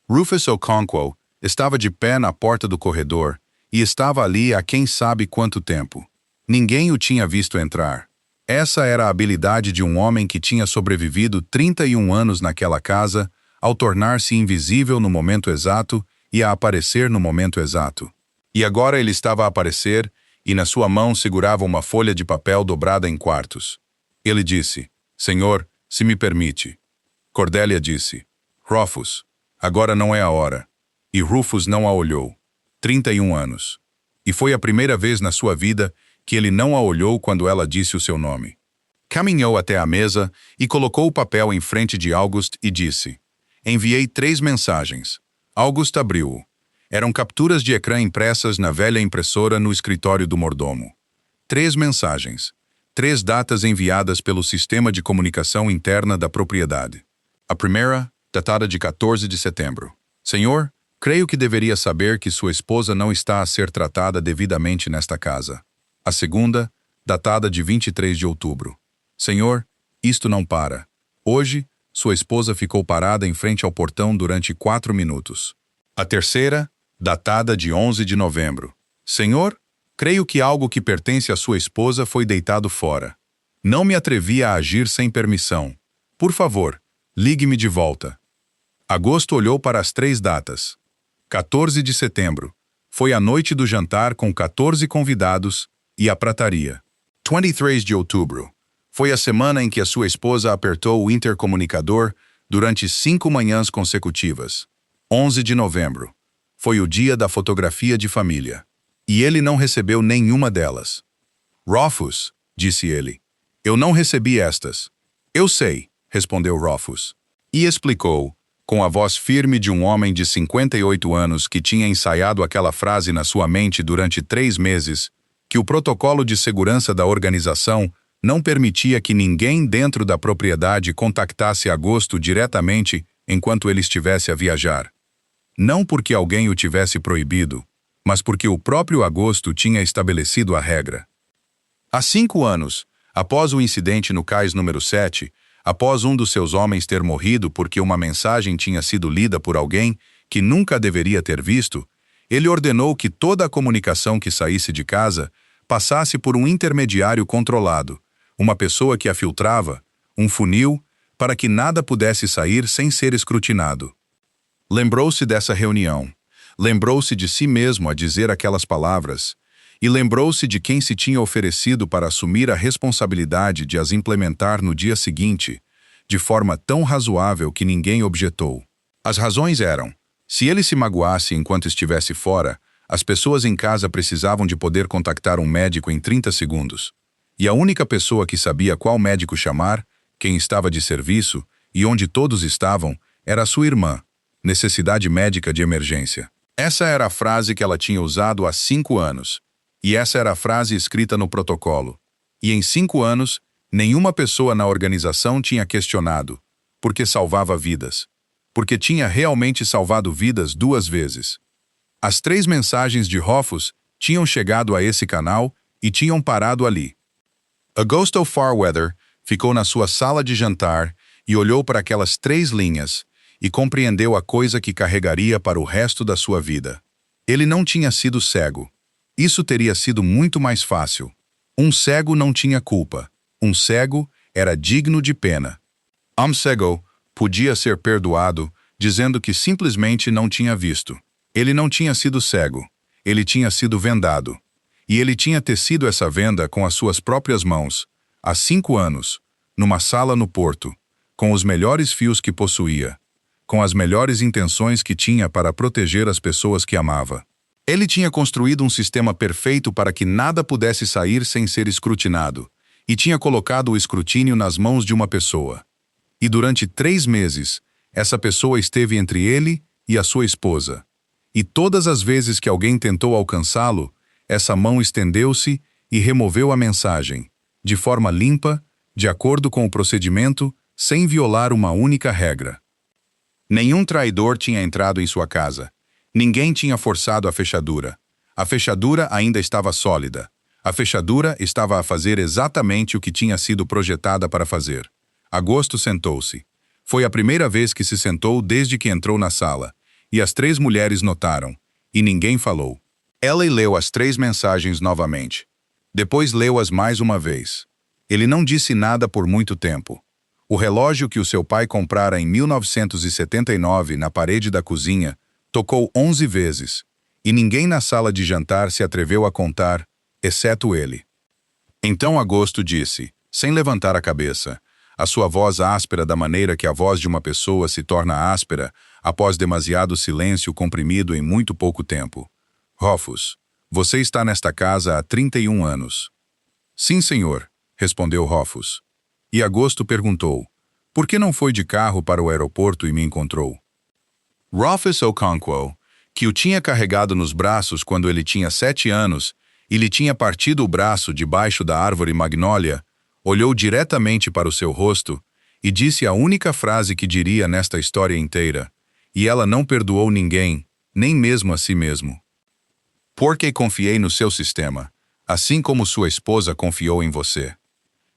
Rufus Okonkwo estava de pé na porta do corredor e estava ali há quem sabe quanto tempo. Ninguém o tinha visto entrar. Essa era a habilidade de um homem que tinha sobrevivido 31 anos naquela casa, ao tornar-se invisível no momento exato e a aparecer no momento exato. E agora ele estava a aparecer e na sua mão segurava uma folha de papel dobrada em quartos. Ele disse: "Senhor, se me permite." Cordelia disse: "Rufus, agora não é a hora." E Rufus não a olhou. 31 anos. E foi a primeira vez na sua vida que ele não a olhou quando ela disse o seu nome. Caminhou até a mesa e colocou o papel em frente de August e disse: "Enviei 3 mensagens." August abriu-o. Eram capturas de ecrã impressas na velha impressora no escritório do mordomo. 3 mensagens. 3 datas enviadas pelo sistema de comunicação interna da propriedade. A primeira, datada de 14 de setembro. "Senhor, creio que deveria saber que sua esposa não está a ser tratada devidamente nesta casa." A segunda, datada de 23 de outubro. "Senhor, isto não para. Hoje, sua esposa ficou parada em frente ao portão durante 4 minutos." A terceira, datada de 11 de novembro. "Senhor, creio que algo que pertence à sua esposa foi deitado fora. Não me atrevi a agir sem permissão. Por favor, ligue-me de volta." Agosto olhou para as 3 datas. 14 de setembro. Foi a noite do jantar com 14 convidados e a prataria. 23 de outubro. Foi a semana em que a sua esposa apertou o intercomunicador durante 5 manhãs consecutivas. 11 de novembro. Foi o dia da fotografia de família. E ele não recebeu nenhuma delas. "Rufus", disse ele, "eu não recebi estas." "Eu sei", respondeu Rufus. E explicou, com a voz firme de um homem de 58 anos que tinha ensaiado aquela frase na sua mente durante 3 meses, que o protocolo de segurança da organização não permitia que ninguém dentro da propriedade contactasse Agosto diretamente enquanto ele estivesse a viajar. Não porque alguém o tivesse proibido, mas porque o próprio Agosto tinha estabelecido a regra. Há 5 anos, após o incidente no cais número 7, após um dos seus homens ter morrido porque uma mensagem tinha sido lida por alguém que nunca deveria ter visto, ele ordenou que toda a comunicação que saísse de casa passasse por um intermediário controlado, uma pessoa que a filtrava, um funil, para que nada pudesse sair sem ser escrutinado. Lembrou-se dessa reunião, lembrou-se de si mesmo a dizer aquelas palavras, e lembrou-se de quem se tinha oferecido para assumir a responsabilidade de as implementar no dia seguinte, de forma tão razoável que ninguém objetou. As razões eram: se ele se magoasse enquanto estivesse fora, as pessoas em casa precisavam de poder contactar um médico em 30 segundos. E a única pessoa que sabia qual médico chamar, quem estava de serviço e onde todos estavam, era sua irmã. Necessidade médica de emergência. Essa era a frase que ela tinha usado há 5 anos. E essa era a frase escrita no protocolo. E em 5 anos, nenhuma pessoa na organização tinha questionado, porque salvava vidas. Porque tinha realmente salvado vidas 2 vezes. As 3 mensagens de Rufus tinham chegado a esse canal e tinham parado ali. Agosto Fairweather ficou na sua sala de jantar e olhou para aquelas 3 linhas e compreendeu a coisa que carregaria para o resto da sua vida. Ele não tinha sido cego. Isso teria sido muito mais fácil. Um cego não tinha culpa. Um cego era digno de pena. Cego podia ser perdoado, dizendo que simplesmente não tinha visto. Ele não tinha sido cego. Ele tinha sido vendado. E ele tinha tecido essa venda com as suas próprias mãos, há 5 anos, numa sala no porto, com os melhores fios que possuía, com as melhores intenções que tinha para proteger as pessoas que amava. Ele tinha construído um sistema perfeito para que nada pudesse sair sem ser escrutinado, e tinha colocado o escrutínio nas mãos de uma pessoa. E durante 3 meses, essa pessoa esteve entre ele e a sua esposa. E todas as vezes que alguém tentou alcançá-lo, essa mão estendeu-se e removeu a mensagem, de forma limpa, de acordo com o procedimento, sem violar uma única regra. Nenhum traidor tinha entrado em sua casa. Ninguém tinha forçado a fechadura. A fechadura ainda estava sólida. A fechadura estava a fazer exatamente o que tinha sido projetada para fazer. Agosto sentou-se. Foi a primeira vez que se sentou desde que entrou na sala, e as 3 mulheres notaram, e ninguém falou. Ela leu as 3 mensagens novamente. Depois leu-as mais uma vez. Ele não disse nada por muito tempo. O relógio que o seu pai comprara em 1979 na parede da cozinha tocou 11 vezes, e ninguém na sala de jantar se atreveu a contar, exceto ele. Então Agosto disse, sem levantar a cabeça, a sua voz áspera da maneira que a voz de uma pessoa se torna áspera após demasiado silêncio comprimido em muito pouco tempo. Rufus, você está nesta casa há 31 anos. Sim, senhor, respondeu Rufus. E Agosto perguntou, por que não foi de carro para o aeroporto e me encontrou? Rufus Okonkwo, que o tinha carregado nos braços quando ele tinha 7 anos e lhe tinha partido o braço debaixo da árvore magnólia, olhou diretamente para o seu rosto e disse a única frase que diria nesta história inteira, e ela não perdoou ninguém, nem mesmo a si mesmo. Porque confiei no seu sistema, assim como sua esposa confiou em você.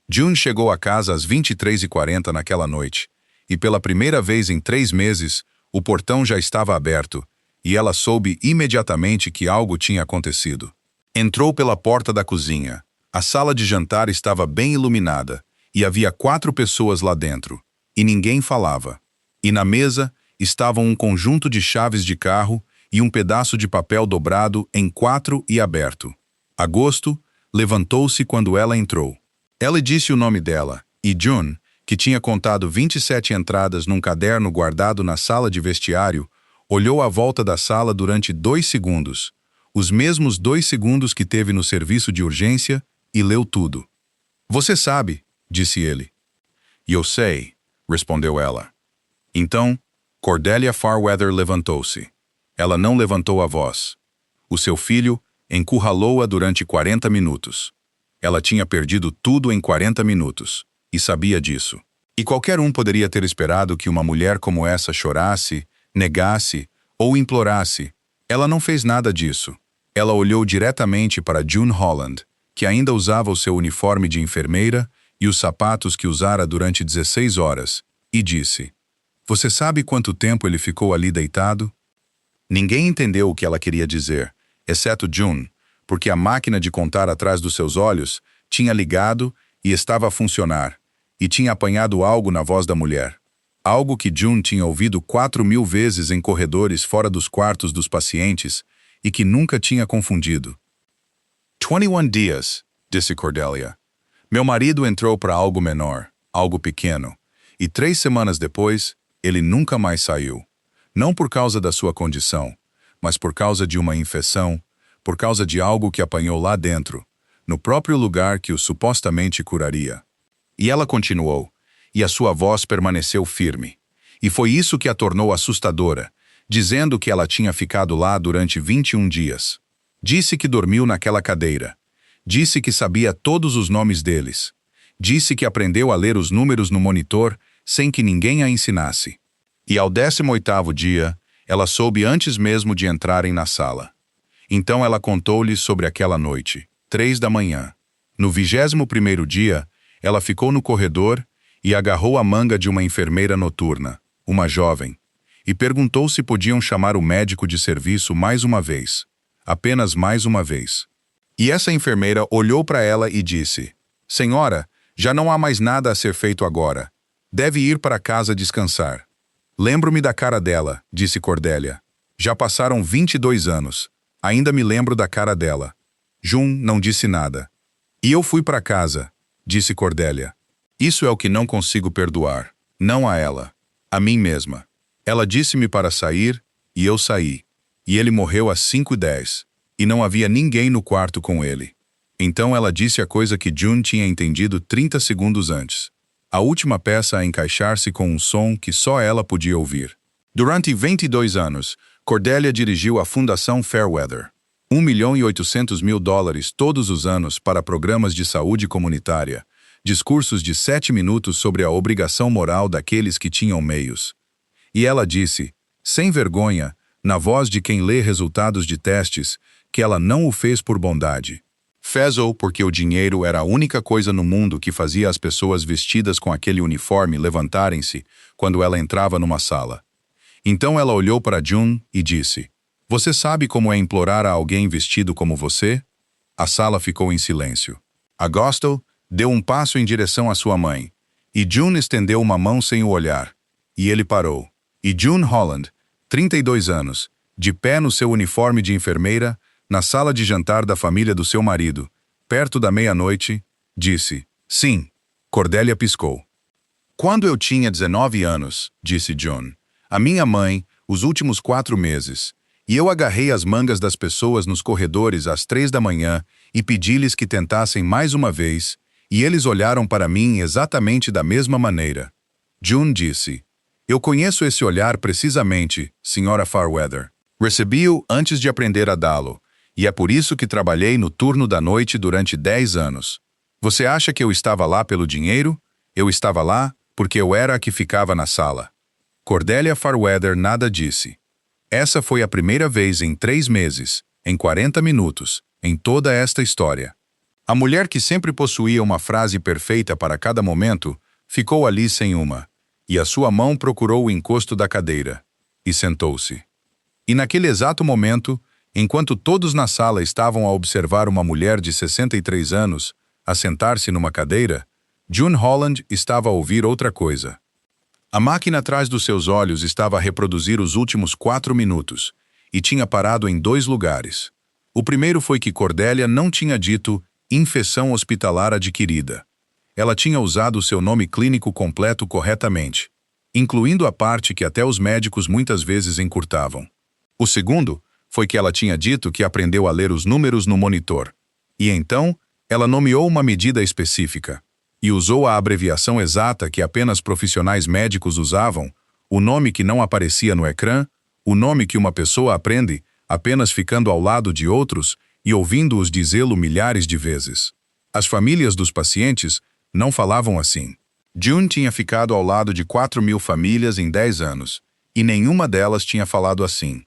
June chegou a casa às 23h40 naquela noite, e pela primeira vez em 3 meses, o portão já estava aberto, e ela soube imediatamente que algo tinha acontecido. Entrou pela porta da cozinha. A sala de jantar estava bem iluminada, e havia 4 pessoas lá dentro, e ninguém falava. E na mesa estavam um conjunto de chaves de carro e um pedaço de papel dobrado em 4 e aberto. Agosto levantou-se quando ela entrou. Ela disse o nome dela, e June, que tinha contado 27 entradas num caderno guardado na sala de vestiário, olhou à volta da sala durante 2 segundos, os mesmos 2 segundos que teve no serviço de urgência, e leu tudo. Você sabe, disse ele. Eu sei, respondeu ela. Então, Cordelia Farweather levantou-se. Ela não levantou a voz. O seu filho encurralou-a durante 40 minutos. Ela tinha perdido tudo em 40 minutos, e sabia disso. E qualquer um poderia ter esperado que uma mulher como essa chorasse, negasse ou implorasse. Ela não fez nada disso. Ela olhou diretamente para June Holland, que ainda usava o seu uniforme de enfermeira e os sapatos que usara durante 16 horas, e disse, você sabe quanto tempo ele ficou ali deitado? Ninguém entendeu o que ela queria dizer, exceto June, porque a máquina de contar atrás dos seus olhos tinha ligado e estava a funcionar, e tinha apanhado algo na voz da mulher. Algo que June tinha ouvido 4.000 vezes em corredores fora dos quartos dos pacientes e que nunca tinha confundido. 21 dias, disse Cordelia. Meu marido entrou para algo menor, algo pequeno, e 3 semanas depois, ele nunca mais saiu. Não por causa da sua condição, mas por causa de uma infecção, por causa de algo que apanhou lá dentro, no próprio lugar que o supostamente curaria. E ela continuou, e a sua voz permaneceu firme. E foi isso que a tornou assustadora, dizendo que ela tinha ficado lá durante 21 dias. Disse que dormiu naquela cadeira. Disse que sabia todos os nomes deles. Disse que aprendeu a ler os números no monitor sem que ninguém a ensinasse. E ao 18º dia, ela soube antes mesmo de entrarem na sala. Então ela contou-lhes sobre aquela noite, 3 da manhã. No 21º dia, ela ficou no corredor e agarrou a manga de uma enfermeira noturna, uma jovem, e perguntou se podiam chamar o médico de serviço mais uma vez, apenas mais uma vez. E essa enfermeira olhou para ela e disse, Senhora, já não há mais nada a ser feito agora. Deve ir para casa descansar. Lembro-me da cara dela, disse Cordelia. Já passaram 22 anos. Ainda me lembro da cara dela. June não disse nada. E eu fui para casa, disse Cordelia. Isso é o que não consigo perdoar. Não a ela. A mim mesma. Ela disse-me para sair, e eu saí. E ele morreu às 5:10. E não havia ninguém no quarto com ele. Então ela disse a coisa que June tinha entendido 30 segundos antes. A última peça a encaixar-se com um som que só ela podia ouvir. Durante 22 anos, Cordelia dirigiu a Fundação Fairweather. $1.800.000 todos os anos para programas de saúde comunitária, discursos de 7 minutos sobre a obrigação moral daqueles que tinham meios. E ela disse, sem vergonha, na voz de quem lê resultados de testes, que ela não o fez por bondade. Fez-o porque o dinheiro era a única coisa no mundo que fazia as pessoas vestidas com aquele uniforme levantarem-se quando ela entrava numa sala. Então ela olhou para June e disse, "Você sabe como é implorar a alguém vestido como você?" A sala ficou em silêncio. Agosto deu um passo em direção à sua mãe, e June estendeu uma mão sem o olhar, e ele parou. E June Holland, 32 anos, de pé no seu uniforme de enfermeira, na sala de jantar da família do seu marido, perto da meia-noite, disse, "Sim." Cordelia piscou. "Quando eu tinha 19 anos, disse June, a minha mãe, os últimos 4 meses, e eu agarrei as mangas das pessoas nos corredores às 3 da manhã e pedi-lhes que tentassem mais uma vez, e eles olharam para mim exatamente da mesma maneira." June disse, "Eu conheço esse olhar precisamente, Sra. Fairweather. Recebi-o antes de aprender a dá-lo, e é por isso que trabalhei no turno da noite durante 10 anos. Você acha que eu estava lá pelo dinheiro? Eu estava lá porque eu era a que ficava na sala." Cordelia Fairweather nada disse. Essa foi a primeira vez em 3 meses, em 40 minutos, em toda esta história. A mulher que sempre possuía uma frase perfeita para cada momento, ficou ali sem uma, e a sua mão procurou o encosto da cadeira, e sentou-se. E naquele exato momento, enquanto todos na sala estavam a observar uma mulher de 63 anos, a sentar-se numa cadeira, June Holland estava a ouvir outra coisa. A máquina atrás dos seus olhos estava a reproduzir os últimos 4 minutos, e tinha parado em 2 lugares. O primeiro foi que Cordelia não tinha dito infecção hospitalar adquirida. Ela tinha usado o seu nome clínico completo corretamente, incluindo a parte que até os médicos muitas vezes encurtavam. O segundo foi que ela tinha dito que aprendeu a ler os números no monitor. E então, ela nomeou uma medida específica, e usou a abreviação exata que apenas profissionais médicos usavam, o nome que não aparecia no ecrã, o nome que uma pessoa aprende apenas ficando ao lado de outros e ouvindo-os dizê-lo milhares de vezes. As famílias dos pacientes não falavam assim. June tinha ficado ao lado de 4.000 famílias em 10 anos, e nenhuma delas tinha falado assim.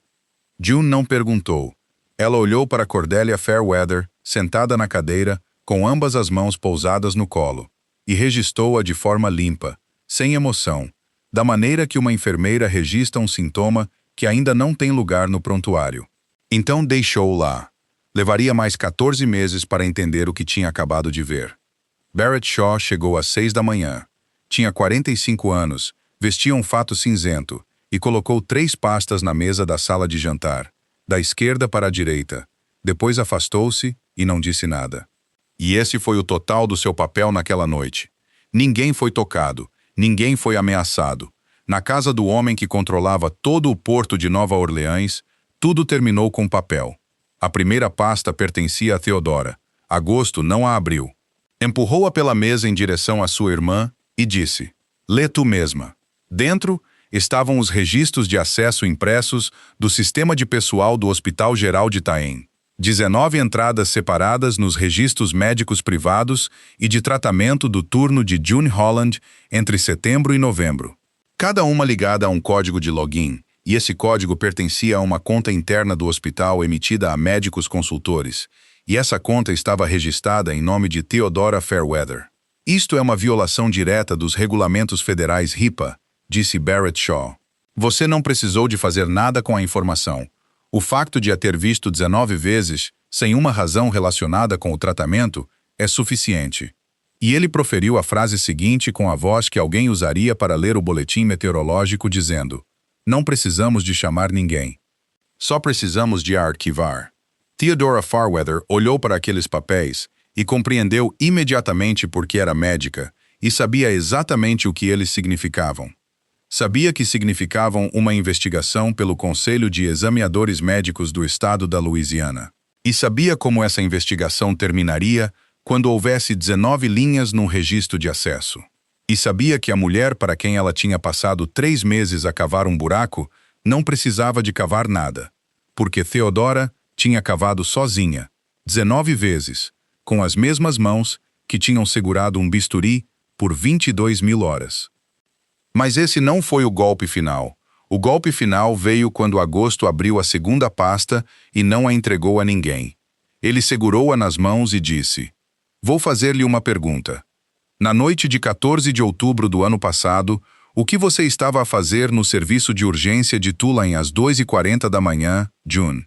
June não perguntou. Ela olhou para Cordelia Fairweather, sentada na cadeira, com ambas as mãos pousadas no colo, e registrou-a de forma limpa, sem emoção, da maneira que uma enfermeira registra um sintoma que ainda não tem lugar no prontuário. Então deixou-o lá. Levaria mais 14 meses para entender o que tinha acabado de ver. Barrett Shaw chegou às 6 da manhã. Tinha 45 anos, vestia um fato cinzento e colocou 3 pastas na mesa da sala de jantar, da esquerda para a direita. Depois afastou-se e não disse nada. E esse foi o total do seu papel naquela noite. Ninguém foi tocado, ninguém foi ameaçado. Na casa do homem que controlava todo o porto de Nova Orleans, tudo terminou com papel. A primeira pasta pertencia a Theodora. Agosto não a abriu. Empurrou-a pela mesa em direção à sua irmã e disse, "Lê tu mesma." Dentro estavam os registros de acesso impressos do sistema de pessoal do Hospital Geral de Taen. 19 entradas separadas nos registros médicos privados e de tratamento do turno de June Holland entre setembro e novembro. Cada uma ligada a um código de login, e esse código pertencia a uma conta interna do hospital emitida a médicos consultores, e essa conta estava registrada em nome de Theodora Fairweather. "Isto é uma violação direta dos regulamentos federais HIPAA", disse Barrett Shaw. "Você não precisou de fazer nada com a informação. O facto de a ter visto 19 vezes, sem uma razão relacionada com o tratamento, é suficiente." E ele proferiu a frase seguinte com a voz que alguém usaria para ler o boletim meteorológico dizendo, "Não precisamos de chamar ninguém. Só precisamos de a arquivar." Theodora Fairweather olhou para aqueles papéis e compreendeu imediatamente por que era médica e sabia exatamente o que eles significavam. Sabia que significavam uma investigação pelo Conselho de Examinadores Médicos do Estado da Louisiana. E sabia como essa investigação terminaria quando houvesse 19 linhas num registro de acesso. E sabia que a mulher para quem ela tinha passado 3 meses a cavar um buraco não precisava de cavar nada, porque Theodora tinha cavado sozinha, 19 vezes, com as mesmas mãos que tinham segurado um bisturi por 22.000 horas. Mas esse não foi o golpe final. O golpe final veio quando Agosto abriu a segunda pasta e não a entregou a ninguém. Ele segurou-a nas mãos e disse: "Vou fazer-lhe uma pergunta. Na noite de 14 de outubro do ano passado, o que você estava a fazer no serviço de urgência de Tulane às 2h40 da manhã, June?"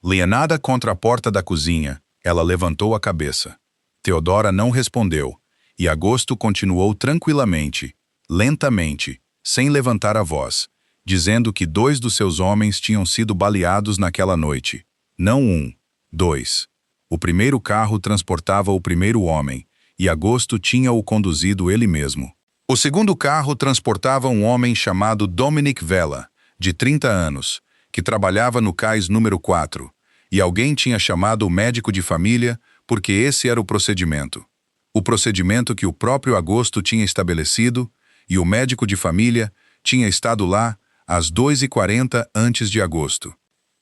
Lianada contra a porta da cozinha, ela levantou a cabeça. Theodora não respondeu, e Agosto continuou tranquilamente, lentamente, sem levantar a voz, dizendo que 2 dos seus homens tinham sido baleados naquela noite. Não 1, 2. O primeiro carro transportava o primeiro homem, e Agosto tinha-o conduzido ele mesmo. O segundo carro transportava um homem chamado Dominic Vela, de 30 anos, que trabalhava no cais número 4, e alguém tinha chamado o médico de família porque esse era o procedimento. O procedimento que o próprio Agosto tinha estabelecido, e o médico de família tinha estado lá às 2h40 antes de Agosto.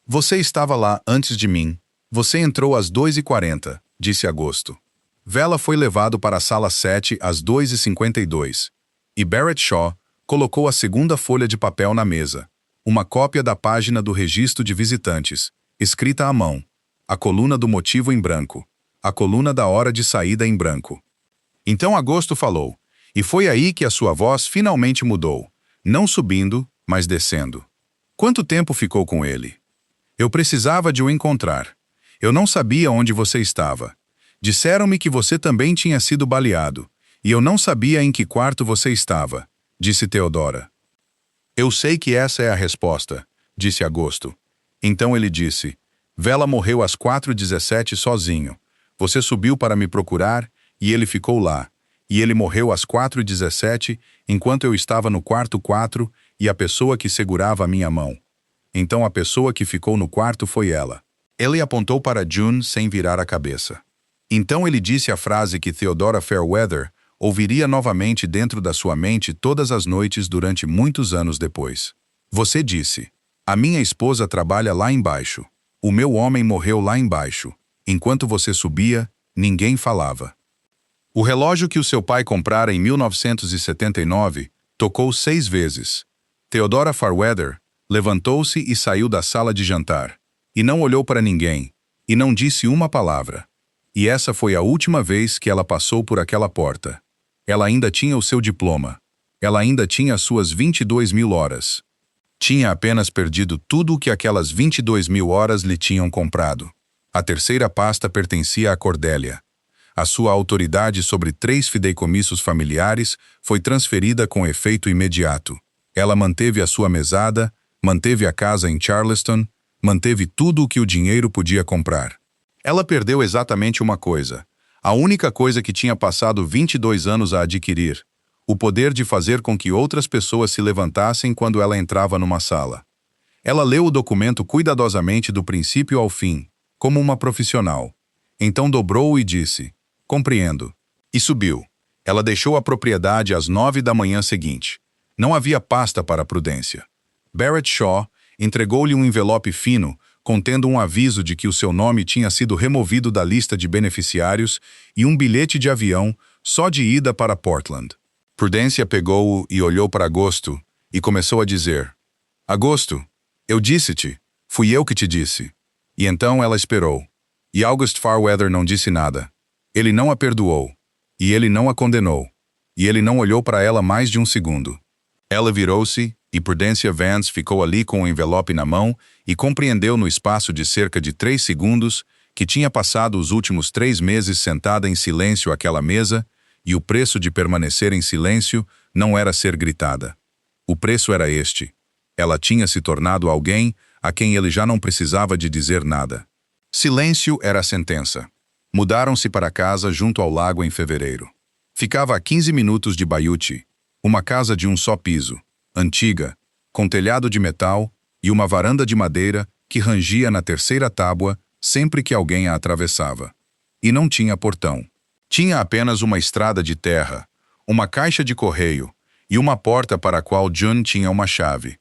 "Você estava lá antes de mim. Você entrou às 2h40, disse Agosto. Vela foi levado para a sala 7 às 2h52, e Barrett Shaw colocou a segunda folha de papel na mesa, uma cópia da página do registro de visitantes, escrita à mão, a coluna do motivo em branco, a coluna da hora de saída em branco. Então Agosto falou, e foi aí que a sua voz finalmente mudou, não subindo, mas descendo. "Quanto tempo ficou com ele?" "Eu precisava de o encontrar. Eu não sabia onde você estava. Disseram-me que você também tinha sido baleado, e eu não sabia em que quarto você estava", disse Theodora. "Eu sei que essa é a resposta", disse Agosto. Então ele disse: "Vela morreu às 4h17 sozinho. Você subiu para me procurar, e ele ficou lá. E ele morreu às 4h17, enquanto eu estava no quarto 4 e a pessoa que segurava a minha mão. Então a pessoa que ficou no quarto foi ela." Ele apontou para June sem virar a cabeça. Então ele disse a frase que Theodora Fairweather ouviria novamente dentro da sua mente todas as noites durante muitos anos depois. "Você disse: 'A minha esposa trabalha lá embaixo. O meu homem morreu lá embaixo. Enquanto você subia, ninguém falava.'" O relógio que o seu pai comprara em 1979 tocou 6 vezes. Theodora Fairweather levantou-se e saiu da sala de jantar, e não olhou para ninguém, e não disse uma palavra. E essa foi a última vez que ela passou por aquela porta. Ela ainda tinha o seu diploma. Ela ainda tinha as suas 22.000 horas. Tinha apenas perdido tudo o que aquelas 22.000 horas lhe tinham comprado. A terceira pasta pertencia a Cordélia. A sua autoridade sobre 3 fideicomissos familiares foi transferida com efeito imediato. Ela manteve a sua mesada, manteve a casa em Charleston, manteve tudo o que o dinheiro podia comprar. Ela perdeu exatamente uma coisa, a única coisa que tinha passado 22 anos a adquirir, o poder de fazer com que outras pessoas se levantassem quando ela entrava numa sala. Ela leu o documento cuidadosamente do princípio ao fim, como uma profissional. Então dobrou-o e disse: "Compreendo." E subiu. Ela deixou a propriedade às 9 da manhã seguinte. Não havia pasta para a Prudência. Barrett Shaw entregou-lhe um envelope fino, contendo um aviso de que o seu nome tinha sido removido da lista de beneficiários e um bilhete de avião só de ida para Portland. Prudência pegou-o e olhou para Agosto e começou a dizer: "Agosto, eu disse-te, fui eu que te disse." E então ela esperou. E August Fairweather não disse nada. Ele não a perdoou. E ele não a condenou. E ele não olhou para ela mais de um segundo. Ela virou-se e Prudência Vance ficou ali com o envelope na mão e compreendeu no espaço de cerca de 3 segundos que tinha passado os últimos 3 meses sentada em silêncio àquela mesa, e o preço de permanecer em silêncio não era ser gritada. O preço era este. Ela tinha se tornado alguém a quem ele já não precisava de dizer nada. Silêncio era a sentença. Mudaram-se para casa junto ao lago em fevereiro. Ficava a 15 minutos de Bayuchi, uma casa de um só piso, antiga, com telhado de metal e uma varanda de madeira que rangia na terceira tábua sempre que alguém a atravessava. E não tinha portão. Tinha apenas uma estrada de terra, uma caixa de correio e uma porta para a qual June tinha uma chave.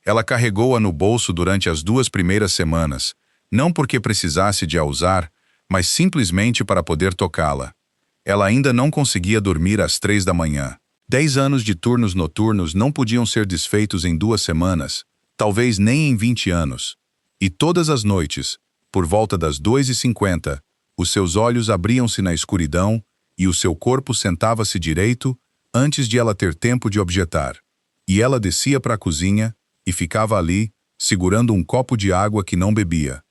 Ela carregou-a no bolso durante as 2 primeiras semanas, não porque precisasse de a usar, mas simplesmente para poder tocá-la. Ela ainda não conseguia dormir às 3 da manhã. 10 anos de turnos noturnos não podiam ser desfeitos em 2 semanas, talvez nem em 20 anos. E todas as noites, por volta das 2h50, os seus olhos abriam-se na escuridão e o seu corpo sentava-se direito antes de ela ter tempo de objetar. E ela descia para a cozinha e ficava ali, segurando um copo de água que não bebia.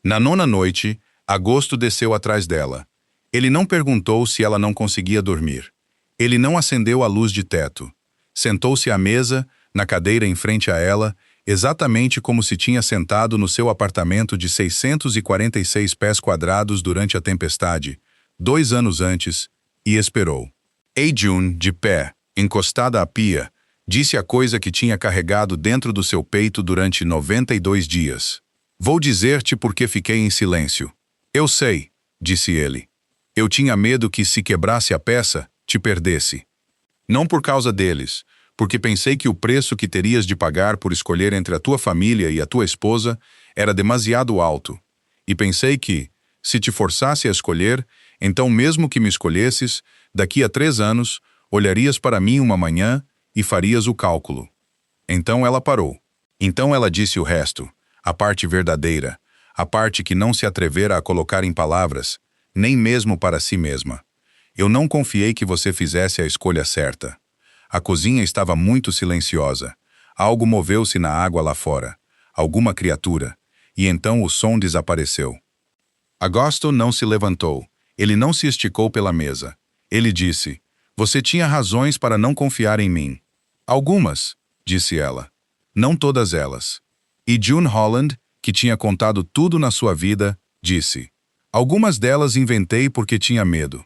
Na 9ª noite, Agosto desceu atrás dela. Ele não perguntou se ela não conseguia dormir. Ele não acendeu a luz de teto. Sentou-se à mesa, na cadeira em frente a ela, exatamente como se tinha sentado no seu apartamento de 646 pés quadrados durante a tempestade, 2 anos antes, e esperou. June, de pé, encostada à pia, disse a coisa que tinha carregado dentro do seu peito durante 92 dias. Vou dizer-te por que fiquei em silêncio. Eu sei, disse ele. Eu tinha medo que, se quebrasse a peça, te perdesse. Não por causa deles, porque pensei que o preço que terias de pagar por escolher entre a tua família e a tua esposa era demasiado alto. E pensei que, se te forçasse a escolher, então mesmo que me escolhesses, daqui a 3 anos, olharias para mim uma manhã e farias o cálculo. Então ela parou. Então ela disse o resto, a parte verdadeira, a parte que não se atrevera a colocar em palavras, nem mesmo para si mesma. Eu não confiei que você fizesse a escolha certa. A cozinha estava muito silenciosa. Algo moveu-se na água lá fora. Alguma criatura. E então o som desapareceu. Agosto não se levantou. Ele não se esticou pela mesa. Ele disse, você tinha razões para não confiar em mim. Algumas, disse ela. Não todas elas. E June Holland, que tinha contado tudo na sua vida, disse, algumas delas inventei porque tinha medo.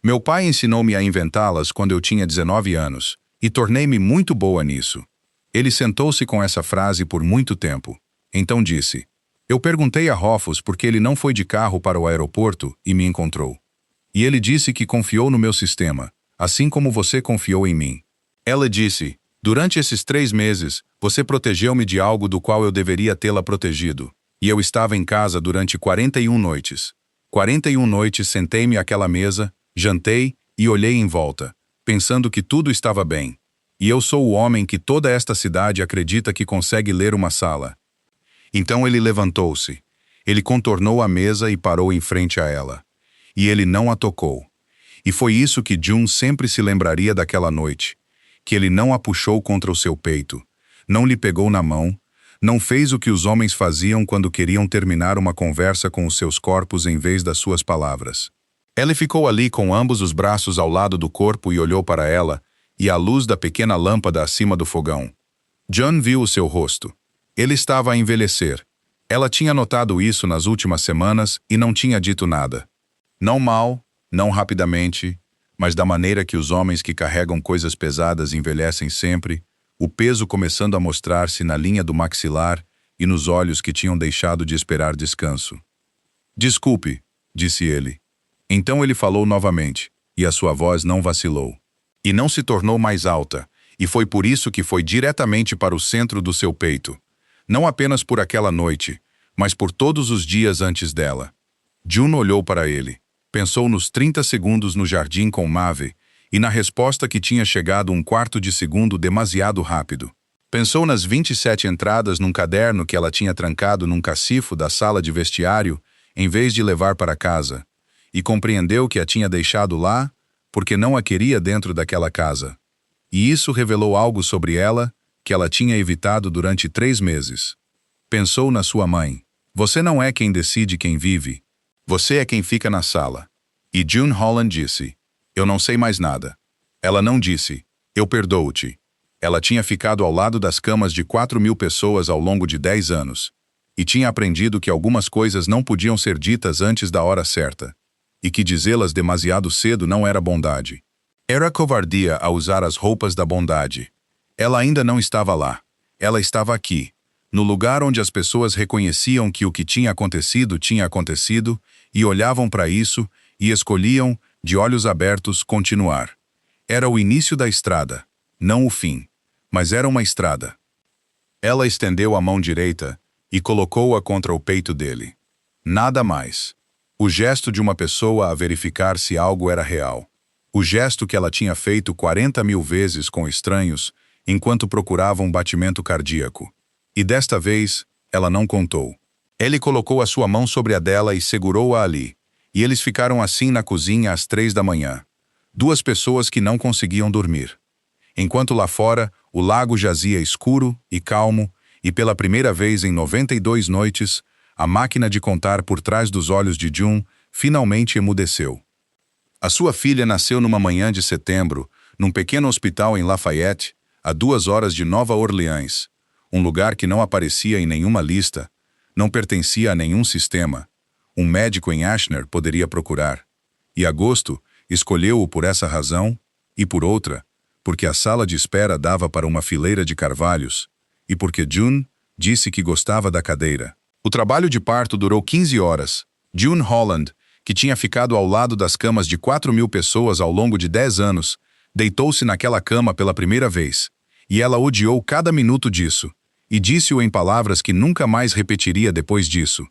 Meu pai ensinou-me a inventá-las quando eu tinha 19 anos, e tornei-me muito boa nisso. Ele sentou-se com essa frase por muito tempo. Então disse, eu perguntei a Rofus por que ele não foi de carro para o aeroporto e me encontrou. E ele disse que confiou no meu sistema, assim como você confiou em mim. Ela disse, durante esses 3 meses, você protegeu-me de algo do qual eu deveria tê-la protegido. E eu estava em casa durante 41 noites. 41 noites sentei-me àquela mesa, jantei e olhei em volta, pensando que tudo estava bem. E eu sou o homem que toda esta cidade acredita que consegue ler uma sala. Então ele levantou-se. Ele contornou a mesa e parou em frente a ela. E ele não a tocou. E foi isso que June sempre se lembraria daquela noite. Que ele não a puxou contra o seu peito, não lhe pegou na mão, não fez o que os homens faziam quando queriam terminar uma conversa com os seus corpos em vez das suas palavras. Ela ficou ali com ambos os braços ao lado do corpo e olhou para ela, e a luz da pequena lâmpada acima do fogão. John viu o seu rosto. Ele estava a envelhecer. Ela tinha notado isso nas últimas semanas e não tinha dito nada. Não mal, não rapidamente, mas da maneira que os homens que carregam coisas pesadas envelhecem sempre, o peso começando a mostrar-se na linha do maxilar e nos olhos que tinham deixado de esperar descanso. Desculpe, disse ele. Então ele falou novamente, e a sua voz não vacilou. E não se tornou mais alta, e foi por isso que foi diretamente para o centro do seu peito. Não apenas por aquela noite, mas por todos os dias antes dela. June olhou para ele, pensou nos 30 segundos no jardim com Maeve, e na resposta que tinha chegado 1/4 de segundo demasiado rápido. Pensou nas 27 entradas num caderno que ela tinha trancado num cacifo da sala de vestiário, em vez de levar para casa, e compreendeu que a tinha deixado lá porque não a queria dentro daquela casa. E isso revelou algo sobre ela que ela tinha evitado durante 3 meses. Pensou na sua mãe. Você não é quem decide quem vive. Você é quem fica na sala. E June Holland disse, eu não sei mais nada. Ela não disse, eu perdoo-te. Ela tinha ficado ao lado das camas de 4.000 pessoas ao longo de 10 anos. E tinha aprendido que algumas coisas não podiam ser ditas antes da hora certa. E que dizê-las demasiado cedo não era bondade. Era covardia a usar as roupas da bondade. Ela ainda não estava lá. Ela estava aqui, no lugar onde as pessoas reconheciam que o que tinha acontecido, e olhavam para isso e escolhiam, de olhos abertos, continuar. Era o início da estrada, não o fim, mas era uma estrada. Ela estendeu a mão direita e colocou-a contra o peito dele. Nada mais. O gesto de uma pessoa a verificar se algo era real. O gesto que ela tinha feito 40.000 vezes com estranhos, enquanto procurava um batimento cardíaco. E desta vez, ela não contou. Ele colocou a sua mão sobre a dela e segurou-a ali. E eles ficaram assim na cozinha às 3 da manhã. Duas pessoas que não conseguiam dormir. Enquanto lá fora, o lago jazia escuro e calmo, e pela primeira vez em 92 noites, a máquina de contar por trás dos olhos de June finalmente emudeceu. A sua filha nasceu numa manhã de setembro, num pequeno hospital em Lafayette, a 2 horas de Nova Orleans, um lugar que não aparecia em nenhuma lista, não pertencia a nenhum sistema. Um médico em Ashner poderia procurar. E Agosto escolheu-o por essa razão e por outra, porque a sala de espera dava para uma fileira de carvalhos, e porque June disse que gostava da cadeira. O trabalho de parto durou 15 horas. June Holland, que tinha ficado ao lado das camas de 4.000 pessoas ao longo de 10 anos, deitou-se naquela cama pela primeira vez, e ela odiou cada minuto disso, e disse-o em palavras que nunca mais repetiria depois disso.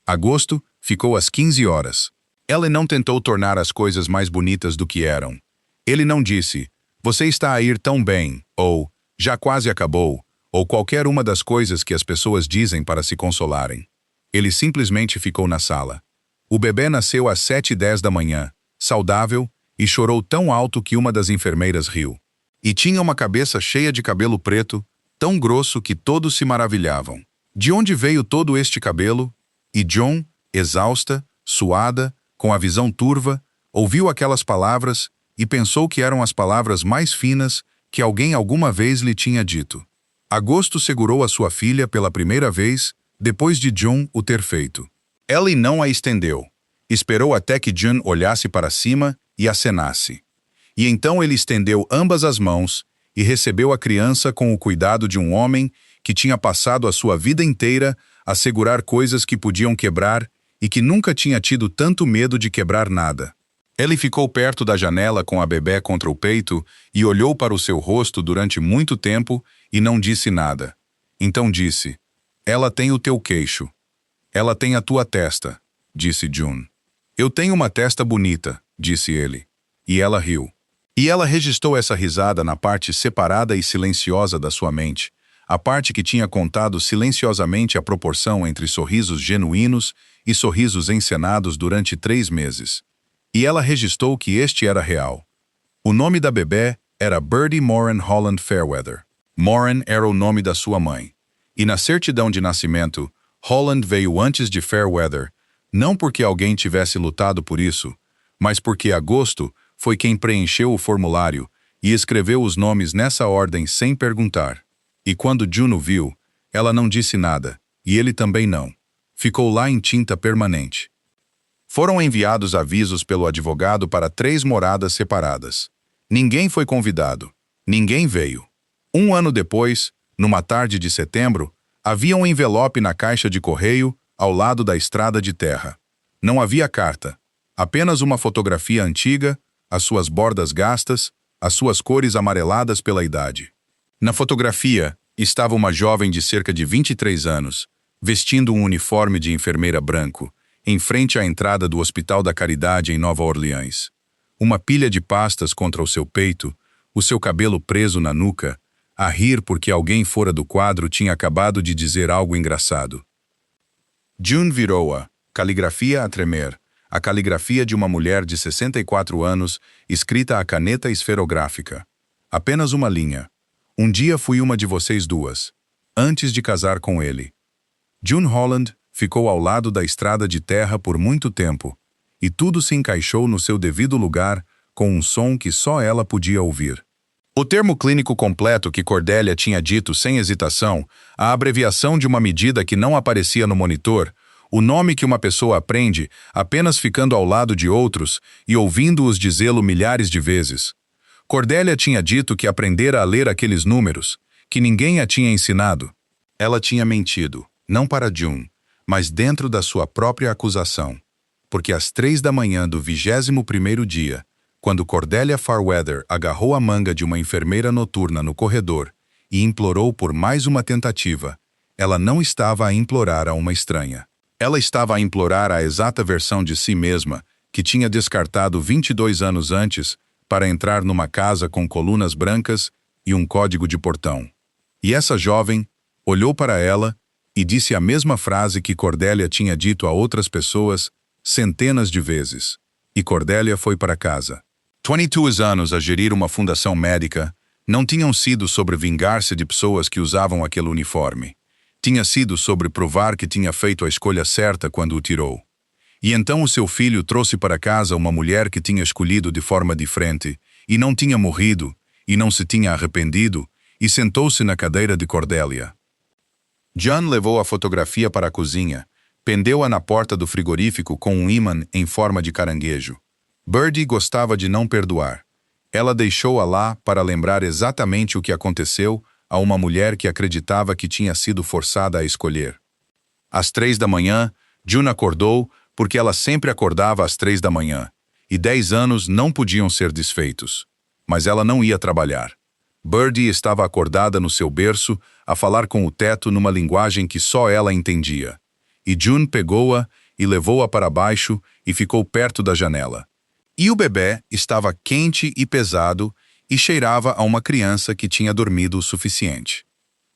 Agosto ficou às 15 horas. Ela não tentou tornar as coisas mais bonitas do que eram. Ele não disse, "Você está a ir tão bem", ou "Já quase acabou", ou qualquer uma das coisas que as pessoas dizem para se consolarem. Ele simplesmente ficou na sala. O bebê nasceu às 7h10 da manhã, saudável, e chorou tão alto que uma das enfermeiras riu. E tinha uma cabeça cheia de cabelo preto, tão grosso que todos se maravilhavam. De onde veio todo este cabelo? E John, exausta, suada, com a visão turva, ouviu aquelas palavras e pensou que eram as palavras mais finas que alguém alguma vez lhe tinha dito. Agosto segurou a sua filha pela primeira vez, depois de John o ter feito. Ellie não a estendeu. Esperou até que John olhasse para cima e acenasse. E então ele estendeu ambas as mãos e recebeu a criança com o cuidado de um homem que tinha passado a sua vida inteira a segurar coisas que podiam quebrar e que nunca tinha tido tanto medo de quebrar nada. Ele ficou perto da janela com a bebé contra o peito e olhou para o seu rosto durante muito tempo e não disse nada. Então disse, "Ela tem o teu queixo. Ela tem a tua testa", disse June. "Eu tenho uma testa bonita", disse ele. E ela riu. E ela registrou essa risada na parte separada e silenciosa da sua mente, a parte que tinha contado silenciosamente a proporção entre sorrisos genuínos e sorrisos encenados durante 3 meses. E ela registrou que este era real. O nome da bebé era Birdie Moran Holland Fairweather. Moran era o nome da sua mãe. E na certidão de nascimento, Holland veio antes de Fairweather, não porque alguém tivesse lutado por isso, mas porque Agosto foi quem preencheu o formulário e escreveu os nomes nessa ordem sem perguntar. E quando Juno viu, ela não disse nada, e ele também não. Ficou lá em tinta permanente. Foram enviados avisos pelo advogado para 3 moradas separadas. Ninguém foi convidado. Ninguém veio. 1 ano depois, numa tarde de setembro, havia um envelope na caixa de correio ao lado da estrada de terra. Não havia carta. Apenas uma fotografia antiga, as suas bordas gastas, as suas cores amareladas pela idade. Na fotografia, estava uma jovem de cerca de 23 anos, vestindo um uniforme de enfermeira branco, em frente à entrada do Hospital da Caridade em Nova Orleans. Uma pilha de pastas contra o seu peito, o seu cabelo preso na nuca, a rir porque alguém fora do quadro tinha acabado de dizer algo engraçado. June virou-a, caligrafia a tremer, a caligrafia de uma mulher de 64 anos, escrita a caneta esferográfica. Apenas uma linha. "Um dia fui uma de vocês duas, antes de casar com ele." June Holland ficou ao lado da estrada de terra por muito tempo, e tudo se encaixou no seu devido lugar com um som que só ela podia ouvir. O termo clínico completo que Cordelia tinha dito sem hesitação, a abreviação de uma medida que não aparecia no monitor, o nome que uma pessoa aprende apenas ficando ao lado de outros e ouvindo-os dizê-lo milhares de vezes. Cordélia tinha dito que aprendera a ler aqueles números, que ninguém a tinha ensinado. Ela tinha mentido, não para June, mas dentro da sua própria acusação. Porque às 3 da manhã do 21º dia, quando Cordélia Fairweather agarrou a manga de uma enfermeira noturna no corredor e implorou por mais uma tentativa, ela não estava a implorar a uma estranha. Ela estava a implorar a exata versão de si mesma, que tinha descartado 22 anos antes para entrar numa casa com colunas brancas e um código de portão. E essa jovem olhou para ela e disse a mesma frase que Cordélia tinha dito a outras pessoas centenas de vezes. E Cordélia foi para casa. 22 anos a gerir uma fundação médica não tinham sido sobre vingar-se de pessoas que usavam aquele uniforme. Tinha sido sobre provar que tinha feito a escolha certa quando o tirou. E então o seu filho trouxe para casa uma mulher que tinha escolhido de forma diferente, e não tinha morrido, e não se tinha arrependido, e sentou-se na cadeira de Cordélia. John levou a fotografia para a cozinha, pendeu-a na porta do frigorífico com um ímã em forma de caranguejo. Birdie gostava de não perdoar. Ela deixou-a lá para lembrar exatamente o que aconteceu a uma mulher que acreditava que tinha sido forçada a escolher. Às 3 da manhã, June acordou porque ela sempre acordava às 3 da manhã, e 10 anos não podiam ser desfeitos. Mas ela não ia trabalhar. Birdie estava acordada no seu berço, a falar com o teto numa linguagem que só ela entendia. E June pegou-a e levou-a para baixo e ficou perto da janela. E o bebê estava quente e pesado e cheirava a uma criança que tinha dormido o suficiente.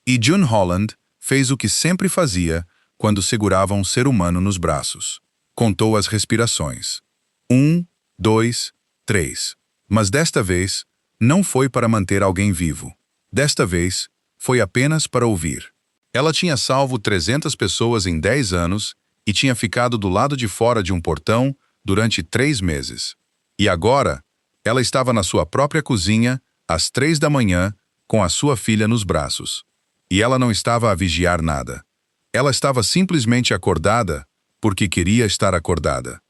E June Holland fez o que sempre fazia quando segurava um ser humano nos braços. Contou as respirações. 1, 2, 3. Mas desta vez, não foi para manter alguém vivo. Desta vez, foi apenas para ouvir. Ela tinha salvo 300 pessoas em 10 anos e tinha ficado do lado de fora de um portão durante 3 meses. E agora, ela estava na sua própria cozinha, às 3 da manhã, com a sua filha nos braços. E ela não estava a vigiar nada. Ela estava simplesmente acordada porque queria estar acordada.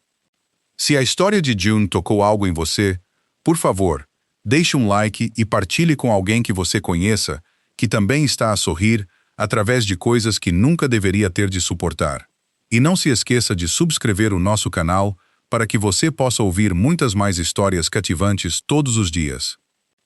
Se a história de June tocou algo em você, por favor, deixe um like e partilhe com alguém que você conheça, que também está a sorrir através de coisas que nunca deveria ter de suportar. E não se esqueça de subscrever o nosso canal para que você possa ouvir muitas mais histórias cativantes todos os dias.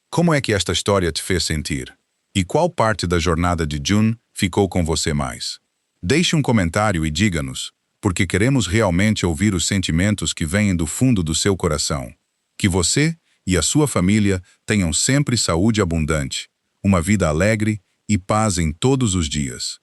Como é que esta história te fez sentir? E qual parte da jornada de June ficou com você mais? Deixe um comentário e diga-nos, porque queremos realmente ouvir os sentimentos que vêm do fundo do seu coração. Que você e a sua família tenham sempre saúde abundante, uma vida alegre e paz em todos os dias.